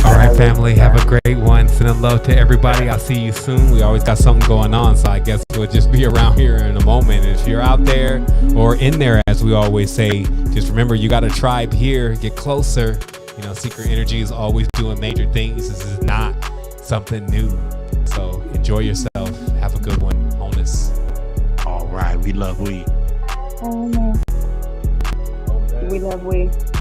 All right, family, have a great one. Sending love to everybody. I'll see you soon. We always got something going on, so I guess we'll just be around here in a moment. And if you're out there or in there, as we always say, just remember you got a tribe here. Get closer. You know, Secret Energy is always doing major things. This is not something new. So enjoy yourself. Have a good one. Wholeness. All right, we love we. We love we.